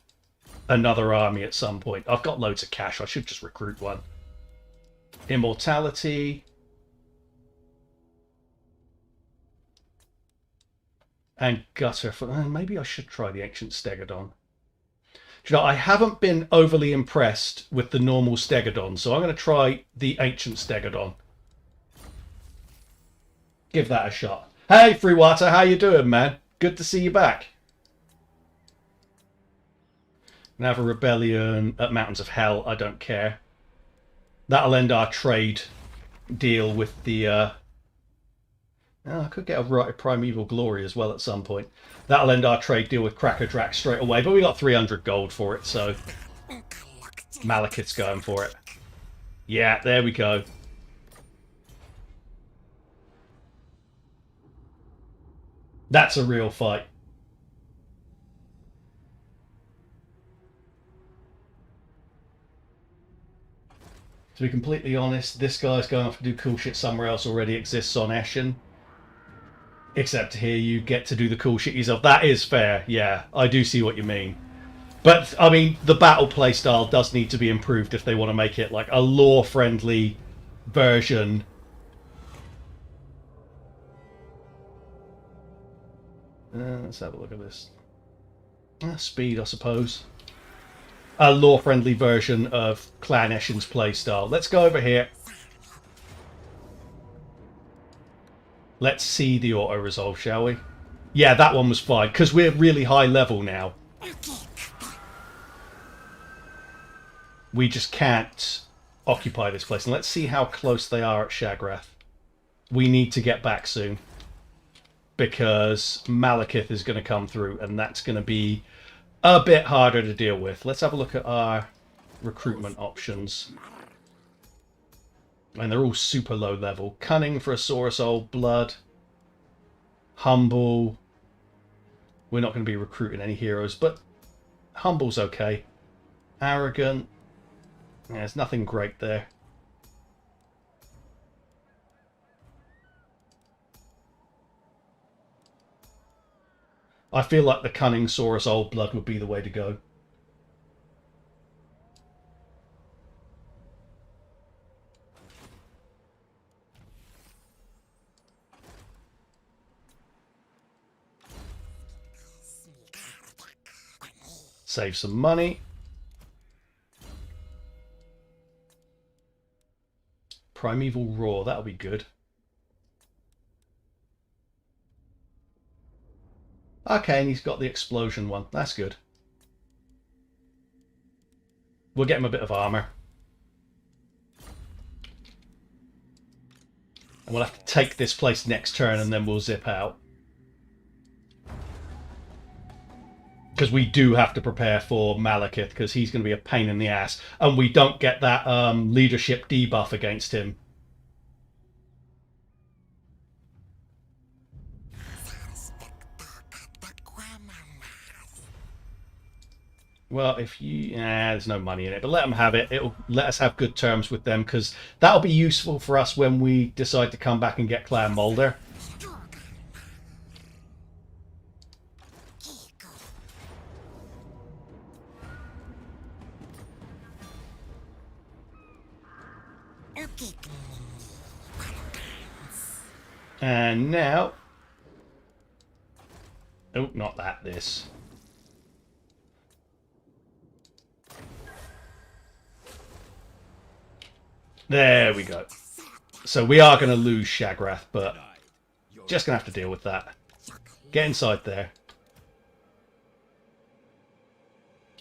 another army at some point. I've got loads of cash. I should just recruit one. Immortality. And Gutter. Maybe I should try the Ancient Stegodon. You know, I haven't been overly impressed with the normal Stegodon, so I'm going to try the Ancient Stegodon. Give that a shot. Hey, Freewater, how you doing, man? Good to see you back. And have a rebellion at Mountains of Hell. I don't care. That'll end our trade deal with the... I could get a right Primeval Glory as well at some point. That'll end our trade deal with Cracker Drac straight away. But we got 300 gold for it, so... Malekith's going for it. Yeah, there we go. That's a real fight. To be completely honest, this guy's going off to do cool shit somewhere else already exists on Eshin. Except here you get to do the cool shit yourself. That is fair, yeah. I do see what you mean. But, I mean, the battle playstyle does need to be improved if they want to make it like a lore-friendly version. Let's have a look at this. Speed, I suppose. A lore-friendly version of Clan Eshin's playstyle. Let's go over here. Let's see the auto-resolve, shall we? Yeah, that one was fine, because we're really high level now. We just can't occupy this place. And let's see how close they are at Shagrath. We need to get back soon. Because Malekith is going to come through, and that's going to be a bit harder to deal with. Let's have a look at our recruitment options. And they're all super low level. Cunning for a Saurus Blood. Humble. We're not going to be recruiting any heroes, but Humble's okay. Arrogant. Yeah, there's nothing great there. I feel like the Cunning Saurus Blood would be the way to go. Save some money. Primeval Roar, that'll be good. Okay, and he's got the explosion one. That's good. We'll get him a bit of armor. And we'll have to take this place next turn and then we'll zip out. Because we do have to prepare for Malekith, because he's going to be a pain in the ass. And we don't get that leadership debuff against him. Well, if you... there's no money in it, but let them have it. It'll let us have good terms with them, because that'll be useful for us when we decide to come back and get Clan Mulder. And now... Oh, not that, this. There we go. So we are going to lose Shagrath, but just going to have to deal with that. Get inside there.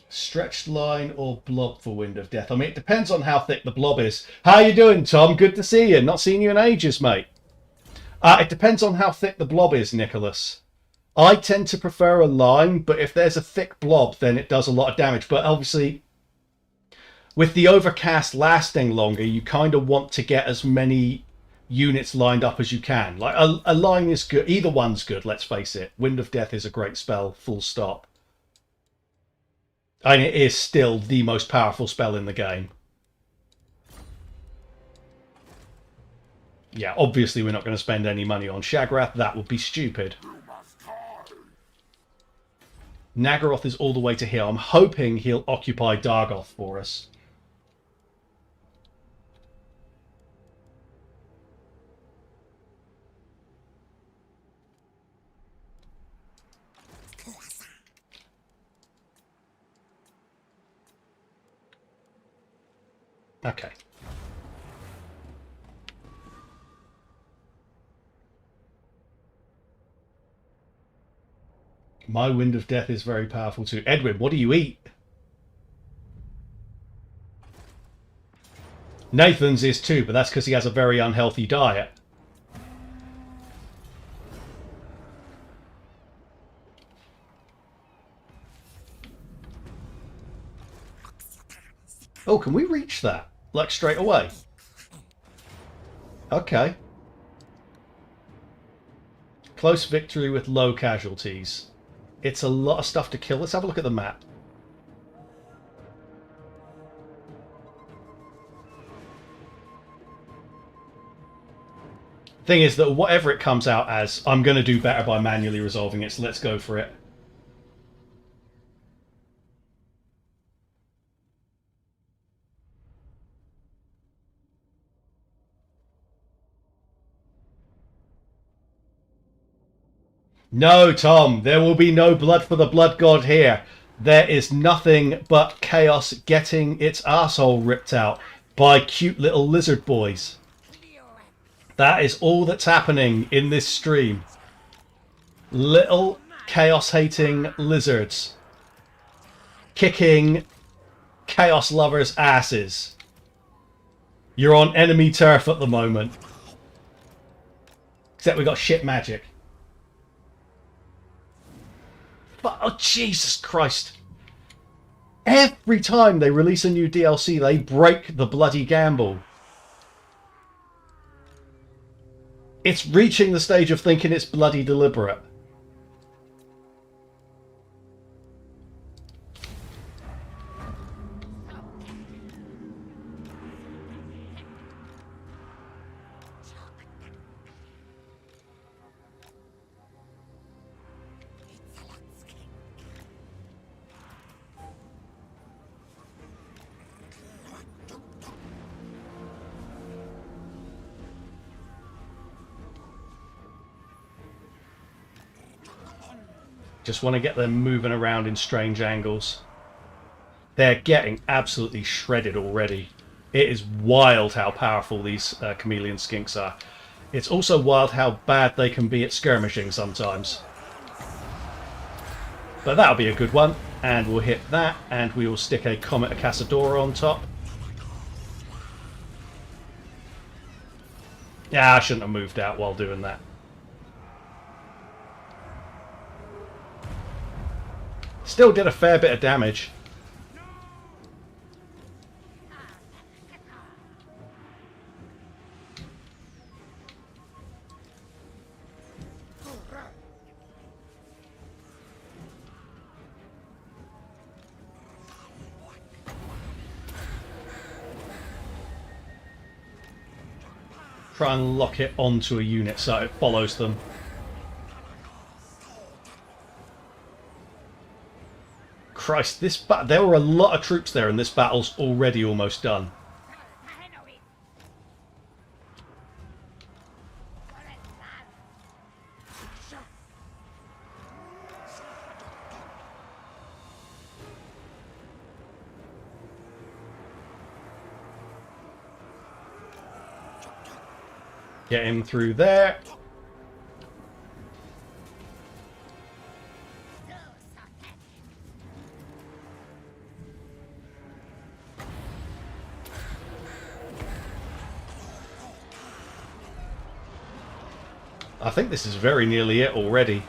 Stretched line or blob for Wind of Death? I mean, it depends on how thick the blob is. How you doing, Tom? Good to see you. Not seen you in ages, mate. It depends on how thick the blob is, Nicholas. I tend to prefer a line, but if there's a thick blob, then it does a lot of damage. But obviously, with the overcast lasting longer, you kind of want to get as many units lined up as you can. Like, a line is good. Either one's good, let's face it. Wind of Death is a great spell, full stop. And it is still the most powerful spell in the game. Yeah, obviously we're not going to spend any money on Shagrath. That would be stupid. Nagaroth is all the way to here. I'm hoping he'll occupy Dargoth for us. Okay. My Wind of Death is very powerful too. Edwin, what do you eat? Nathan's is too, but that's because he has a very unhealthy diet. Oh, can we reach that? Like straight away. Okay. Close victory with low casualties. It's a lot of stuff to kill. Let's have a look at the map. Thing is that whatever it comes out as, I'm going to do better by manually resolving it, so let's go for it. No, Tom, there will be no blood for the blood god here. There is nothing but chaos getting its asshole ripped out by cute little lizard boys. That is all that's happening in this stream. Little chaos-hating lizards kicking chaos lovers' asses. You're on enemy turf at the moment. Except we got shit magic. But, oh, Jesus Christ. Every time they release a new DLC, they break the bloody gamble. It's reaching the stage of thinking it's bloody deliberate. Just want to get them moving around in strange angles. They're getting absolutely shredded already. It is wild how powerful these chameleon skinks are. It's also wild how bad they can be at skirmishing sometimes. But that'll be a good one. And we'll hit that, and we will stick a Comet of Casadora on top. Yeah, I shouldn't have moved out while doing that. Still did a fair bit of damage. Try and lock it onto a unit so it follows them. Christ, there were a lot of troops there, and this battle's already almost done. Get him through there. I think this is very nearly it already.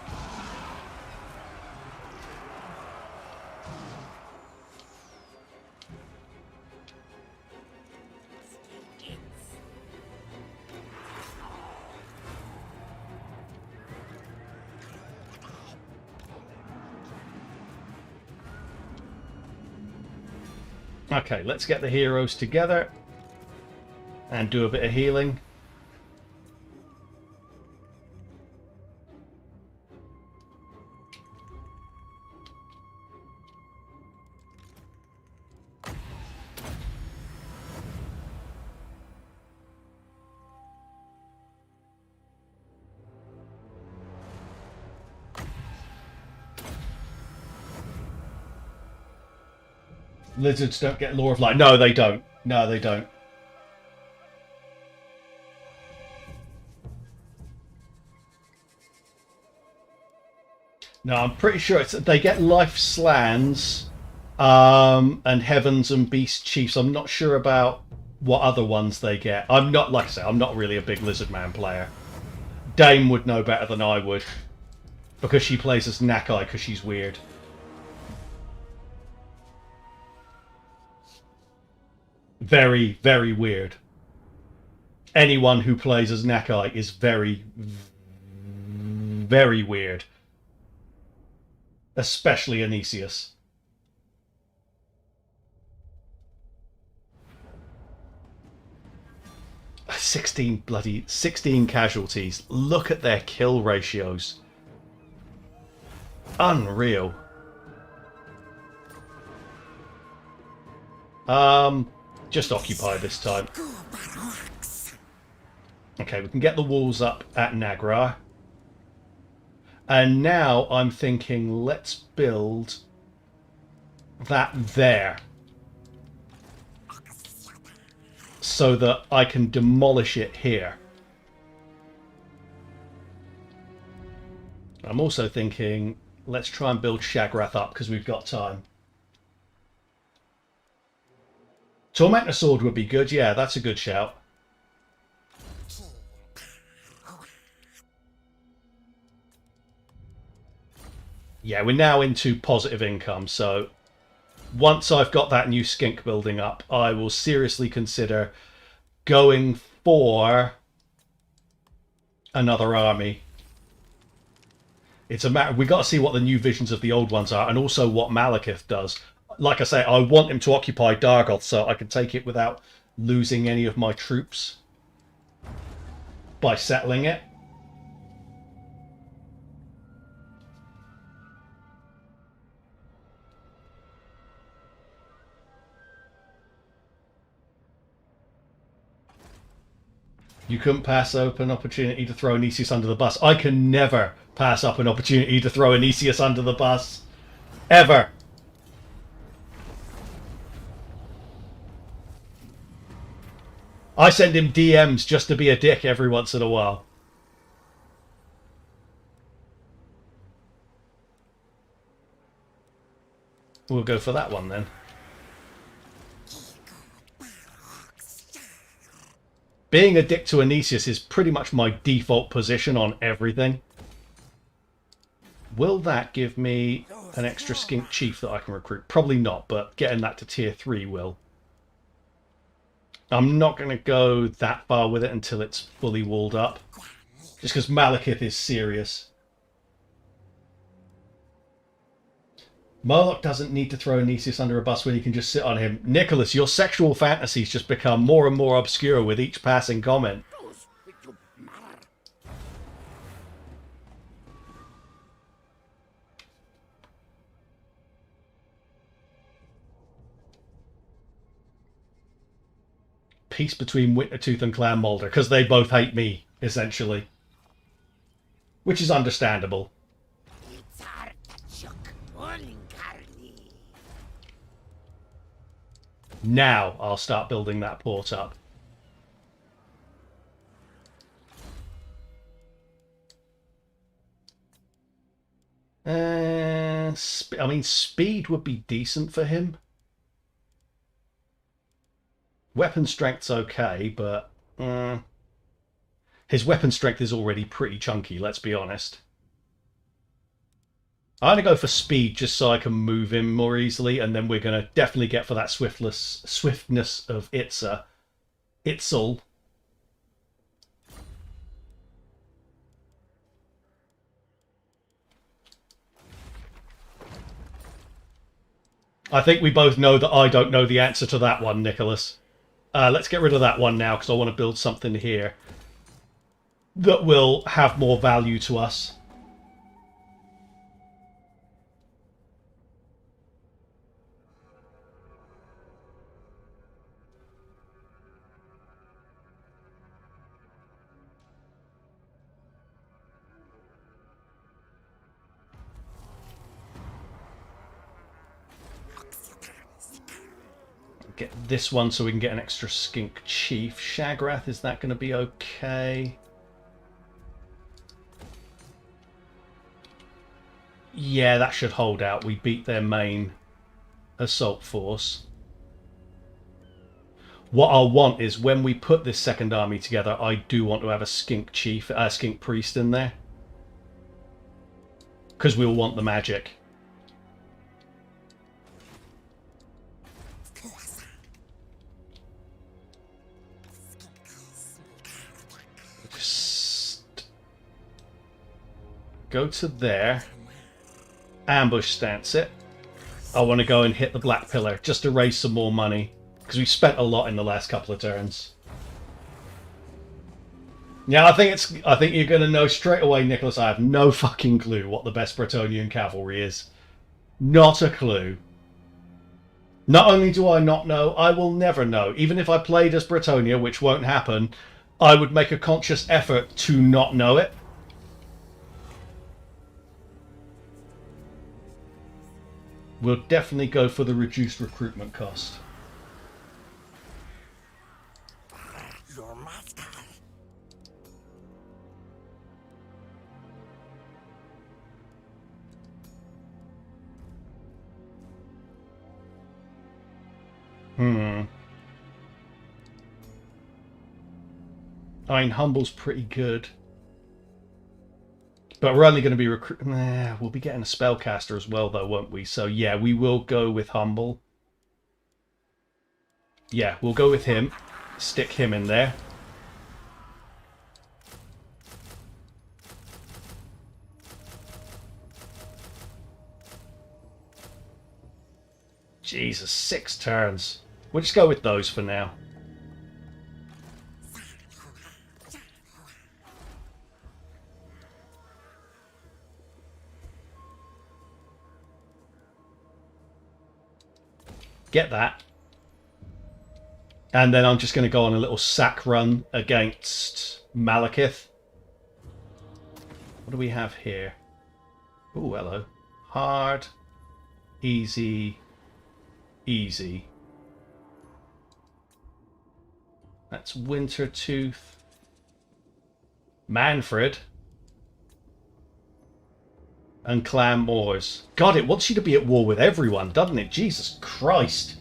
Okay, let's get the heroes together and do a bit of healing. Lizards don't get Law of Light. No, they don't. No, they don't. No, I'm pretty sure they get Life Slans and Heavens and Beast Chiefs. I'm not sure about what other ones they get. I'm not, like I say, I'm not really a big Lizardman player. Dame would know better than I would, because she plays as Nakai because she's weird. very, very weird. Anyone who plays as Nakai is very, very weird. Especially Anicius. $16 casualties. Look at their kill ratios. Unreal. Just occupy this time. Okay, we can get the walls up at Nagra. And now I'm thinking, let's build that there. So that I can demolish it here. I'm also thinking, let's try and build Shagrath up because we've got time. Tormentor Sword would be good. Yeah, that's a good shout. Yeah, we're now into positive income, so once I've got that new skink building up, I will seriously consider going for another army. It's a matter, we got to see what the new visions of the old ones are, and also what Malekith does. Like I say, I want him to occupy Dargoth so I can take it without losing any of my troops by settling it. You couldn't pass up an opportunity to throw Anicius under the bus. I can never pass up an opportunity to throw Anicius under the bus. Ever. I send him DMs just to be a dick every once in a while. We'll go for that one then. Being a dick to Anicius is pretty much my default position on everything. Will that give me an extra skink chief that I can recruit? Probably not, but getting that to tier 3 will. I'm not going to go that far with it until it's fully walled up. Just because Malekith is serious. Moloch doesn't need to throw Anicius under a bus when he can just sit on him. Nicholas, your sexual fantasies just become more and more obscure with each passing comment. Peace between Wintertooth and Clan Moulder, because they both hate me, essentially. Which is understandable. Now I'll start building that port up. I mean, speed would be decent for him. Weapon strength's okay, but his weapon strength is already pretty chunky, let's be honest. I'm going to go for speed just so I can move him more easily, and then we're going to definitely get for that swiftness of Itzel. I think we both know that I don't know the answer to that one, Nicholas. Let's get rid of that one now, because I want to build something here that will have more value to us. Get this one so we can get an extra skink chief. Shagrath, is that going to be okay? Yeah, that should hold out. We beat their main assault force. What I'll want is when we put this second army together, I do want to have a skink chief, skink priest in there. Because we'll want the magic. Go to there. Ambush stance it. I want to go and hit the black pillar just to raise some more money. Because we spent a lot in the last couple of turns. Yeah, I think you're going to know straight away, Nicholas. I have no fucking clue what the best Bretonnian cavalry is. Not a clue. Not only do I not know, I will never know. Even if I played as Bretonnia, which won't happen, I would make a conscious effort to not know it. We'll definitely go for the reduced recruitment cost. I mean, Humble's pretty good. But we're only going to be we'll be getting a spellcaster as well, though, won't we? So, yeah, we will go with Humble. Yeah, we'll go with him. Stick him in there. Jesus, 6 turns. We'll just go with those for now. Get that. And then I'm just going to go on a little sack run against Malekith. What do we have here? Oh, hello. Hard. Easy. Easy. That's Wintertooth. Manfred. And Clan Moors. God, it wants you to be at war with everyone, doesn't it? Jesus Christ.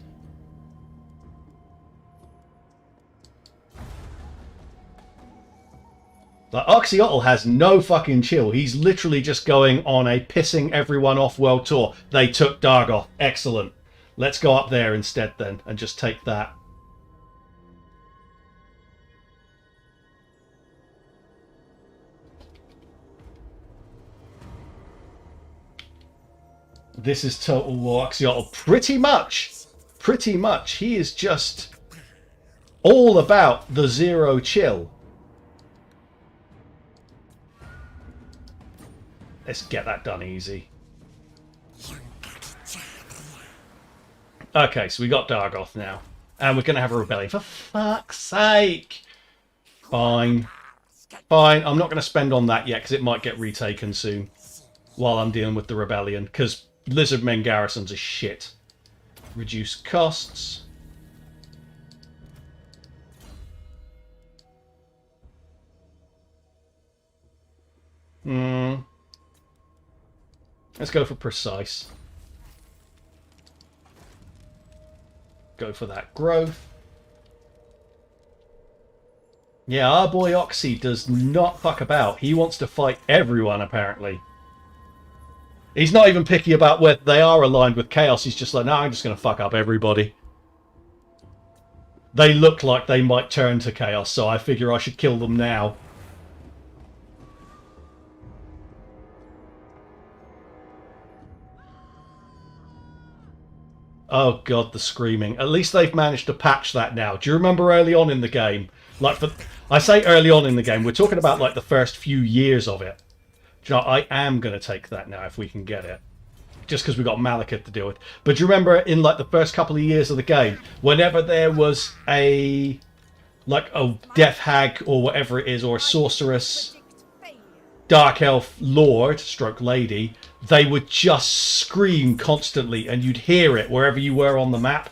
Like, Oxyotl has no fucking chill. He's literally just going on a pissing everyone off world tour. They took Dargoth. Excellent. Let's go up there instead then and just take that. This is Total War Oxyotl. Pretty much. Pretty much. He is just all about the zero chill. Let's get that done easy. Okay, so we got Dargoth now. And we're going to have a rebellion. For fuck's sake! Fine. Fine, I'm not going to spend on that yet because it might get retaken soon. While I'm dealing with the rebellion. Because Lizardmen garrisons are shit. Reduce costs. Let's go for precise. Go for that growth. Yeah, our boy Oxy does not fuck about. He wants to fight everyone, apparently. He's not even picky about whether they are aligned with Chaos. He's just like, no, I'm just going to fuck up everybody. They look like they might turn to Chaos, so I figure I should kill them now. Oh god, the screaming. At least they've managed to patch that now. Do you remember early on in the game? Like, I say early on in the game, we're talking about like the first few years of it. Do you know, I am going to take that now if we can get it. Just because we've got Malekith to deal with. But do you remember in like the first couple of years of the game, whenever there was a death hag or whatever it is, or a sorceress, dark elf lord, stroke lady, they would just scream constantly and you'd hear it wherever you were on the map.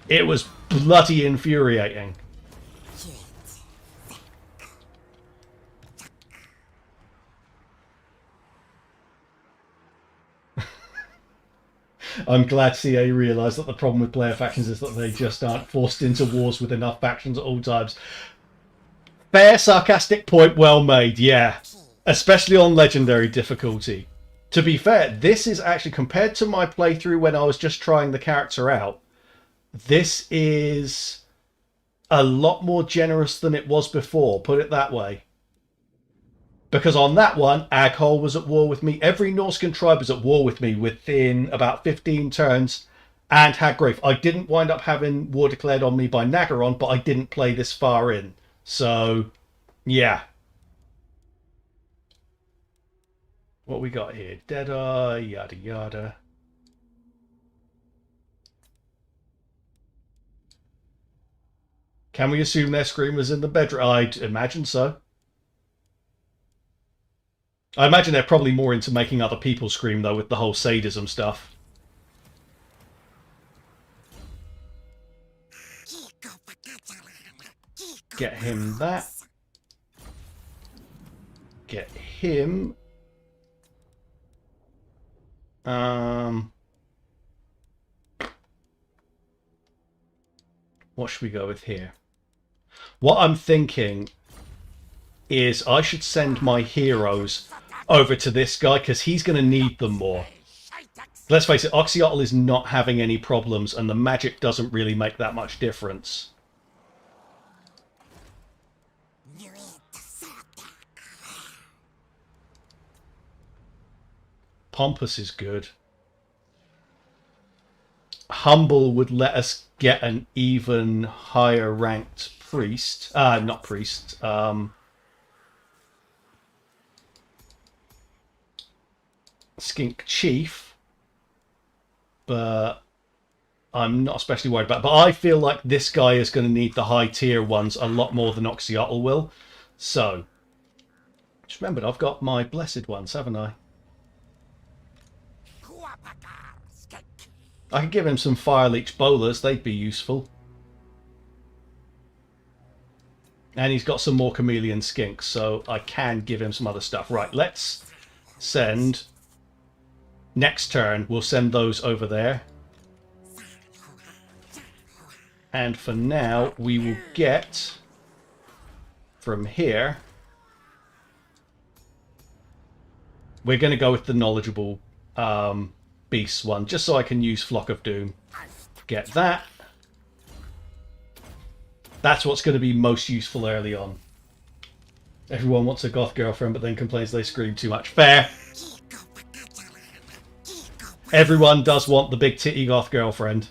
It was bloody infuriating. I'm glad CA realised that the problem with player factions is that they just aren't forced into wars with enough factions at all times. Fair sarcastic point, well made, yeah. Especially on legendary difficulty. To be fair, this is actually, compared to my playthrough when I was just trying the character out, this is a lot more generous than it was before, put it that way. Because on that one, Aghol was at war with me. Every Norscan tribe was at war with me within about 15 turns, and Haggrave. I didn't wind up having war declared on me by Nagaron, but I didn't play this far in. So, yeah. What we got here? Deadeye, yada yada. Can we assume their screamers in the bedroom? I'd imagine so. I imagine they're probably more into making other people scream, though, with the whole sadism stuff. Get him that. Get him. What should we go with here? What I'm thinking is I should send my heroes over to this guy because he's going to need them more. Let's face it, Oxyotl is not having any problems and the magic doesn't really make that much difference. Pompous is good. Humble would let us get an even higher ranked priest. Not priest. Skink Chief. But I'm not especially worried about it. But I feel like this guy is going to need the high tier ones a lot more than Oxyotl will. So, just remembered I've got my blessed ones, haven't I? I could give him some Fire Leech Bowlers, they'd be useful. And he's got some more Chameleon Skinks, so I can give him some other stuff. Right, let's send... Next turn, we'll send those over there. And for now, we will get... From here... We're going to go with the knowledgeable... Beast one, just so I can use Flock of Doom. Get that. That's what's going to be most useful early on. Everyone wants a goth girlfriend, but then complains they scream too much. Fair. Everyone does want the big titty goth girlfriend.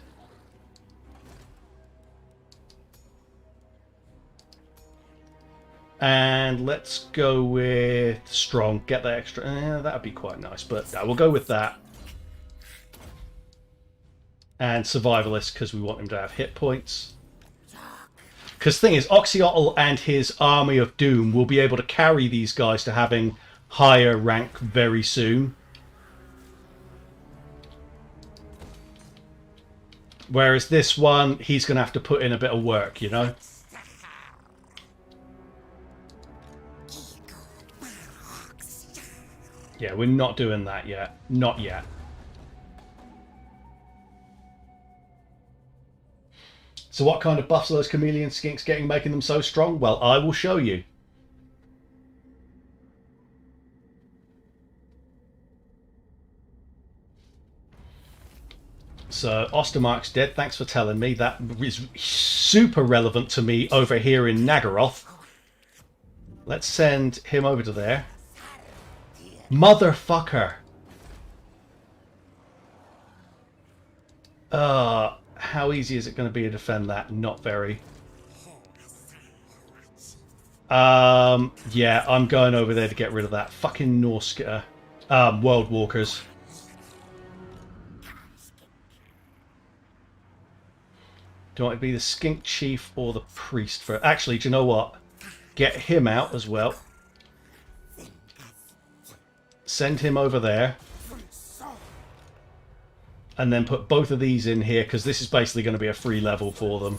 And let's go with strong. Get that extra. That would be quite nice, but we'll go with that. And survivalist because we want him to have hit points. Because the thing is, Oxyotl and his army of doom will be able to carry these guys to having higher rank very soon. Whereas this one, he's going to have to put in a bit of work, you know? Yeah, we're not doing that yet. Not yet. So what kind of buffs are those Chameleon Skinks getting, making them so strong? Well, I will show you. So, Ostermark's dead. Thanks for telling me. That is super relevant to me over here in Nagaroth. Let's send him over to there. Motherfucker! How easy is it going to be to defend that? Not very. Yeah, I'm going over there to get rid of that fucking Norse World Walkers. Do you want to be the Skink Chief or the Priest for? Actually, do you know what? Get him out as well. Send him over there. And then put both of these in here, because this is basically going to be a free level for them.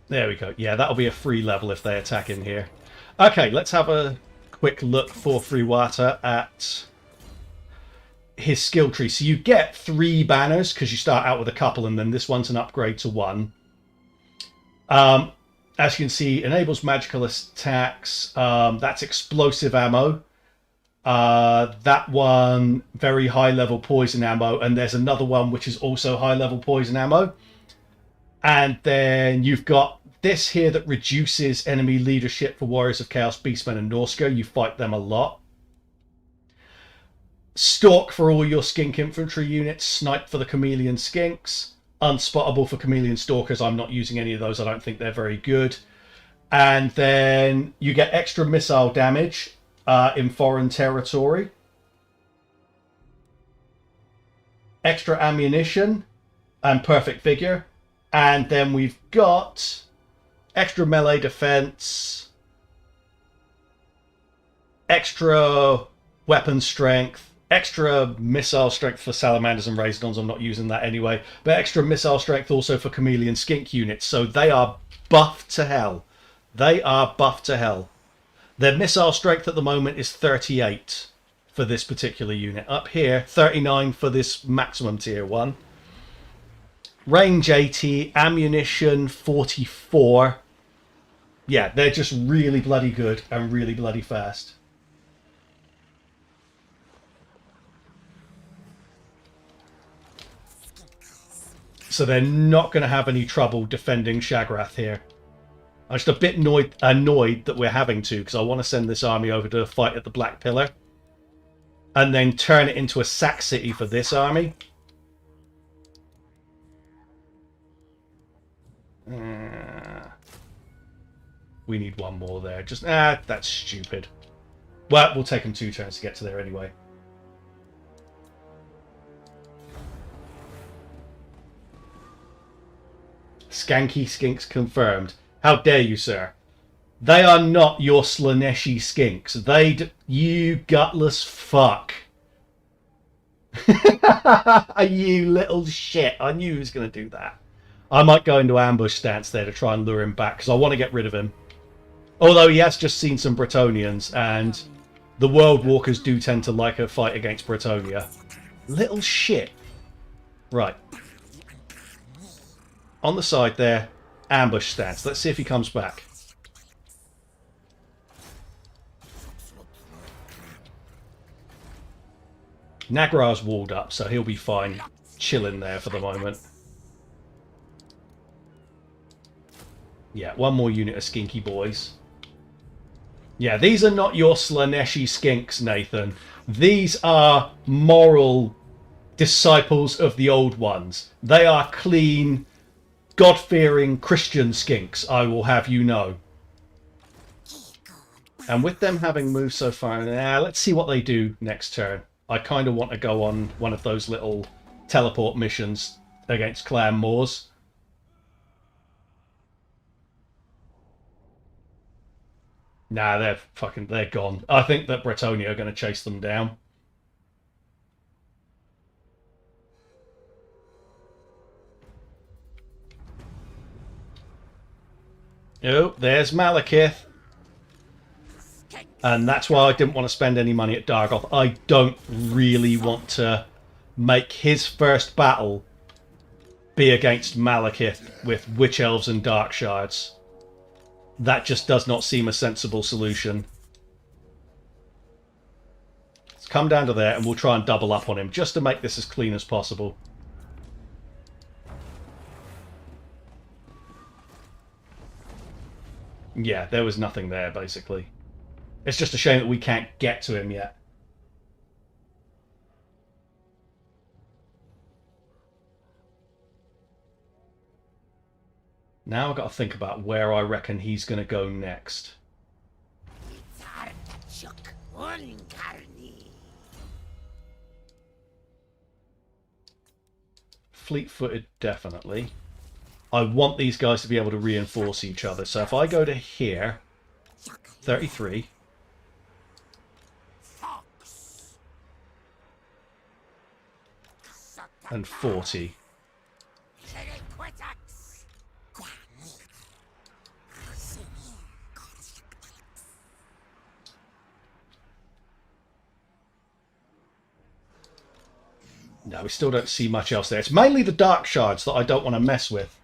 There we go. Yeah, that'll be a free level if they attack in here. Okay, let's have a quick look for Friwata at his skill tree. So you get 3 banners, because you start out with a couple, and then this one's an upgrade to 1. As you can see, enables magical attacks. That's explosive ammo. That one, very high level poison ammo, and there's another one which is also high level poison ammo. And then you've got this here that reduces enemy leadership for Warriors of Chaos, Beastmen, and Norska. You fight them a lot. Stalk for all your Skink infantry units. Snipe for the Chameleon Skinks. Unspottable for Chameleon Stalkers. I'm not using any of those. I don't think they're very good. And then you get extra missile damage in foreign territory. Extra ammunition and perfect figure. And then we've got extra melee defense, extra weapon strength, extra missile strength for salamanders and raisins. I'm not using that anyway. But extra missile strength also for chameleon skink units. So they are buffed to hell. They are buffed to hell. Their missile strength at the moment is 38 for this particular unit. Up here, 39 for this maximum tier 1. Range 80, ammunition 44. Yeah, they're just really bloody good and really bloody fast. So they're not going to have any trouble defending Shagrath here. I'm just a bit annoyed that we're having to, because I want to send this army over to fight at the Black Pillar. And then turn it into a sack city for this army. We need one more there. Just that's stupid. Well, we'll take them 2 turns to get to there anyway. Skanky Skinks confirmed. How dare you, sir? They are not your Slaneshi Skinks. You gutless fuck. You little shit. I knew he was going to do that. I might go into ambush stance there to try and lure him back, because I want to get rid of him. Although he has just seen some Bretonnians, and the World Walkers do tend to like a fight against Bretonia. Little shit. Right. On the side there, ambush stance. Let's see if he comes back. Nagra's walled up, so he'll be fine chilling there for the moment. Yeah, one more unit of skinky boys. Yeah, these are not your Slaneshi skinks, Nathan. These are moral disciples of the old ones. They are clean, God-fearing Christian skinks, I will have you know. And with them having moved so far, let's see what they do next turn. I kind of want to go on one of those little teleport missions against Clan Moors. Nah, they're gone. I think that Bretonia are going to chase them down. Oh, there's Malekith. And that's why I didn't want to spend any money at Dargoth. I don't really want to make his first battle be against Malekith with Witch Elves and Dark Shards. That just does not seem a sensible solution. Let's come down to there and we'll try and double up on him just to make this as clean as possible. Yeah, there was nothing there, basically. It's just a shame that we can't get to him yet. Now I've got to think about where I reckon he's going to go next. Fleet-footed, definitely. I want these guys to be able to reinforce each other. So if I go to here, 33. And 40. No, we still don't see much else there. It's mainly the Dark Shards that I don't want to mess with.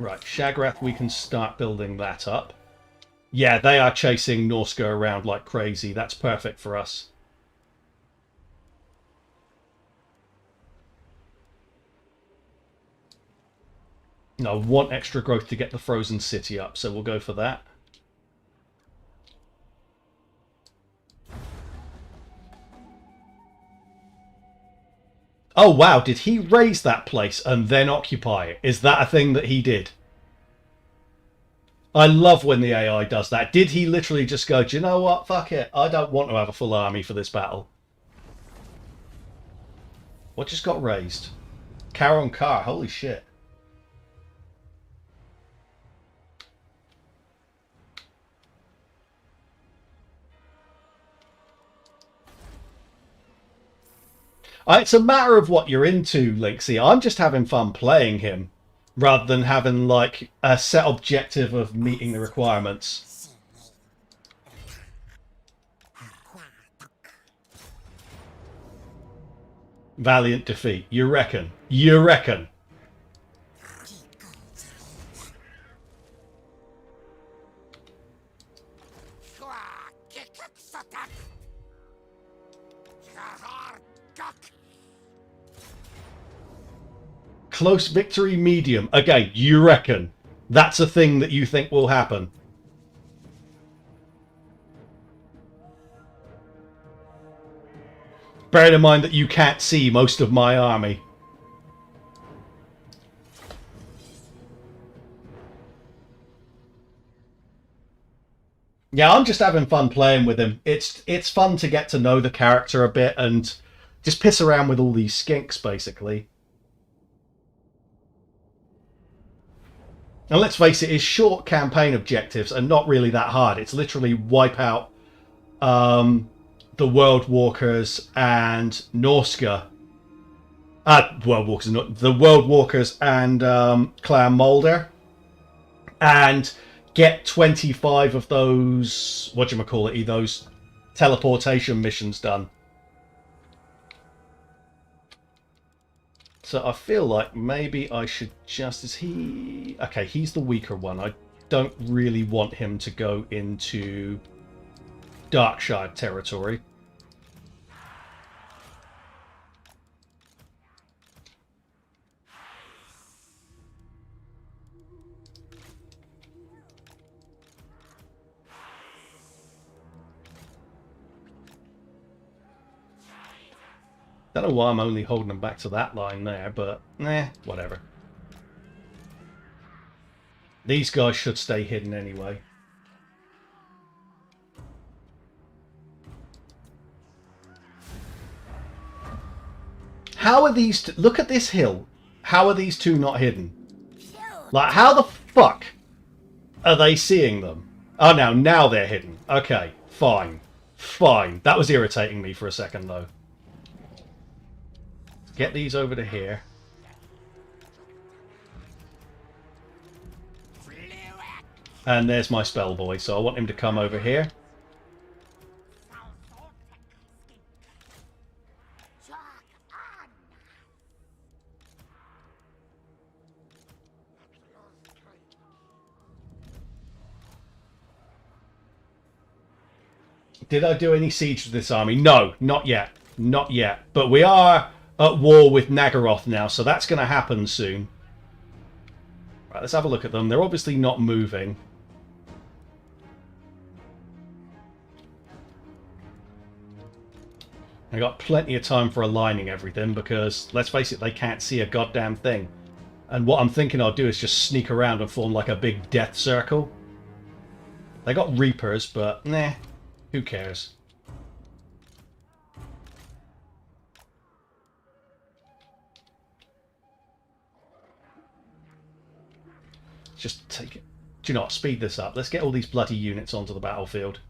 Right, Shagrath, we can start building that up. Yeah, they are chasing Norska around like crazy. That's perfect for us. No, I want extra growth to get the frozen city up, so we'll go for that. Oh wow, did he raise that place and then occupy it? Is that a thing that he did? I love when the AI does that. Did he literally just go, do you know what? Fuck it. I don't want to have a full army for this battle. What just got raised? Car on car. Holy shit. It's a matter of what you're into, Linksy. I'm just having fun playing him, rather than having, like, a set objective of meeting the requirements. Valiant defeat. You reckon? You reckon? Close victory medium. Again, you reckon? That's a thing that you think will happen? Bearing in mind that you can't see most of my army. Yeah, I'm just having fun playing with him. It's fun to get to know the character a bit and just piss around with all these skinks, basically. And let's face it, his short campaign objectives are not really that hard. It's literally wipe out the World Walkers and Norska. The World Walkers and Clan Mulder. And get 25 of those, whatchamacallit, those teleportation missions done. So I feel like maybe I should just... Is he... Okay, he's the weaker one. I don't really want him to go into Darkshire territory. Don't know why I'm only holding them back to that line there, but whatever. These guys should stay hidden anyway. How are these... Look at this hill. How are these two not hidden? Like, how the fuck are they seeing them? Oh, now they're hidden. Okay, fine. Fine. That was irritating me for a second, though. Get these over to here. And there's my spell boy, so I want him to come over here. Did I do any siege with this army? No, not yet. Not yet. But we are at war with Nagaroth now, so that's going to happen soon. Right, let's have a look at them. They're obviously not moving. I got plenty of time for aligning everything because, let's face it, they can't see a goddamn thing. And what I'm thinking I'll do is just sneak around and form like a big death circle. They got Reapers, but nah, who cares? Just take it. Do you know what? Speed this up. Let's get all these bloody units onto the battlefield.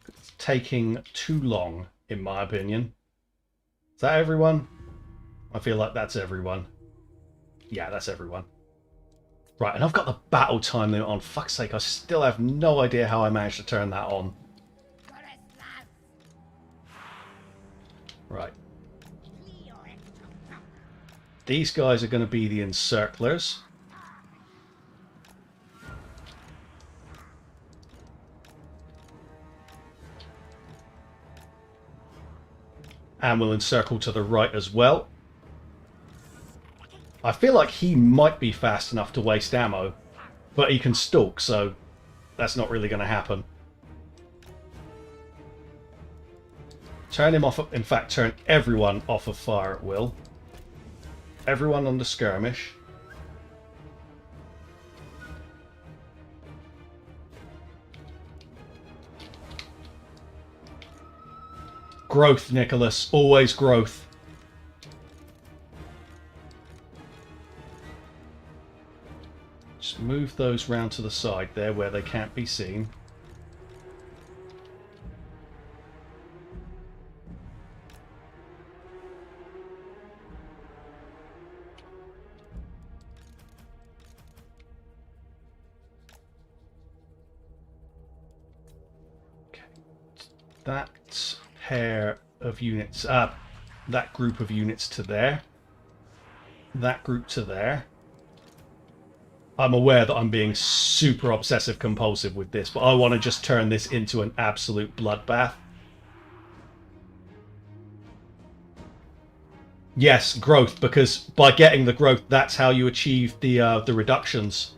It's taking too long, in my opinion. Is that everyone? I feel like that's everyone. Yeah, that's everyone. Right, and I've got the battle time limit on. Fuck's sake, I still have no idea how I managed to turn that on. Right. These guys are going to be the encirclers. And we'll encircle to the right as well. I feel like he might be fast enough to waste ammo, but he can stalk, so that's not really going to happen. Turn him off. In fact, turn everyone off of fire at will. Everyone on the skirmish. Growth, Nicholas. Always growth. Just move those round to the side there where they can't be seen. Okay. That pair of units, that group of units to there. That group to there. I'm aware that I'm being super obsessive compulsive with this, but I want to just turn this into an absolute bloodbath. Yes, growth, because by getting the growth, that's how you achieve the reductions.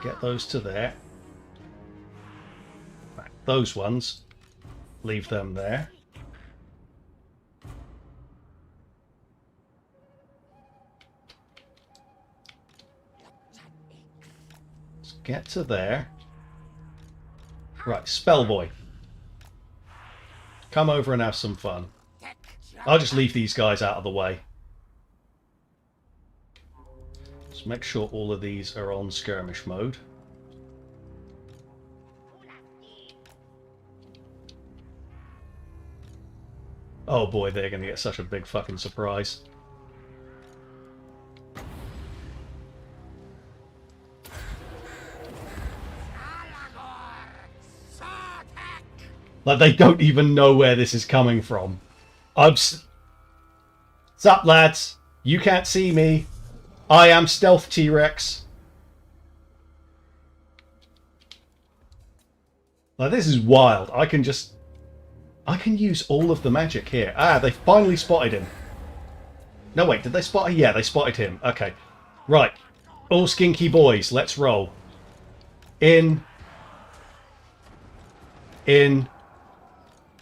Get those to there. Those ones, leave them there. Get to there. Right, Spellboy. Come over and have some fun. I'll just leave these guys out of the way. Let's make sure all of these are on skirmish mode. Oh boy, they're going to get such a big fucking surprise. Like, they don't even know where this is coming from. What's up, lads? You can't see me. I am Stealth T-Rex. Like, this is wild. I can use all of the magic here. Ah, they finally spotted him. No, wait, did they spot him? Yeah, they spotted him. Okay. Right. All skinky boys, let's roll. In. In.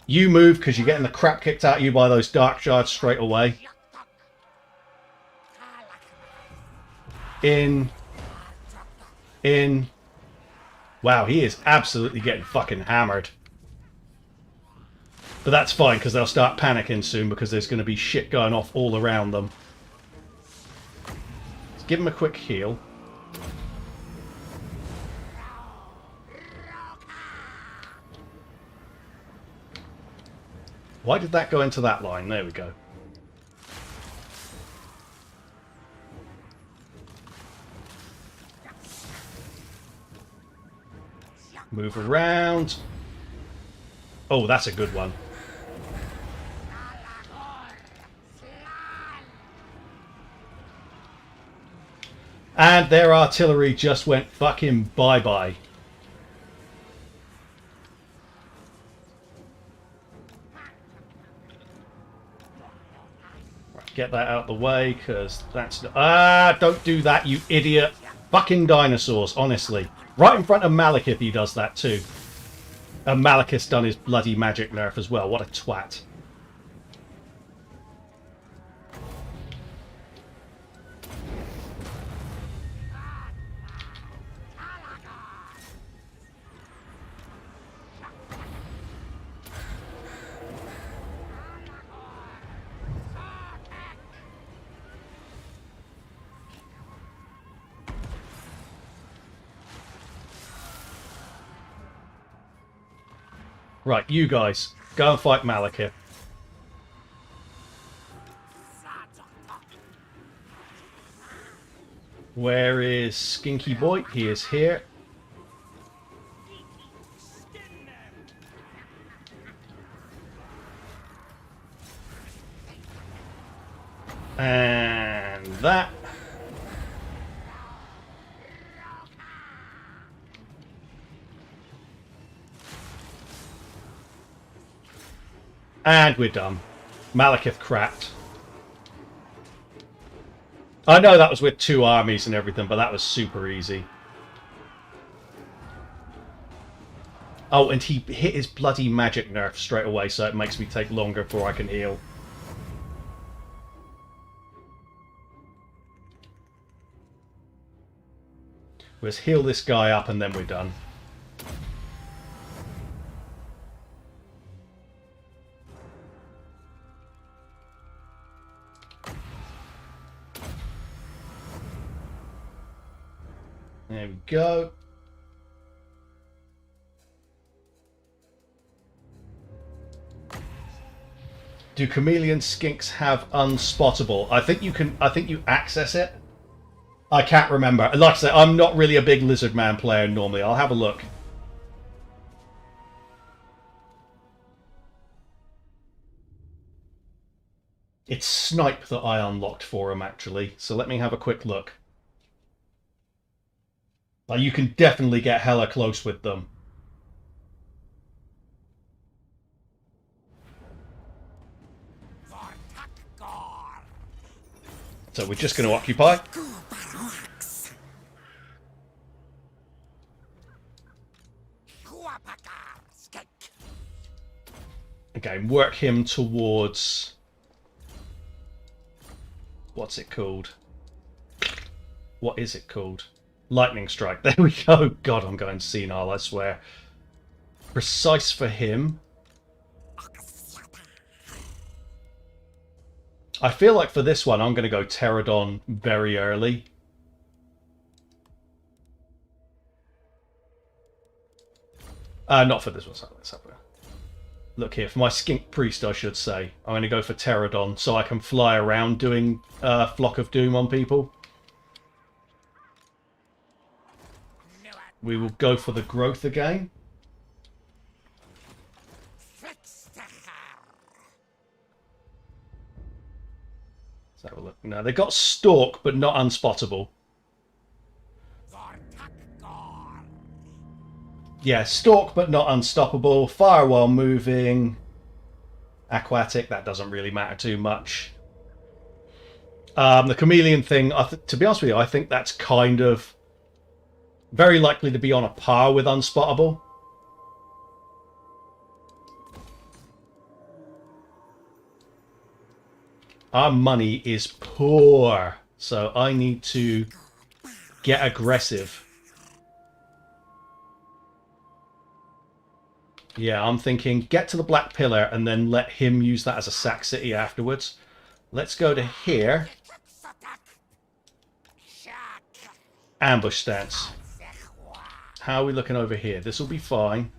You move, because you're getting the crap kicked out of you by those dark shards straight away. In. In. Wow, he is absolutely getting fucking hammered. But that's fine, because they'll start panicking soon, because there's going to be shit going off all around them. Let's give him a quick heal. Why did that go into that line? There we go. Move around. Oh, that's a good one. And their artillery just went fucking bye-bye. Get that out of the way, because that's... Ah, don't do that, you idiot. Fucking dinosaurs, honestly. Right in front of Malekith he does that too. And Malekith's done his bloody magic nerf as well. What a twat. Right, you guys, go and fight Malekith. Where is Skinky Boy? He is here. And that. And we're done. Malekith cracked. I know that was with 2 armies and everything, but that was super easy. Oh, and he hit his bloody magic nerf straight away, so it makes me take longer before I can heal. Let's heal this guy up and then we're done. There we go. Do chameleon skinks have unspottable? I think you can. I think you access it. I can't remember. Like I say, I'm not really a big Lizardman player normally. I'll have a look. It's snipe that I unlocked for him, actually. So let me have a quick look. Like, you can definitely get hella close with them. So we're just going to occupy. Okay, work him towards... What's it called? What is it called? Lightning strike. There we go. God, I'm going senile, I swear. Precise for him. I feel like for this one, I'm going to go Pterodon very early. Not for this one. So let's have a look here. For my Skink Priest, I should say. I'm going to go for Pterodon so I can fly around doing Flock of Doom on people. We will go for the growth again. Let's have a look. No, they got Stalk, but not Unspottable. Yeah, Stalk, but not Unstoppable. Fire while moving. Aquatic, that doesn't really matter too much. The chameleon thing, to be honest with you, I think that's kind of very likely to be on a par with Unspottable. Our money is poor, so I need to get aggressive. Yeah, I'm thinking get to the Black Pillar and then let him use that as a sack city afterwards. Let's go to here. Ambush stance. How are we looking over here? This will be fine.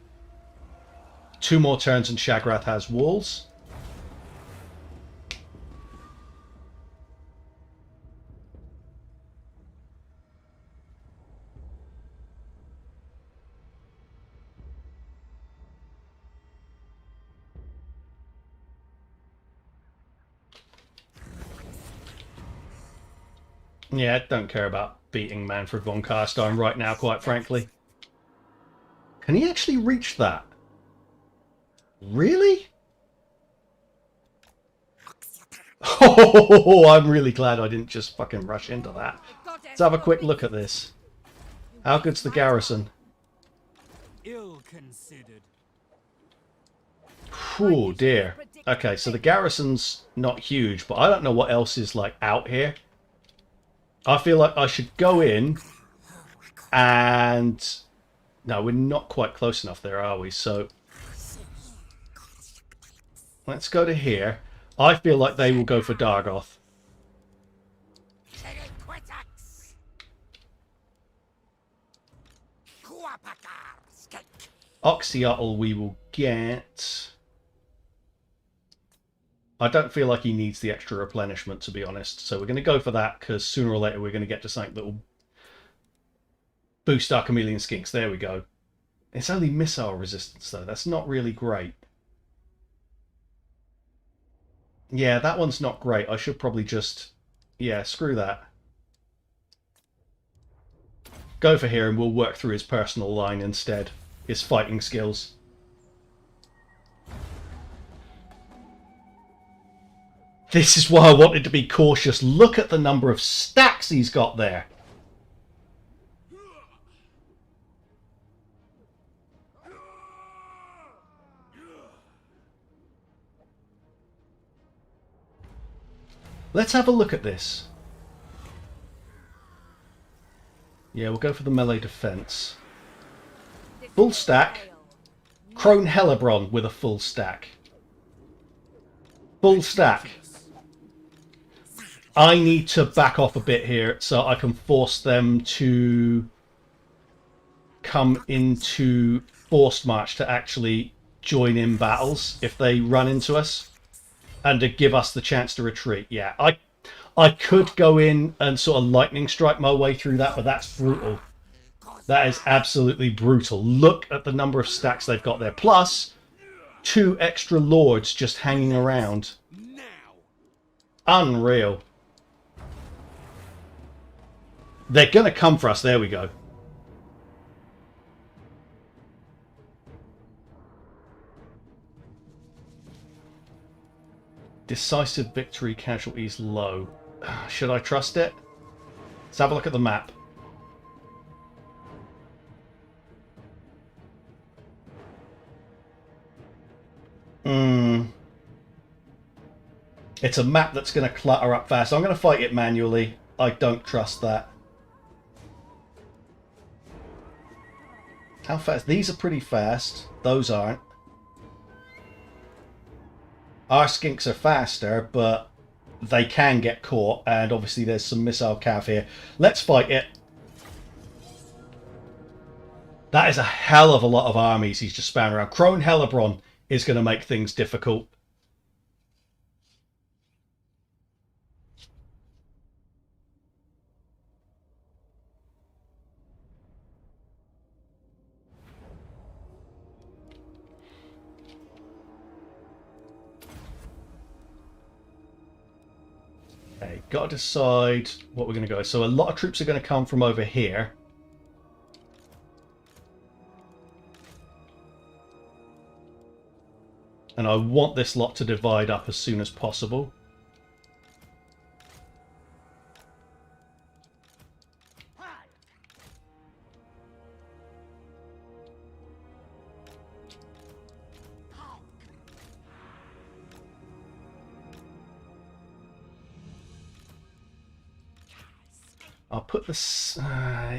2 more turns and Shagrath has walls. Yeah, don't care about beating Manfred von Carstein right now, quite frankly. Can he actually reach that? Really? Oh, I'm really glad I didn't just fucking rush into that. Let's have a quick look at this. How good's the garrison? Ill considered. Oh dear. Okay, so the garrison's not huge, but I don't know what else is like out here. I feel like I should go in and... No, we're not quite close enough there, are we? So let's go to here. I feel like they will go for Dargoth. Oxyotl we will get. I don't feel like he needs the extra replenishment, to be honest. So we're going to go for that, because sooner or later we're going to get to something that will boost our chameleon skinks. There we go. It's only missile resistance, though. That's not really great. Yeah, that one's not great. I should probably just... Yeah, screw that. Go for here and we'll work through his personal line instead. His fighting skills. This is why I wanted to be cautious. Look at the number of stacks he's got there. Let's have a look at this. Yeah, we'll go for the melee defense. Full stack. Crone Hellebron with a full stack. Full stack. I need to back off a bit here so I can force them to come into forced march to actually join in battles if they run into us. And to give us the chance to retreat. Yeah, I could go in and sort of lightning strike my way through that, but that's brutal. That is absolutely brutal. Look at the number of stacks they've got there. Plus, 2 extra lords just hanging around. Unreal. They're going to come for us. There we go. Decisive victory, casualties low. Should I trust it? Let's have a look at the map. It's a map that's going to clutter up fast. I'm going to fight it manually. I don't trust that. How fast? These are pretty fast. Those aren't. Our skinks are faster, but they can get caught, and obviously there's some missile cav here. Let's fight it. That is a hell of a lot of armies he's just spanning around. Crone Hellebron is going to make things difficult. Okay, got to decide what we're going to go. So a lot of troops are going to come from over here. And I want this lot to divide up as soon as possible. I'll put this...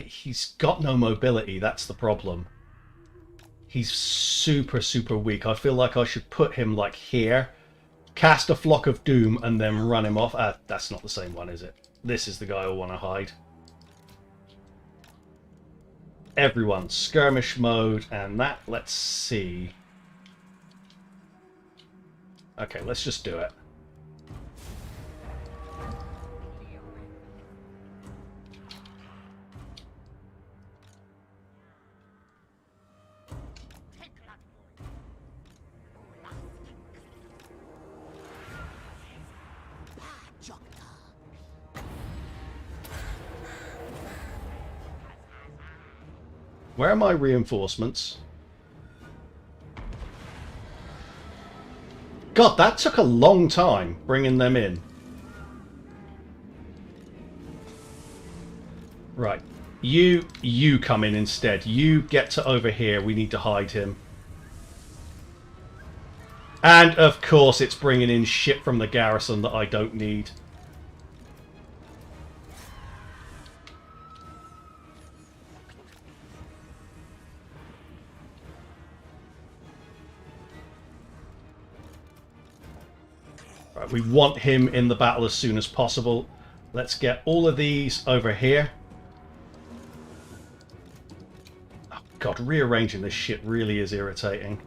he's got no mobility, that's the problem. He's super, super weak. I feel like I should put him like here, cast a Flock of Doom, and then run him off. That's not the same one, is it? This is the guy I want to hide. Everyone, Skirmish Mode, and that, let's see. Okay, let's just do it. Where are my reinforcements? God, that took a long time bringing them in. Right. You come in instead. You get to over here. We need to hide him. And, of course, it's bringing in shit from the garrison that I don't need. Right, we want him in the battle as soon as possible. Let's get all of these over here. Oh, God, rearranging this shit really is irritating.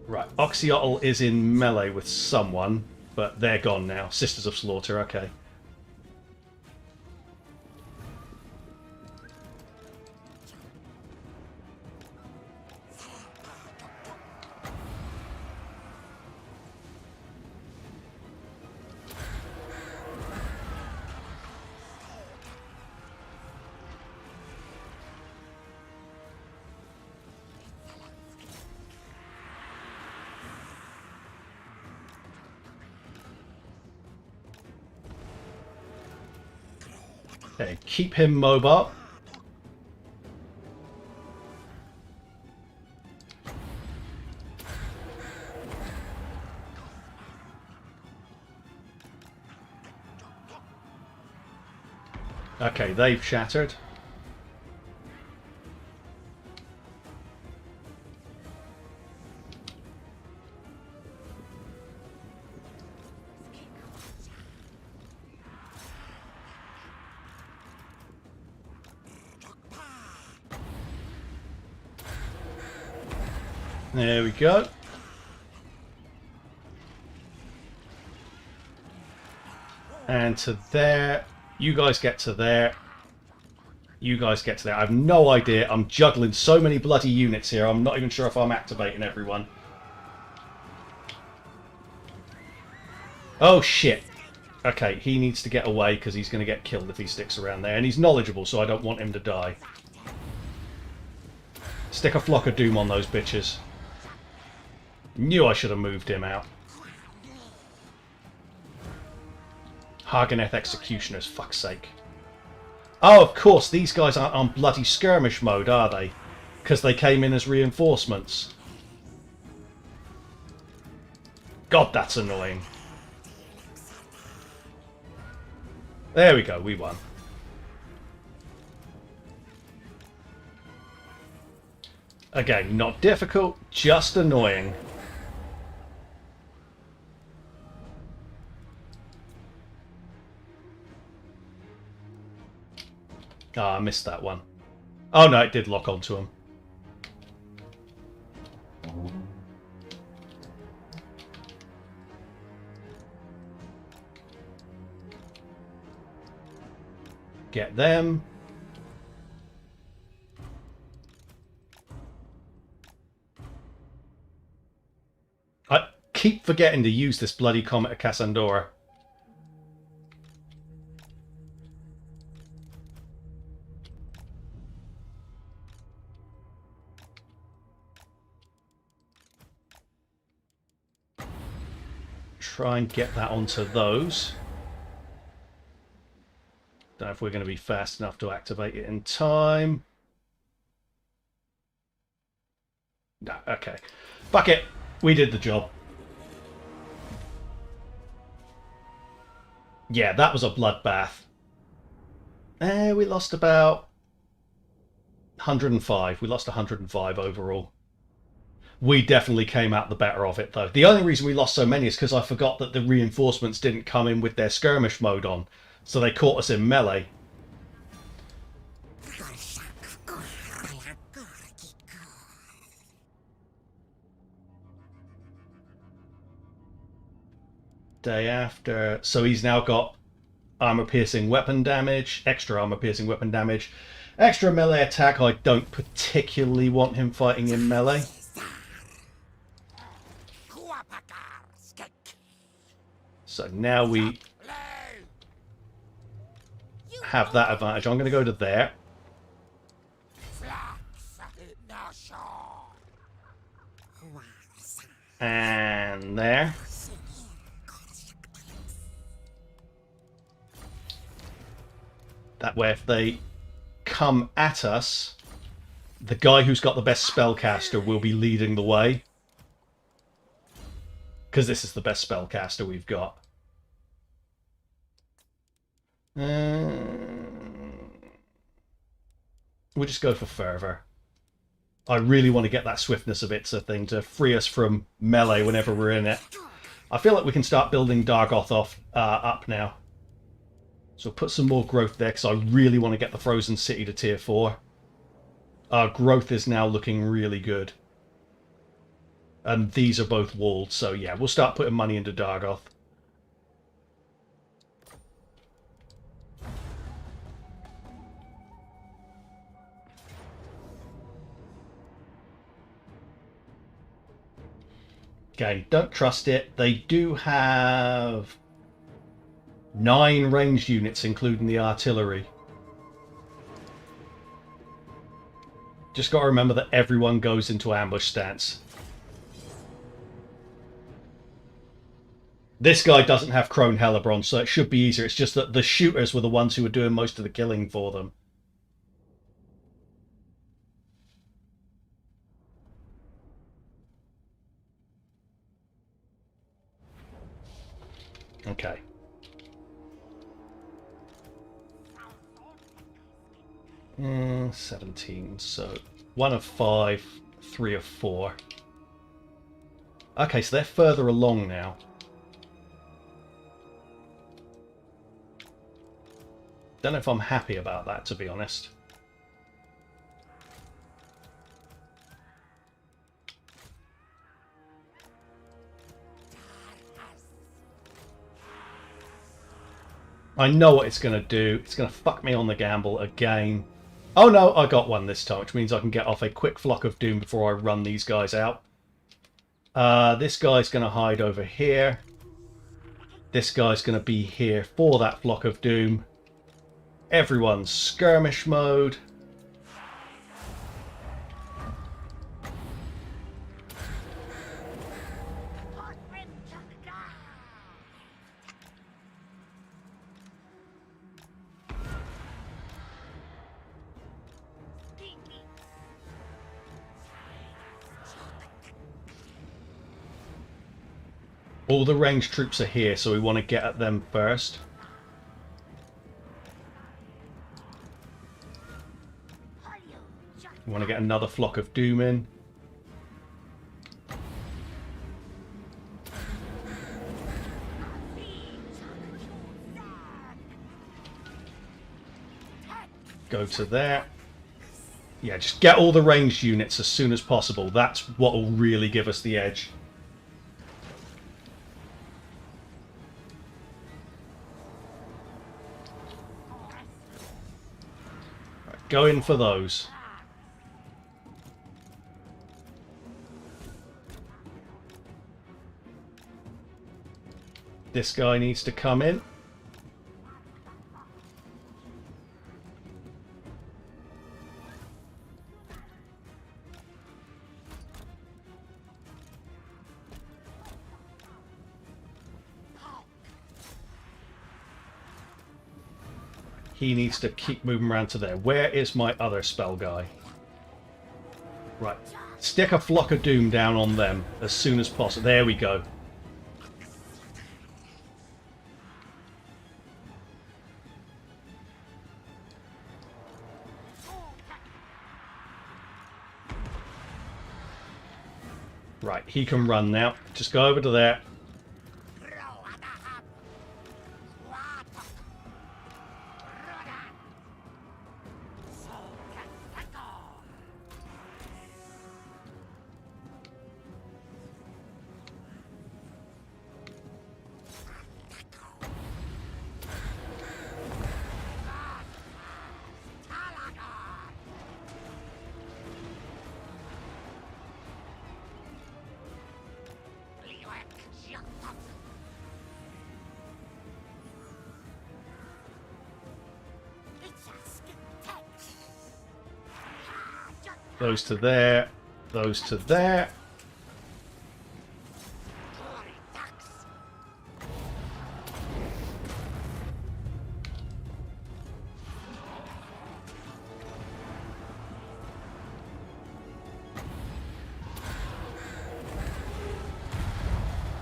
Right, Oxyotl is in melee with someone, but they're gone now. Sisters of Slaughter, okay. Okay, keep him mobile. Okay, they've shattered. There we go. And to there. You guys get to there. You guys get to there. I have no idea. I'm juggling so many bloody units here. I'm not even sure if I'm activating everyone. Oh, shit. Okay, he needs to get away because he's going to get killed if he sticks around there. And he's knowledgeable, so I don't want him to die. Stick a flock of doom on those bitches. Knew I should have moved him out. Haganeth Executioners, fuck's sake. Oh, of course, these guys aren't on bloody skirmish mode, are they? Because they came in as reinforcements. God, that's annoying. There we go, we won. Again, not difficult, just annoying. Ah, I missed that one. Oh no, it did lock onto him. Get them. I keep forgetting to use this bloody Comet of Cassandra. Try and get that onto those. Don't know if we're going to be fast enough to activate it in time. No, okay. Fuck it. We did the job. Yeah, that was a bloodbath. We lost about 105. We lost 105 overall. We definitely came out the better of it, though. The only reason we lost so many is because I forgot that the reinforcements didn't come in with their skirmish mode on. So they caught us in melee. Day after. So he's now got armor-piercing weapon damage, extra armor-piercing weapon damage, extra melee attack. I don't particularly want him fighting in melee. So now we have that advantage. I'm going to go to there. And there. That way if they come at us, the guy who's got the best spellcaster will be leading the way. Because this is the best spellcaster we've got. We'll just go for fervor. I really want to get that swiftness of Itza thing to free us from melee whenever we're in it. I feel like we can start building Dargoth up now. So put some more growth there because I really want to get the Frozen City to tier 4. Our growth is now looking really good. And these are both walled, so yeah, we'll start putting money into Dargoth. Okay, don't trust it. They do have 9 ranged units, including the artillery. Just got to remember that everyone goes into ambush stance. This guy doesn't have Crone Hellebron, so it should be easier. It's just that the shooters were the ones who were doing most of the killing for them. Okay. Mm, 17, so 1 of 5, 3 of 4. Okay, so they're further along now. Don't know if I'm happy about that, to be honest. I know what it's going to do. It's going to fuck me on the gamble again. Oh no, I got one this time, which means I can get off a quick flock of doom before I run these guys out. This guy's going to hide over here. This guy's going to be here for that flock of doom. Everyone's skirmish mode. All the ranged troops are here, so we want to get at them first. We want to get another flock of doom in. Go to there. Yeah, just get all the ranged units as soon as possible. That's what will really give us the edge. Right, go in for those. This guy needs to come in. He needs to keep moving around to there. Where is my other spell guy? Right. Stick a flock of doom down on them as soon as possible. There we go. Right, he can run now. Just go over to there. Those to there. Those to there.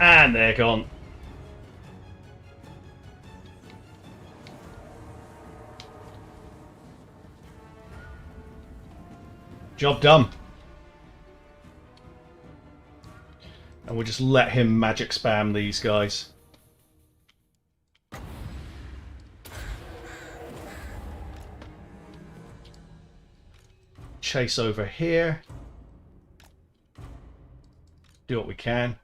And they're gone. Job done. And we'll just let him magic spam these guys. Chase over here. Do what we can.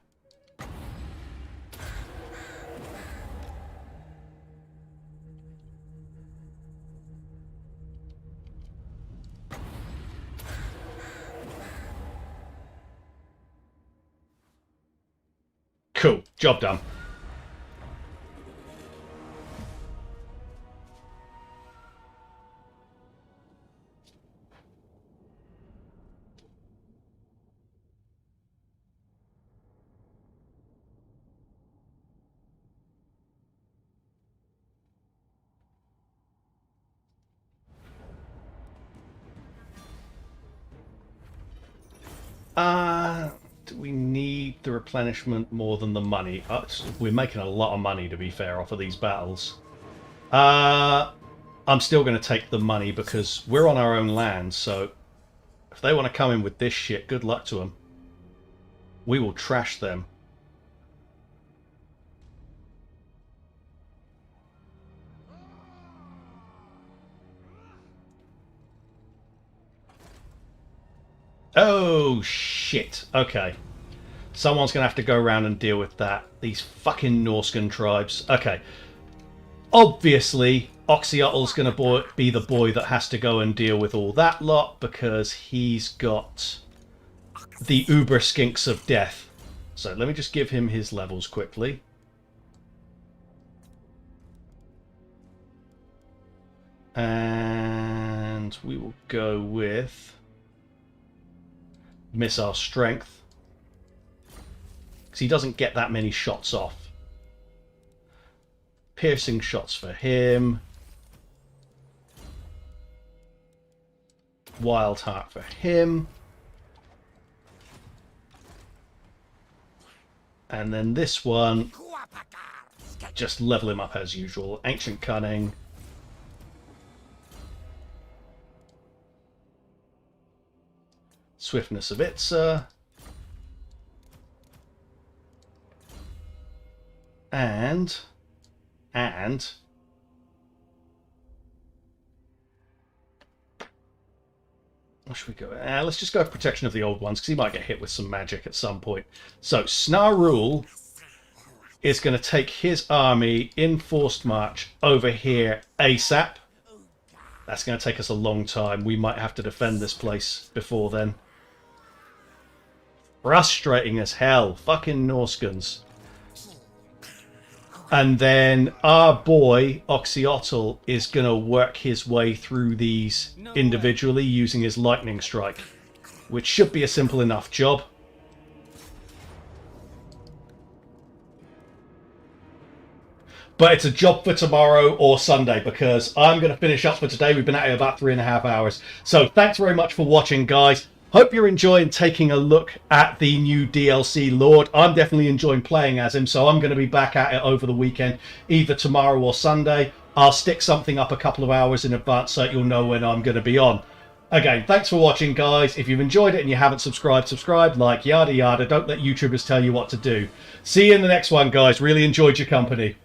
Cool. Job done. Do we need the replenishment more than the money? We're making a lot of money, to be fair, off of these battles. I'm still going to take the money because we're on our own land, so if they want to come in with this shit, good luck to them. We will trash them. Oh, shit. Okay. Someone's going to have to go around and deal with that. These fucking Norscan tribes. Okay. Obviously, Oxyotl's going to be the boy that has to go and deal with all that lot because he's got the Uber Skinks of Death. So let me just give him his levels quickly. And we will go with Missile Strength, because he doesn't get that many shots off. Piercing shots for him. Wild Heart for him. And then this one, just level him up as usual. Ancient Cunning. Swiftness of Itza. And where should we go? Let's just go for Protection of the Old Ones, because he might get hit with some magic at some point. So Snarul is going to take his army in forced march over here ASAP. That's going to take us a long time. We might have to defend this place before then. Frustrating as hell. Fucking Norscans. And then our boy, Oxyotl, is going to work his way through these individually using his Lightning Strike, which should be a simple enough job. But it's a job for tomorrow or Sunday, because I'm going to finish up for today. We've been at it about 3.5 hours. So thanks very much for watching, guys. Hope you're enjoying taking a look at the new DLC Lord. I'm definitely enjoying playing as him, so I'm going to be back at it over the weekend, either tomorrow or Sunday. I'll stick something up a couple of hours in advance so you'll know when I'm going to be on. Again, thanks for watching, guys. If you've enjoyed it and you haven't subscribed, subscribe, like, yada yada. Don't let YouTubers tell you what to do. See you in the next one, guys. Really enjoyed your company.